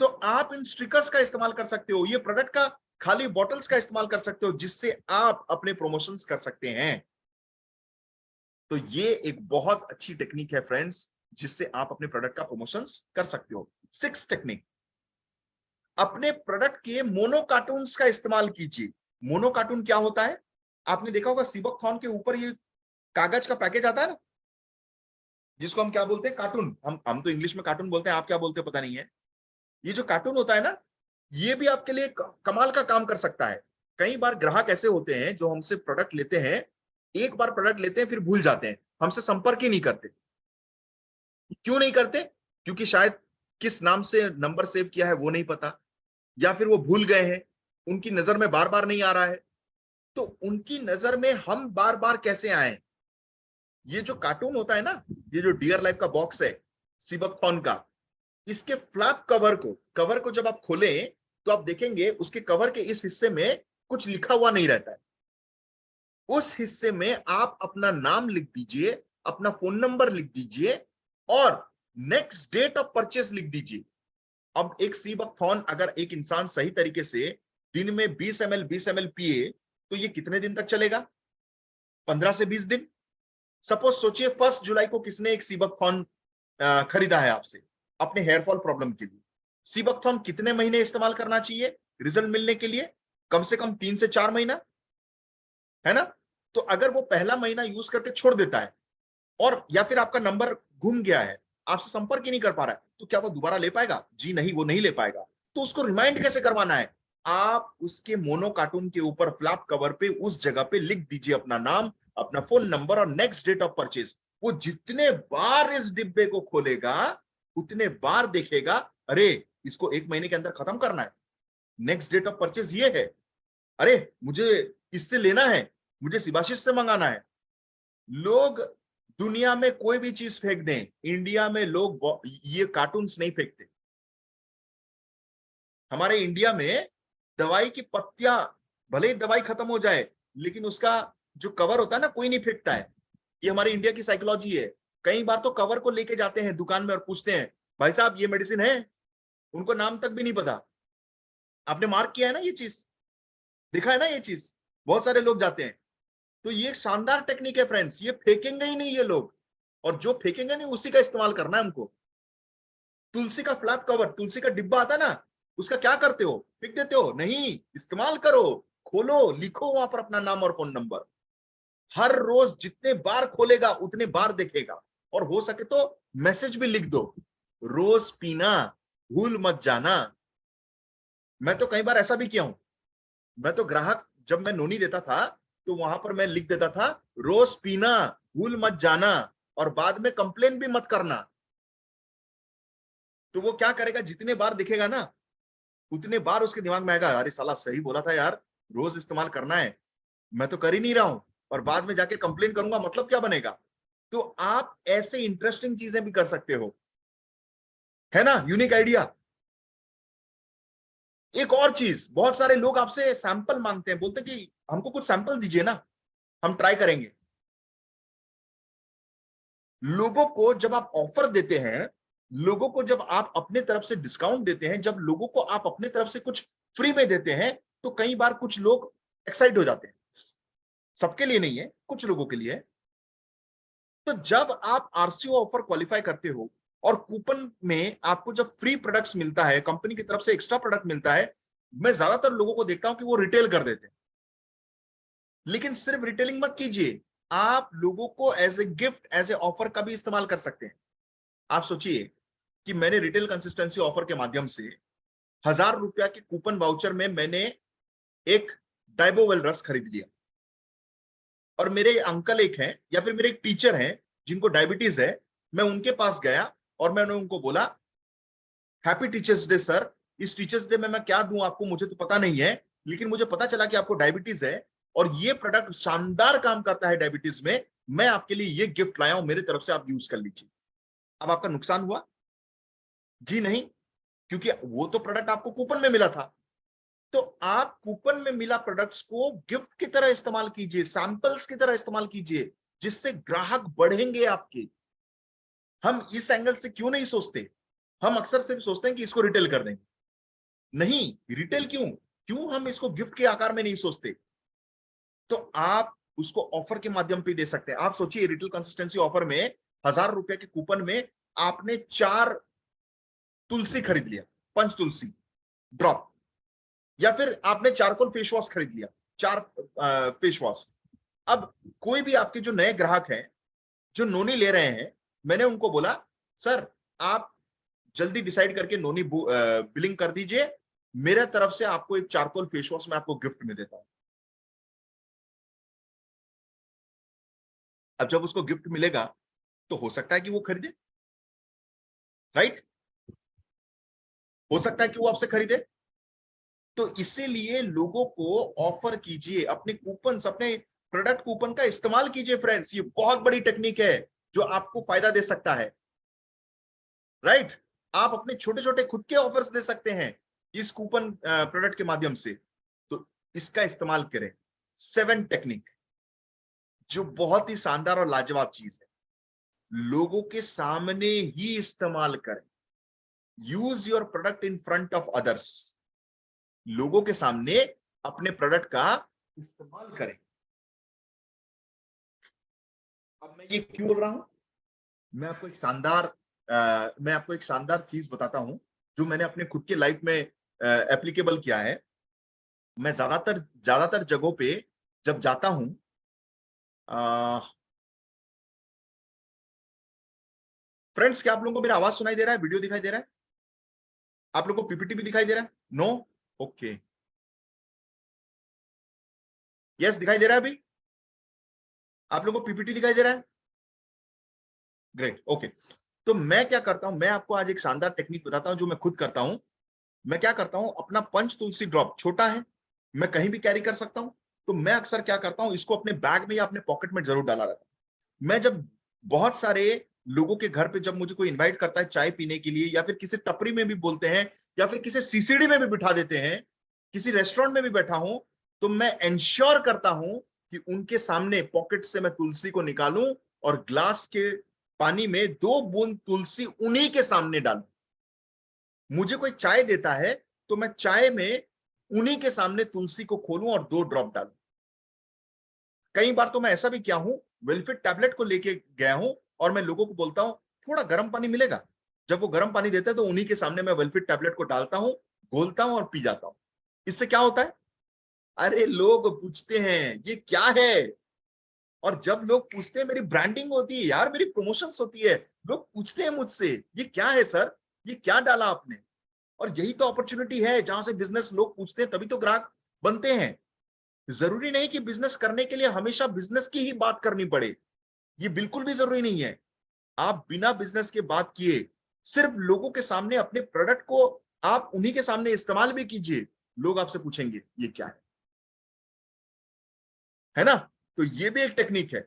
तो आप इन स्टिकर्स का इस्तेमाल कर सकते हो, ये प्रोडक्ट का खाली बॉटल्स का इस्तेमाल कर सकते हो, जिससे आप अपने प्रमोशंस कर सकते हैं। तो ये एक बहुत अच्छी टेक्निक है फ्रेंड्स, जिससे आप अपने प्रोडक्ट का प्रमोशंस कर सकते हो। 6 टेक्निक, अपने प्रोडक्ट के मोनो कार्टून्स का इस्तेमाल कीजिए। मोनो कार्टून क्या होता है? आपने देखा होगा सीबकथॉर्न के ऊपर ये कागज का पैकेज आता है ना, जिसको हम क्या बोलते हैं, कार्टून। हम तो इंग्लिश में कार्टून बोलते हैं, आप क्या बोलते हैं पता नहीं है। ये जो कार्टून होता है ना, ये भी आपके लिए कमाल का काम कर सकता है। कई बार ग्राहक ऐसे होते हैं जो हमसे प्रोडक्ट लेते हैं, एक बार प्रोडक्ट लेते हैं फिर भूल जाते हैं, हमसे संपर्क ही नहीं करते। क्यों नहीं करते? क्योंकि शायद किस नाम से नंबर सेव किया है वो नहीं पता, या फिर वो भूल गए हैं, उनकी नजर में बार बार नहीं आ रहा है। तो उनकी नजर में हम बार बार कैसे आए? ये जो कार्टून होता है ना, ये जो डियर लाइफ का बॉक्स है सीबकथॉर्न का, इसके फ्लैप कवर को जब आप खोलें तो आप देखेंगे उसके कवर के इस हिस्से में कुछ लिखा हुआ नहीं रहता है। उस हिस्से में आप अपना नाम लिख दीजिए, अपना फोन नंबर लिख दीजिए और नेक्स्ट डेट ऑफ परचेस लिख दीजिए। अब एक सीबकथॉर्न अगर एक इंसान सही तरीके से दिन में 20 ml पिए तो ये कितने दिन तक चलेगा? 15 से 20 दिन। सपोज सोचिए 1 जुलाई को किसने एक सीबकथॉर्न खरीदा है आपसे अपने हेयर फॉल प्रॉब्लम के लिए। सीबकथॉर्न कितने महीने इस्तेमाल करना चाहिए रिजल्ट मिलने के लिए? कम से कम 3 से 4 महीना, है ना? तो अगर वो पहला महीना यूज करके छोड़ देता है और या फिर आपका नंबर घूम गया है, आपसे संपर्क ही नहीं कर पा रहा है, तो क्या वो दोबारा ले पाएगा? जी नहीं, वो नहीं ले पाएगा। तो उसको रिमाइंड कैसे करवाना है? आप उसके मोनो कार्टून के ऊपर फ्लैप कवर पे उस जगह पे लिख दीजिए अपना नाम, अपना फोन नंबर और नेक्स्ट डेट ऑफ परचेज। वो जितने बार इस डिब्बे को खोलेगा उतने बार देखेगा, अरे इसको 1 महीने के अंदर खत्म करना है, नेक्स्ट डेट ऑफ परचेज ये है, अरे मुझे इससे लेना है, मुझे शिबाशिश से मंगाना है। लोग दुनिया में कोई भी चीज फेंक दें, इंडिया में लोग ये कार्टून्स नहीं फेंकते। हमारे इंडिया में दवाई की पत्तियां, भले ही दवाई खत्म हो जाए लेकिन उसका जो कवर होता है ना, कोई नहीं फेंकता है। ये हमारे इंडिया की साइकोलॉजी है। कई बार तो कवर को लेके जाते हैं दुकान में और पूछते हैं, भाई साहब ये मेडिसिन है? उनको नाम तक भी नहीं पता। आपने मार्क किया है ना ये चीज, देखा है ना ये चीज, बहुत सारे लोग जाते हैं। तो ये एक शानदार टेक्निक है फ्रेंड्स, ये फेंकेंगे ही नहीं ये लोग, और जो फेंकेंगे नहीं उसी का इस्तेमाल करना है हमको। तुलसी का फ्लैप कवर, तुलसी का डिब्बा आता है ना, उसका क्या करते हो? फेंक देते हो? नहीं, इस्तेमाल करो, खोलो, लिखो वहां पर अपना नाम और फोन नंबर। हर रोज जितने बार खोलेगा उतने बार देखेगा। और हो सके तो मैसेज भी लिख दो, रोज पीना, भूल मत जाना। मैं तो कई बार ऐसा भी किया हूं। मैं तो ग्राहक जब मैं नोनी देता था तो वहां पर मैं लिख देता था, रोज पीना, भूल मत जाना, और बाद में कंप्लेन भी मत करना। तो वो क्या करेगा, जितने बार दिखेगा ना उतने बार उसके दिमाग में आएगा, अरे साला सही बोला था यार, रोज इस्तेमाल करना है, मैं तो कर ही नहीं रहा हूं, और बाद में जाके कंप्लेन करूंगा, मतलब क्या बनेगा? तो आप ऐसे इंटरेस्टिंग चीजें भी कर सकते हो, है ना, यूनिक आइडिया। एक और चीज, बहुत सारे लोग आपसे सैंपल मांगते हैं, बोलते हैं कि हमको कुछ सैंपल दीजिए ना, हम ट्राई करेंगे। लोगों को जब आप ऑफर देते हैं, लोगों को जब आप अपने तरफ से डिस्काउंट देते हैं, जब लोगों को आप अपने तरफ से कुछ फ्री में देते हैं, तो कई बार कुछ लोग एक्साइट हो जाते हैं। सबके लिए नहीं है, कुछ लोगों के लिए है। तो जब आप आरसीओ ऑफर क्वालिफाई करते हो और कूपन में आपको जब फ्री प्रोडक्ट्स मिलता है, कंपनी की तरफ से एक्स्ट्रा प्रोडक्ट मिलता है, मैं ज्यादातर लोगों को देखता हूं कि वो रिटेल कर देते हैं। लेकिन सिर्फ रिटेलिंग मत कीजिए, आप लोगों को as a gift, as a offer का भी इस्तेमाल कर सकते हैं। आप सोचिए कि मैंने रिटेल कंसिस्टेंसी ऑफर के माध्यम से ₹1000 के कूपन वाउचर में मैंने एक डाइबोवेल रस खरीद लिया, और मेरे अंकल एक हैं या फिर मेरे एक टीचर हैं जिनको डायबिटीज है, मैं उनके पास गया और मैंने उनको बोला, हैप्पी टीचर्स डे सर, इस टीचर्स डे में मैं क्या दूं आपको, मुझे तो पता नहीं है, लेकिन मुझे पता चला कि आपको डायबिटीज है और ये प्रोडक्ट शानदार काम करता है डायबिटीज में, मैं आपके लिए ये गिफ्ट लाया हूं, मेरी तरफ से आप यूज कर लीजिए। अब आपका नुकसान हुआ? जी नहीं, क्योंकि वो तो प्रोडक्ट आपको कूपन में मिला था। तो आप कूपन में मिला प्रोडक्ट्स को गिफ्ट की तरह इस्तेमाल कीजिए, सैंपल्स की तरह इस्तेमाल कीजिए, जिससे ग्राहक बढ़ेंगे आपके। हम इस एंगल से क्यों नहीं सोचते? हम अक्सर सिर्फ सोचते हैं कि इसको रिटेल कर देंगे। नहीं, रिटेल क्यों, क्यों हम इसको गिफ्ट के आकार में नहीं सोचते? तो आप उसको ऑफर के माध्यम पे दे सकते हैं। आप सोचिए, रिटेल कंसिस्टेंसी ऑफर में ₹1000 के कूपन में आपने 4 तुलसी खरीद लिया, पंच तुलसी ड्रॉप, या फिर आपने चारकोल फेस वॉश खरीद लिया, 4 फेस वॉश। अब कोई भी आपके जो नए ग्राहक हैं, जो नोनी ले रहे हैं, मैंने उनको बोला, सर आप जल्दी डिसाइड करके नोनी बिलिंग कर दीजिए, मेरे तरफ से आपको एक चारकोल फेस वॉश मैं आपको गिफ्ट में देता हूं। अब जब उसको गिफ्ट मिलेगा तो हो सकता है कि वो खरीदे, राइट? हो सकता है कि वो आपसे खरीदे। तो इसीलिए लोगों को ऑफर कीजिए, अपने कूपन, अपने प्रोडक्ट कूपन का इस्तेमाल कीजिए फ्रेंड्स, ये बहुत बड़ी टेक्निक है जो आपको फायदा दे सकता है, राइट? आप अपने छोटे छोटे खुद के ऑफर्स दे सकते हैं इस कूपन प्रोडक्ट के माध्यम से। तो इसका इस्तेमाल करें। 7 टेक्निक जो बहुत ही शानदार और लाजवाब चीज है, लोगों के सामने ही इस्तेमाल करें। Use your product in front of others. लोगों के सामने अपने प्रोडक्ट का इस्तेमाल करें। अब मैं ये क्यों बोल रहा हूं? मैं आपको एक शानदार मैं आपको एक शानदार चीज बताता हूं जो मैंने अपने खुद के लाइफ में एप्लीकेबल किया है। मैं ज्यादातर ज्यादातर जगहों पे जब जाता हूं, फ्रेंड्स, क्या आप लोगों को मेरा आवाज सुनाई दे रहा है, वीडियो दिखाई दे रहा है? आप लोगों को पीपीटी भी दिखाई दे रहा है? नो? ओके, यस, दिखाई दे रहा है अभी? आप लोगों को पीपीटी दिखाई दे रहा है? Great, okay. तो मैं क्या करता हूं, मैं आपको आज एक शानदार टेक्निक बताता हूं जो मैं खुद करता हूं। मैं क्या करता हूं, अपना पंच तुलसी ड्रॉप छोटा है, मैं कहीं भी कैरी कर सकता हूं, तो मैं अक्सर क्या करता हूं, इसको अपने बैग में या अपने पॉकेट में जरूर डाला रहता हूं। मैं जब बहुत सारे लोगों के घर पे जब मुझे कोई इनवाइट करता है चाय पीने के लिए, या फिर किसी टपरी में भी बोलते हैं, या फिर किसी सीसीडी में भी बिठा देते हैं, किसी रेस्टोरेंट में भी बैठा हूं, तो मैं इंश्योर करता हूं कि उनके सामने पॉकेट से मैं तुलसी को निकालूं और ग्लास के पानी में 2 बूंद तुलसी उन्हीं के सामने डालूं। मुझे कोई चाय देता है तो मैं चाय में उन्हीं के सामने तुलसी को खोलूं और 2 ड्रॉप डालूं। कई बार तो मैं ऐसा भी किया हूं, वेलफिट टैबलेट को लेके गया हूं और मैं लोगों को बोलता हूं थोड़ा गर्म पानी मिलेगा। जब वो गर्म पानी देते हैं तो उन्हीं के सामने मैं वेलफिट टैबलेट को डालता हूं, घोलता हूं और पी जाता हूं। इससे क्या होता है? अरे लोग पूछते हैं ये क्या है, और जब लोग पूछते हैं, मेरी ब्रांडिंग होती है यार, मेरी प्रमोशंस होती है, लोग पूछते हैं मुझसे ये क्या है सर, ये क्या डाला आपने। और यही तो अपॉर्चुनिटी है जहां से बिजनेस लोग पूछते हैं, तभी तो ग्राहक बनते हैं। जरूरी नहीं कि बिजनेस करने के लिए हमेशा बिजनेस की ही बात करनी पड़े, ये बिल्कुल भी जरूरी नहीं है। आप बिना बिजनेस के बात किए सिर्फ लोगों के सामने अपने प्रोडक्ट को आप उन्हीं के सामने इस्तेमाल भी कीजिए, लोग आपसे पूछेंगे ये क्या है ना। तो ये भी एक टेक्निक है।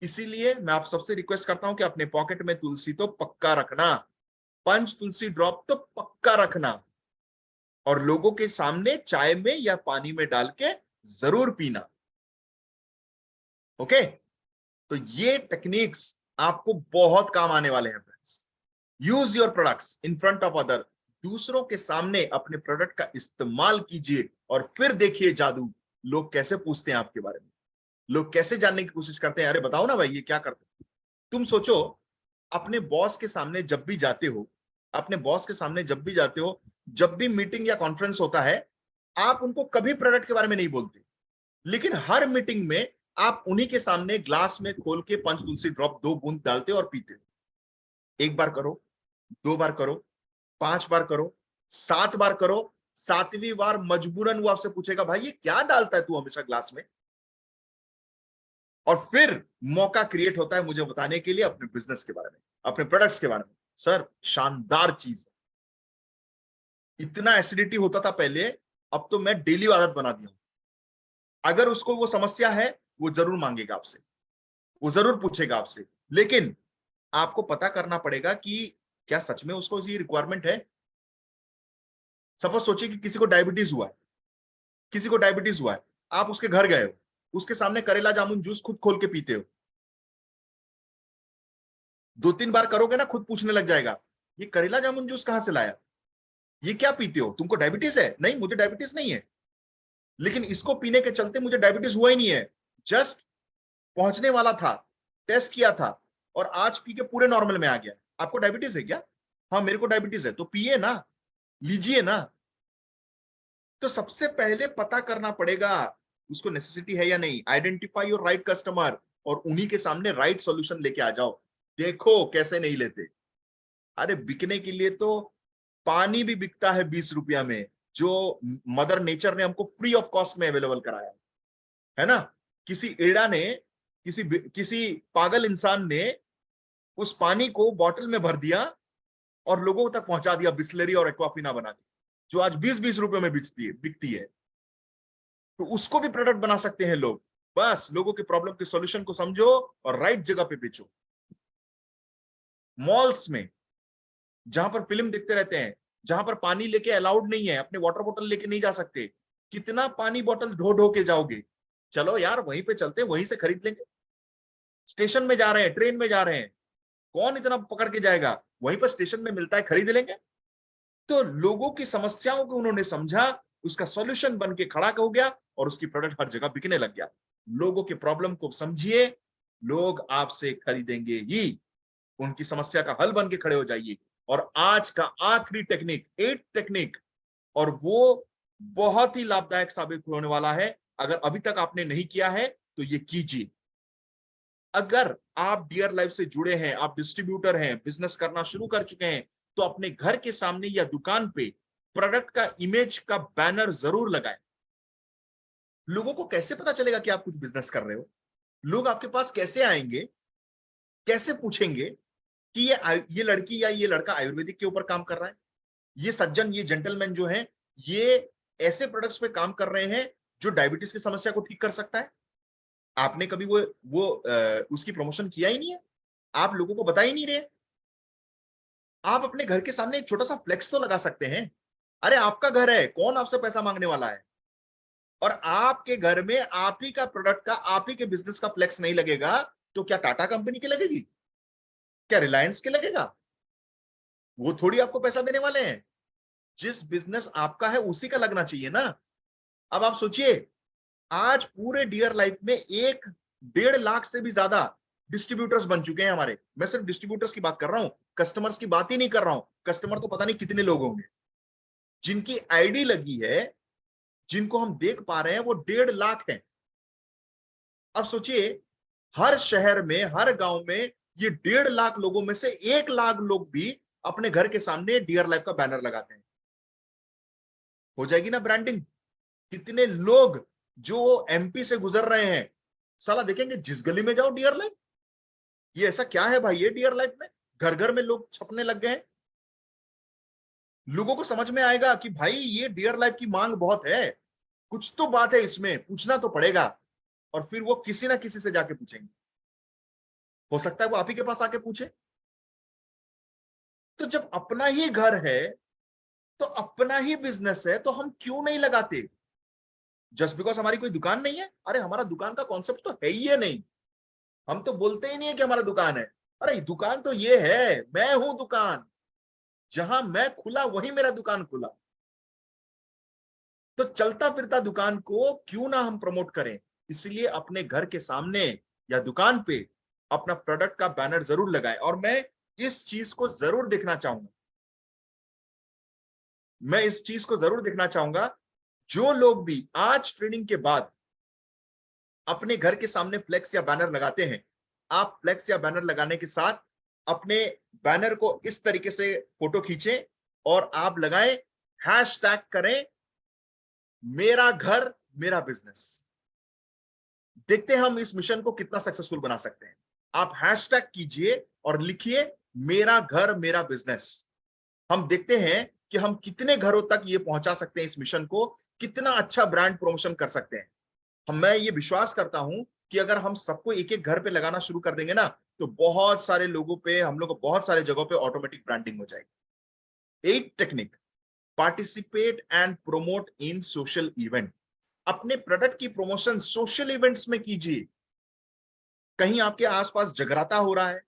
इसीलिए मैं आप सबसे रिक्वेस्ट करता हूं कि अपने पॉकेट में तुलसी तो पक्का रखना, पंच तुलसी ड्रॉप तो पक्का रखना, और लोगों के सामने चाय में या पानी में डाल के जरूर पीना। ओके, तो ये टेक्निक्स आपको बहुत काम आने वाले हैं friends. Use your products in front of other, दूसरों के सामने अपने प्रोडक्ट का इस्तेमाल कीजिए, और फिर देखिए जादू, लोग कैसे पूछते हैं आपके बारे में, लोग कैसे जानने की कोशिश करते हैं, अरे बताओ ना भाई ये क्या करते हैं। तुम सोचो, अपने बॉस के सामने जब भी जाते हो, अपने बॉस के सामने जब भी जाते हो, जब भी मीटिंग या कॉन्फ्रेंस होता है, आप उनको कभी प्रोडक्ट के बारे में नहीं बोलते, लेकिन हर मीटिंग में आप उन्हीं के सामने ग्लास में खोल के पंच तुलसी ड्रॉप 2 बूंद डालते हो और पीते हो। एक बार करो, 2 बार करो, 5 बार करो, 7 बार करो, 7वीं बार मजबूरन वो आपसे पूछेगा भाई ये क्या डालता है तू हमेशा ग्लास में। और फिर मौका क्रिएट होता है मुझे बताने के लिए अपने बिजनेस के बारे में, अपने प्रोडक्ट्स के बारे में। सर शानदार चीज है, इतना एसिडिटी होता था पहले, अब तो मैं डेली आदत बना दिया हूं। अगर उसको वो समस्या है, वो जरूर मांगेगा आपसे, वो जरूर पूछेगा आपसे, लेकिन आपको पता करना पड़ेगा कि क्या सच में उसको ये रिक्वायरमेंट है। सपोज सोचिए कि किसी को डायबिटीज हुआ है, किसी को डायबिटीज हुआ है, आप उसके घर गए हो, उसके सामने करेला जामुन जूस खुद खोल के पीते हो, 2-3 बार करोगे ना खुद पूछने लग जाएगा ये करेला जामुन जूस कहां से लाया, ये क्या पीते हो, तुमको डायबिटीज है? नहीं मुझे डायबिटीज नहीं है, लेकिन इसको पीने के चलते मुझे डायबिटीज हुआ ही नहीं है, जस्ट पहुंचने वाला था, टेस्ट किया था, और आज पी के पूरे नॉर्मल में आ गया। आपको डायबिटीज है क्या? हाँ मेरे को डायबिटीज है, तो पिए ना, लीजिए ना। तो सबसे पहले पता करना पड़ेगा उसको नेसेसिटी है या नहीं, आइडेंटिफाई योर राइट कस्टमर, और उन्हीं के सामने राइट सॉल्यूशन लेके आ जाओ। देखो कैसे नहीं लेते। अरे बिकने के लिए तो पानी भी बिकता है 20 रुपया में, जो मदर नेचर ने हमको फ्री ऑफ कॉस्ट में अवेलेबल कराया है ना। किसी एड़ा ने, किसी पागल इंसान ने उस पानी को बॉटल में भर दिया और लोगों तक पहुंचा दिया बिस्लरी और एक्वाफिना बना के, जो आज 20-20 रुपए में बिकती है। तो उसको भी प्रोडक्ट बना सकते हैं लोग। बस लोगों के प्रॉब्लम के सॉल्यूशन को समझो और राइट जगह पे बेचो। मॉल्स में जहां पर फिल्म देखते रहते हैं, जहां पर पानी लेके अलाउड नहीं है, अपने वाटर बोतल लेके नहीं जा सकते, कितना पानी बोतल ढो ढो के जाओगे। चलो यार वहीं पे चलते हैं, वहीं से खरीद लेंगे। स्टेशन में जा रहे हैं, ट्रेन में जा रहे हैं, कौन इतना पकड़ के जाएगा, वहीं पर स्टेशन में मिलता है, खरीद लेंगे। तो लोगों की समस्याओं को उन्होंने समझा, उसका सॉल्यूशन बन के खड़ा हो गया, और उसकी प्रोडक्ट हर जगह बिकने लग गया। लोगों के प्रॉब्लम को समझिए, लोग आपसे खरीदेंगे ही, उनकी समस्या का हल बन के खड़े हो जाइए। और आज का आखिरी टेक्निक, 8 टेक्निक, और वो बहुत ही लाभदायक साबित होने वाला है। अगर अभी तक आपने नहीं किया है तो ये कीजिए। अगर आप डियर लाइफ से जुड़े हैं, आप डिस्ट्रीब्यूटर हैं, बिजनेस करना शुरू कर चुके हैं, तो अपने घर के सामने या दुकान पे प्रोडक्ट का इमेज का बैनर जरूर लगाएं। लोगों को कैसे पता चलेगा कि आप कुछ बिजनेस कर रहे हो? लोग आपके पास कैसे आएंगे, कैसे पूछेंगे कि ये लड़की या ये लड़का आयुर्वेदिक के ऊपर काम कर रहा है, ये सज्जन, ये जेंटलमैन जो है, ये ऐसे प्रोडक्ट्स पे काम कर रहे हैं जो डायबिटीज की समस्या को ठीक कर सकता है। आपने कभी उसकी प्रमोशन किया ही नहीं है, आप लोगों को बता ही नहीं रहे। आप अपने घर के सामने एक छोटा सा फ्लेक्स तो लगा सकते हैं। अरे आपका घर है, कौन आपसे पैसा मांगने वाला है? और आपके घर में आप ही का प्रोडक्ट का, आप ही के बिजनेस का फ्लेक्स नहीं लगेगा, तो क्या टाटा कंपनी के लगेगी? क्या रिलायंस के लगेगा? वो थोड़ी आपको पैसा देने वाले हैं। जिस बिजनेस आपका है उसी का लगना चाहिए ना। अब आप सोचिए, आज पूरे डियर लाइफ में 1-1.5 लाख से भी ज्यादा डिस्ट्रीब्यूटर्स बन चुके हैं हमारे। मैं सिर्फ डिस्ट्रीब्यूटर्स की बात कर रहा हूं, कस्टमर्स की बात ही नहीं कर रहा हूं। कस्टमर तो पता नहीं कितने लोग होंगे। जिनकी आईडी लगी है, जिनको हम देख पा रहे हैं, वो 1.5 लाख हैं। अब सोचिए, हर शहर में, हर गांव में ये 1.5 लाख लोगों में से 1 लाख लोग भी अपने घर के सामने डियर लाइफ का बैनर लगाते हैं। हो जाएगी ना ब्रांडिंग। कितने लोग जो एमपी से गुजर रहे हैं, साला देखेंगे जिस गली में जाओ डियर लाइफ, ये ऐसा क्या है भाई, ये डियर लाइफ में घर घर में लोग छपने लग गए हैं। लोगों को समझ में आएगा कि भाई ये डियर लाइफ की मांग बहुत है, कुछ तो बात है इसमें, पूछना तो पड़ेगा। और फिर वो किसी ना किसी से जाके पूछेंगे, हो सकता है वो आप ही के पास आके पूछे। तो जब अपना ही घर है, तो अपना ही बिजनेस है, तो हम क्यों नहीं लगाते? जस्ट बिकॉज हमारी कोई दुकान नहीं है? अरे हमारा दुकान का कॉन्सेप्ट तो है ही है नहीं, हम तो बोलते ही नहीं है कि हमारा दुकान है। अरे दुकान तो ये है, मैं हूं दुकान, जहां मैं खुला वहीं मेरा दुकान खुला। तो चलता फिरता दुकान को क्यों ना हम प्रमोट करें। इसलिए अपने घर के सामने या दुकान पे अपना प्रोडक्ट का बैनर जरूर लगाएं। और मैं इस चीज को जरूर देखना चाहूंगा, मैं इस चीज को जरूर देखना चाहूंगा, जो लोग भी आज ट्रेनिंग के बाद अपने घर के सामने फ्लेक्स या बैनर लगाते हैं, आप फ्लेक्स या बैनर लगाने के साथ अपने बैनर को इस तरीके से फोटो खींचें और आप लगाएं, हैशटैग करें मेरा घर मेरा बिजनेस। देखते हैं हम इस मिशन को कितना सक्सेसफुल बना सकते हैं। आप हैशटैग कीजिए और लिखिए मेरा घर मेरा बिजनेस। हम देखते हैं कि हम कितने घरों तक ये पहुंचा सकते हैं, इस मिशन को कितना अच्छा ब्रांड प्रमोशन कर सकते हैं। मैं ये विश्वास करता हूं कि अगर हम सबको एक एक घर पे लगाना शुरू कर देंगे ना, तो बहुत सारे लोगों पे, हम लोग को बहुत सारे जगहों पे ऑटोमेटिक ब्रांडिंग हो जाएगी। 8 technique, participate and promote in social event. अपने प्रोडक्ट की प्रमोशन सोशल इवेंट्स में कीजिए। कहीं आपके आसपास जगराता हो रहा है,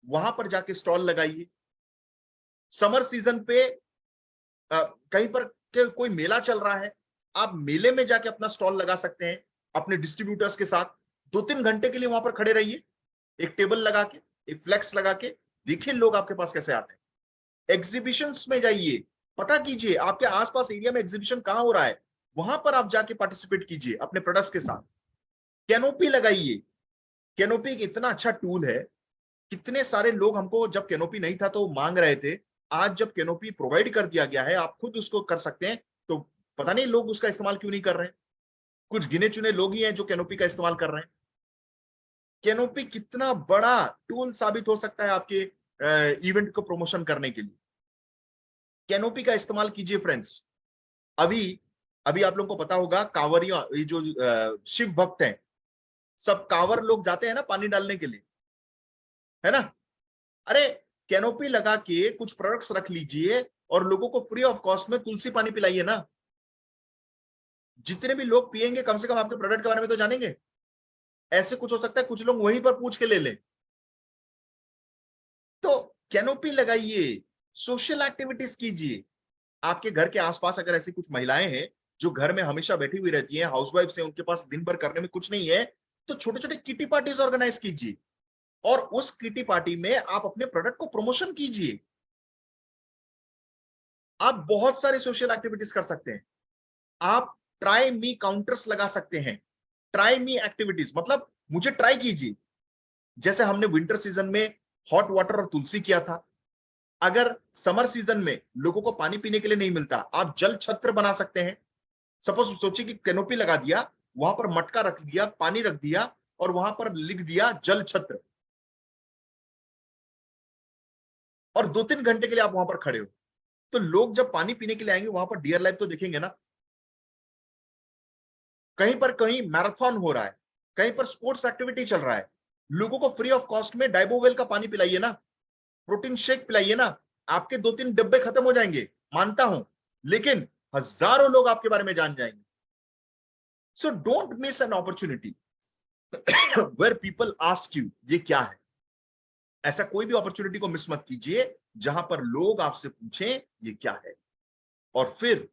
वहां पर जाके स्टॉल लगाइए। समर सीजन पे कहीं पर कोई मेला चल रहा है, आप मेले में जाके अपना स्टॉल लगा सकते हैं अपने डिस्ट्रीब्यूटर्स के साथ। 2-3 घंटे के लिए वहां पर खड़े रहिए, एक टेबल लगा के, एक फ्लेक्स लगा के, देखिए लोग आपके पास कैसे आते हैं। एग्जीबिशंस में जाइए, पता कीजिए आपके आसपास एरिया में एग्जीबिशन कहां हो रहा है, वहां पर आप जाके पार्टिसिपेट कीजिए अपने प्रोडक्ट्स के साथ। कैनोपी लगाइए। कैनोपी एक इतना अच्छा टूल है, कितने सारे लोग हमको जब कैनोपी नहीं था तो मांग रहे थे, आज जब कैनोपी प्रोवाइड कर दिया गया है, आप खुद उसको कर सकते हैं, तो पता नहीं लोग उसका इस्तेमाल क्यों नहीं कर रहे हैं। कुछ गिने चुने लोग ही हैं जो कैनोपी का इस्तेमाल कर रहे हैं। कैनोपी कितना बड़ा टूल साबित हो सकता है आपके इवेंट को प्रमोशन करने के लिए। कैनोपी का इस्तेमाल कीजिए फ्रेंड्स। अभी अभी आप लोगों को पता होगा, कांवरिया, ये जो शिव भक्त हैं, सब कांवर लोग जाते हैं ना पानी डालने के लिए, है ना। अरे कैनोपी लगा के कुछ प्रोडक्ट्स रख लीजिए और लोगों को फ्री ऑफ कॉस्ट में तुलसी पानी पिलाइए ना। जितने भी लोग पिएंगे कम से कम आपके प्रोडक्ट के बारे में तो जानेंगे। ऐसे कुछ हो सकता है कुछ लोग वहीं पर पूछ के ले लें। तो कैनोपी लगाइए, सोशल एक्टिविटीज कीजिए। आपके घर के आसपास अगर ऐसी कुछ महिलाएं हैं जो घर में हमेशा बैठी हुई रहती हैं, हाउसवाइफ्स हैं, उनके पास दिन भर करने में कुछ नहीं है, तो छोटे छोटे किटी पार्टीज ऑर्गेनाइज कीजिए और उस किटी पार्टी में आप अपने प्रोडक्ट को प्रमोशन कीजिए। आप बहुत सारे सोशल एक्टिविटीज कर सकते हैं। आप ट्राई मी काउंटर्स लगा सकते हैं। ट्राई मी एक्टिविटीज मतलब मुझे ट्राई कीजिए। जैसे हमने विंटर सीजन में हॉट वाटर और तुलसी किया था, अगर समर सीजन में लोगों को पानी पीने के लिए नहीं मिलता, आप जल छत्र बना सकते हैं। सपोज सोचिए कि कैनोपी लगा दिया, वहां पर मटका रख दिया, पानी रख दिया और वहां पर लिख दिया जल छत्र, और 2-3 घंटे के लिए आप वहां पर खड़े हो, तो लोग जब पानी पीने के लिए आएंगे वहां पर डियर लाइफ तो देखेंगे ना। कहीं पर कहीं मैराथन हो रहा है, कहीं पर स्पोर्ट्स एक्टिविटी चल रहा है, लोगों को फ्री ऑफ कॉस्ट में डाइबोवेल का पानी पिलाइए ना, प्रोटीन शेक पिलाइए ना। आपके 2-3 डब्बे खत्म हो जाएंगे, मानता हूं, लेकिन हजारों लोग आपके बारे में जान जाएंगे। So don't miss an opportunity where people ask you ये क्या है। ऐसा कोई भी अपॉर्चुनिटी को मिस मत कीजिए जहां पर लोग आपसे पूछें ये क्या है, और फिर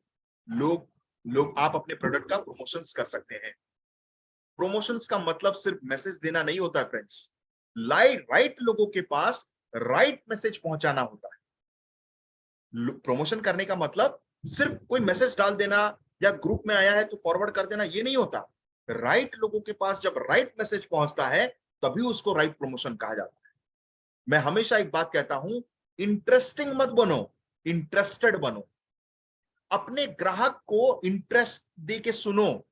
लोग लोग आप अपने प्रोडक्ट का प्रमोशंस कर सकते हैं। प्रमोशंस का मतलब सिर्फ मैसेज देना नहीं होता है फ्रेंड्स, राइट लोगों के पास राइट मैसेज पहुंचाना होता है। प्रमोशन करने का मतलब सिर्फ कोई मैसेज डाल देना या ग्रुप में आया है तो फॉरवर्ड कर देना, ये नहीं होता। राइट लोगों के पास जब राइट मैसेज पहुंचता है तभी उसको राइट प्रमोशन कहा जाता है। मैं हमेशा एक बात कहता हूं, इंटरेस्टिंग मत बनो, इंटरेस्टेड बनो। अपने ग्राहक को इंटरेस्ट दे के सुनो,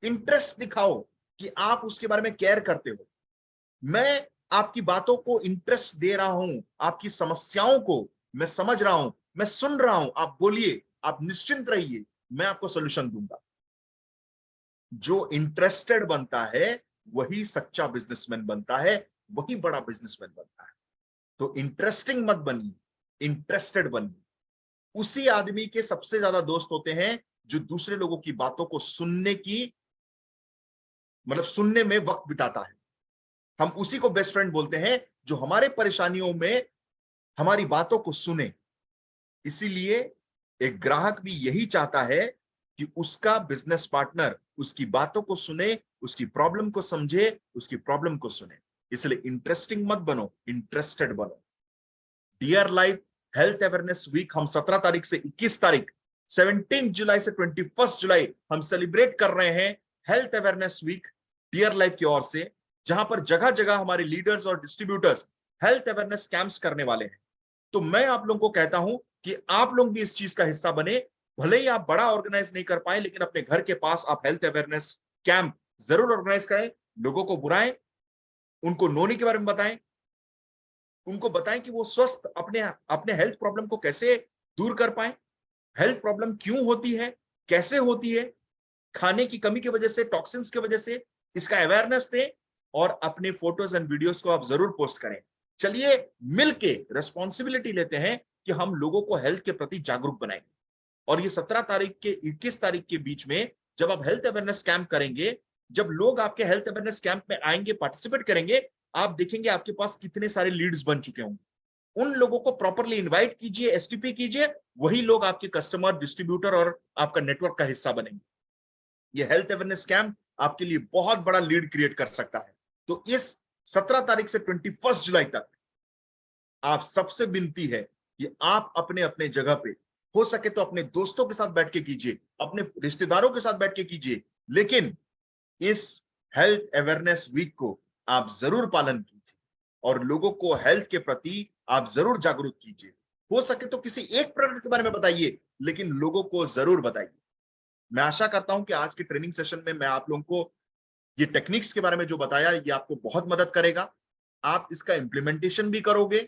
इंटरेस्ट दिखाओ कि आप उसके बारे में केयर करते हो। मैं आपकी बातों को इंटरेस्ट दे रहा हूं, आपकी समस्याओं को मैं समझ रहा हूं, मैं सुन रहा हूं, आप बोलिए, आप निश्चिंत रहिए, मैं आपको सोल्यूशन दूंगा। जो इंटरेस्टेड बनता है वही सच्चा बिजनेसमैन बनता है, वही बड़ा बिजनेसमैन बनता है। तो इंटरेस्टिंग मत बनिए, इंटरेस्टेड बनिए। उसी आदमी के सबसे ज्यादा दोस्त होते हैं जो दूसरे लोगों की बातों को सुनने की, मतलब सुनने में वक्त बिताता है। हम उसी को बेस्ट फ्रेंड बोलते हैं जो हमारे परेशानियों में हमारी बातों को सुने। इसीलिए एक ग्राहक भी यही चाहता है कि उसका बिजनेस पार्टनर उसकी बातों को सुने, उसकी प्रॉब्लम को समझे, उसकी प्रॉब्लम को सुने। इसलिए इंटरेस्टिंग मत बनो, इंटरेस्टेड बनो। Dear life health awareness week हम 17 तारीख से 21 तारीख, 17 जुलाई से 21 जुलाई हम सेलिब्रेट कर रहे हैं health awareness week dear life की ओर से, जहां पर जगह जगह हमारे लीडर्स और डिस्ट्रीब्यूटर्स हेल्थ अवेयरनेस कैंप्स करने वाले हैं। तो मैं आप लोगों को कहता हूं कि आप लोग भी इस चीज का हिस्सा बने। भले ही आप बड़ा ऑर्गेनाइज नहीं कर पाए, लेकिन अपने घर के पास आप हेल्थ अवेयरनेस कैंप जरूर ऑर्गेनाइज करें। लोगों को बुलाएं, उनको नोनी के बारे में बताएं, उनको बताएं कि वो स्वस्थ अपने अपने हेल्थ प्रॉब्लम को कैसे दूर कर पाए, हेल्थ प्रॉब्लम क्यों होती है, कैसे होती है, खाने की कमी की वजह से, टॉक्सिन्स की वजह से, इसका अवेयरनेस दें। और अपने फोटोज एंड वीडियोस को आप जरूर पोस्ट करें। चलिए मिलके रिस्पॉन्सिबिलिटी लेते हैं कि हम लोगों को हेल्थ के प्रति जागरूक बनाएंगे। और ये 17 तारीख के 21 तारीख के बीच में जब आप हेल्थ अवेयरनेस कैंप करेंगे, जब लोग आपके हेल्थ अवेयरनेस कैंप में आएंगे, पार्टिसिपेट करेंगे, आप देखेंगे आपके पास कितने सारे लीड्स बन चुके होंगे। उन लोगों को प्रॉपरली इनवाइट कीजिए, एसटीपी कीजिए, वही लोग आपके कस्टमर, डिस्ट्रीब्यूटर और आपका नेटवर्क का हिस्सा बनेंगे। ये हेल्थ अवेयरनेस कैंप आपके लिए बहुत बड़ा लीड क्रिएट कर सकता है। तो इस 17 तारीख से 21 जुलाई तक आप सबसे विनती है कि आप अपने अपने जगह पे, हो सके तो अपने दोस्तों के साथ बैठ के कीजिए, अपने रिश्तेदारों के साथ बैठ के कीजिए, लेकिन इस हेल्थ अवेयरनेस वीक को आप जरूर पालन कीजिए और लोगों को हेल्थ के प्रति आप जरूर जागरूक कीजिए। हो सके तो किसी एक प्रोडक्ट के बारे में बताइए, लेकिन लोगों को जरूर बताइए। मैं आशा करता हूं कि आज के ट्रेनिंग सेशन में मैं आप लोगों को ये टेक्निक्स के बारे में जो बताया, ये आपको बहुत मदद करेगा। आप इसका इंप्लीमेंटेशन भी करोगे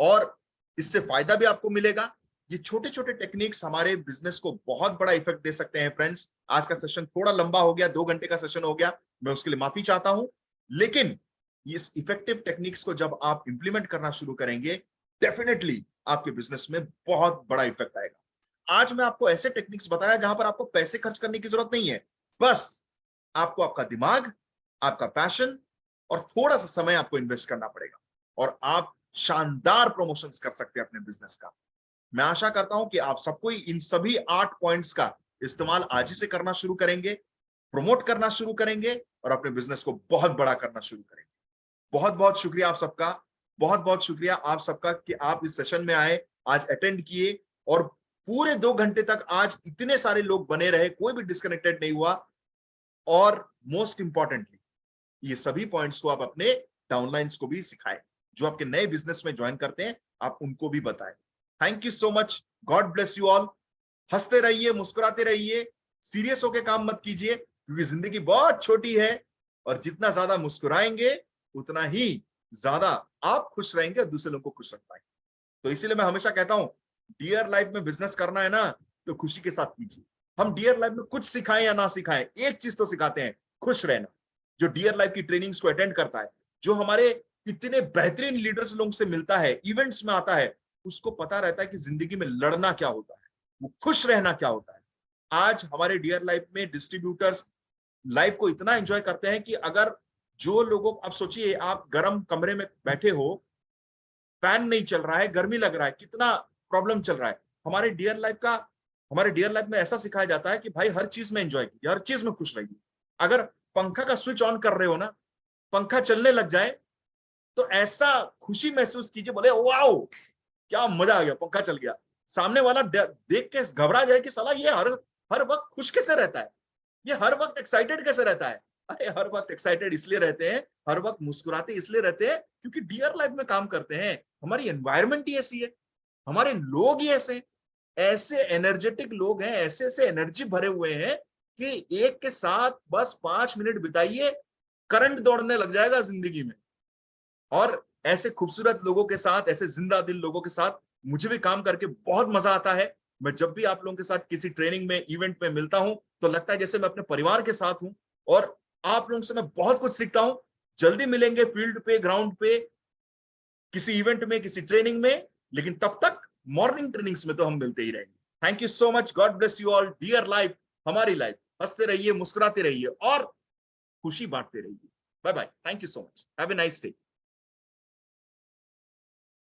और इससे फायदा भी आपको मिलेगा। ये छोटे छोटे टेक्निक्स हमारे बिजनेस को बहुत बड़ा इफेक्ट दे सकते हैं। फ्रेंड्स, आज का सेशन थोड़ा लंबा हो गया, 2 घंटे का सेशन हो गया, मैं उसके लिए माफी चाहता हूं। लेकिन इस इफेक्टिव टेक्निक्स को जब आप इंप्लीमेंट करना शुरू करेंगे, डेफिनेटली आपके बिजनेस में बहुत बड़ा इफेक्ट आएगा। आज मैं आपको ऐसे टेक्निक्स बताया जहां पर आपको पैसे खर्च करने की जरूरत नहीं है, बस आपको आपका दिमाग, आपका पैशन और थोड़ा सा समय आपको इन्वेस्ट करना पड़ेगा और आप शानदार प्रमोशंस कर सकते हैं अपने बिजनेस का। मैं आशा करता हूं कि आप सबको इन सभी 8 पॉइंट्स का इस्तेमाल आज ही से करना शुरू करेंगे, प्रमोट करना शुरू करेंगे और अपने बिजनेस को बहुत बड़ा करना शुरू करेंगे। बहुत बहुत शुक्रिया आप सबका, बहुत बहुत शुक्रिया आप सबका कि आप इस सेशन में आए, आज अटेंड किए और पूरे 2 घंटे तक आज इतने सारे लोग बने रहे, कोई भी डिस्कनेक्टेड नहीं हुआ। और मोस्ट इंपॉर्टेंटली ये सभी पॉइंट्स को आप अपने डाउनलाइंस को भी सिखाएं, जो आपके नए बिजनेस में ज्वाइन करते हैं आप उनको भी बताएं। Thank you so much, God bless you all. हंसते रहिए, मुस्कुराते रहिए, सीरियस होकर काम मत कीजिए, क्योंकि जिंदगी बहुत छोटी है और जितना ज्यादा मुस्कुराएंगे उतना ही ज्यादा आप खुश रहेंगे और दूसरे लोगों को खुश रख पाएंगे। तो इसीलिए मैं हमेशा कहता हूं, डियर लाइफ में बिजनेस करना है ना, तो खुशी के साथ कीजिए। हम डियर लाइफ में कुछ सिखाएं या ना सिखाएं, एक चीज तो सिखाते हैं, खुश रहना। जो डियर लाइफ की ट्रेनिंग्स को अटेंड करता है, जो हमारे इतने बेहतरीन लीडर्स लोगों से मिलता है, इवेंट्स में आता है, उसको पता रहता है कि जिंदगी में लड़ना क्या होता है, वो खुश रहना क्या होता है। आज हमारे डियर लाइफ में डिस्ट्रीब्यूटर्स लाइफ को इतना एंजॉय करते हैं कि अगर जो लोगों, आप सोचिए आप गर्म कमरे में बैठे हो, फैन नहीं चल रहा है, गर्मी लग रहा है, कितना प्रॉब्लम चल रहा है। हमारे डियर लाइफ का, हमारे डियर लाइफ में ऐसा सिखाया जाता है कि भाई हर चीज में एंजॉय कीजिए, हर चीज में खुश रहिए। अगर पंखा का स्विच ऑन कर रहे हो ना, पंखा चलने लग जाए तो ऐसा खुशी महसूस कीजिए, बोले वाओ क्या मजा आ गया, पंखा चल गया। सामने वाला देख के घबरा जाए कि साला ये हर वक्त खुश कैसे रहता है, ये हर वक्त एक्साइटेड कैसे रहता है। अरे हर वक्त एक्साइटेड इसलिए रहते हैं, हर वक्त मुस्कुराते इसलिए रहते हैं क्योंकि डियर लाइफ में काम करते हैं। हमारी एनवायरनमेंट ही ऐसी है, हमारे लोग ही ऐसे, ऐसे एनर्जेटिक लोग हैं, ऐसे ऐसे एनर्जी भरे हुए हैं कि एक के साथ बस 5 मिनट बिताइए, करंट दौड़ने लग जाएगा जिंदगी में। और ऐसे खूबसूरत लोगों के साथ, ऐसे जिंदा दिल लोगों के साथ मुझे भी काम करके बहुत मजा आता है। मैं जब भी आप लोगों के साथ किसी ट्रेनिंग में, इवेंट में मिलता हूं तो लगता है जैसे मैं अपने परिवार के साथ हूं, और आप लोगों से मैं बहुत कुछ सीखता हूं। जल्दी मिलेंगे फील्ड पे, ग्राउंड पे, किसी इवेंट में, किसी ट्रेनिंग में, लेकिन तब तक मॉर्निंग ट्रेनिंग्स में तो हम मिलते ही रहेंगे। Thank you so much, God bless you all, dear life, हमारी लाइफ। हंसते रहिए, मुस्कुराते रहिए और खुशी बांटते रहिए। Bye bye, thank you so much, have a nice day.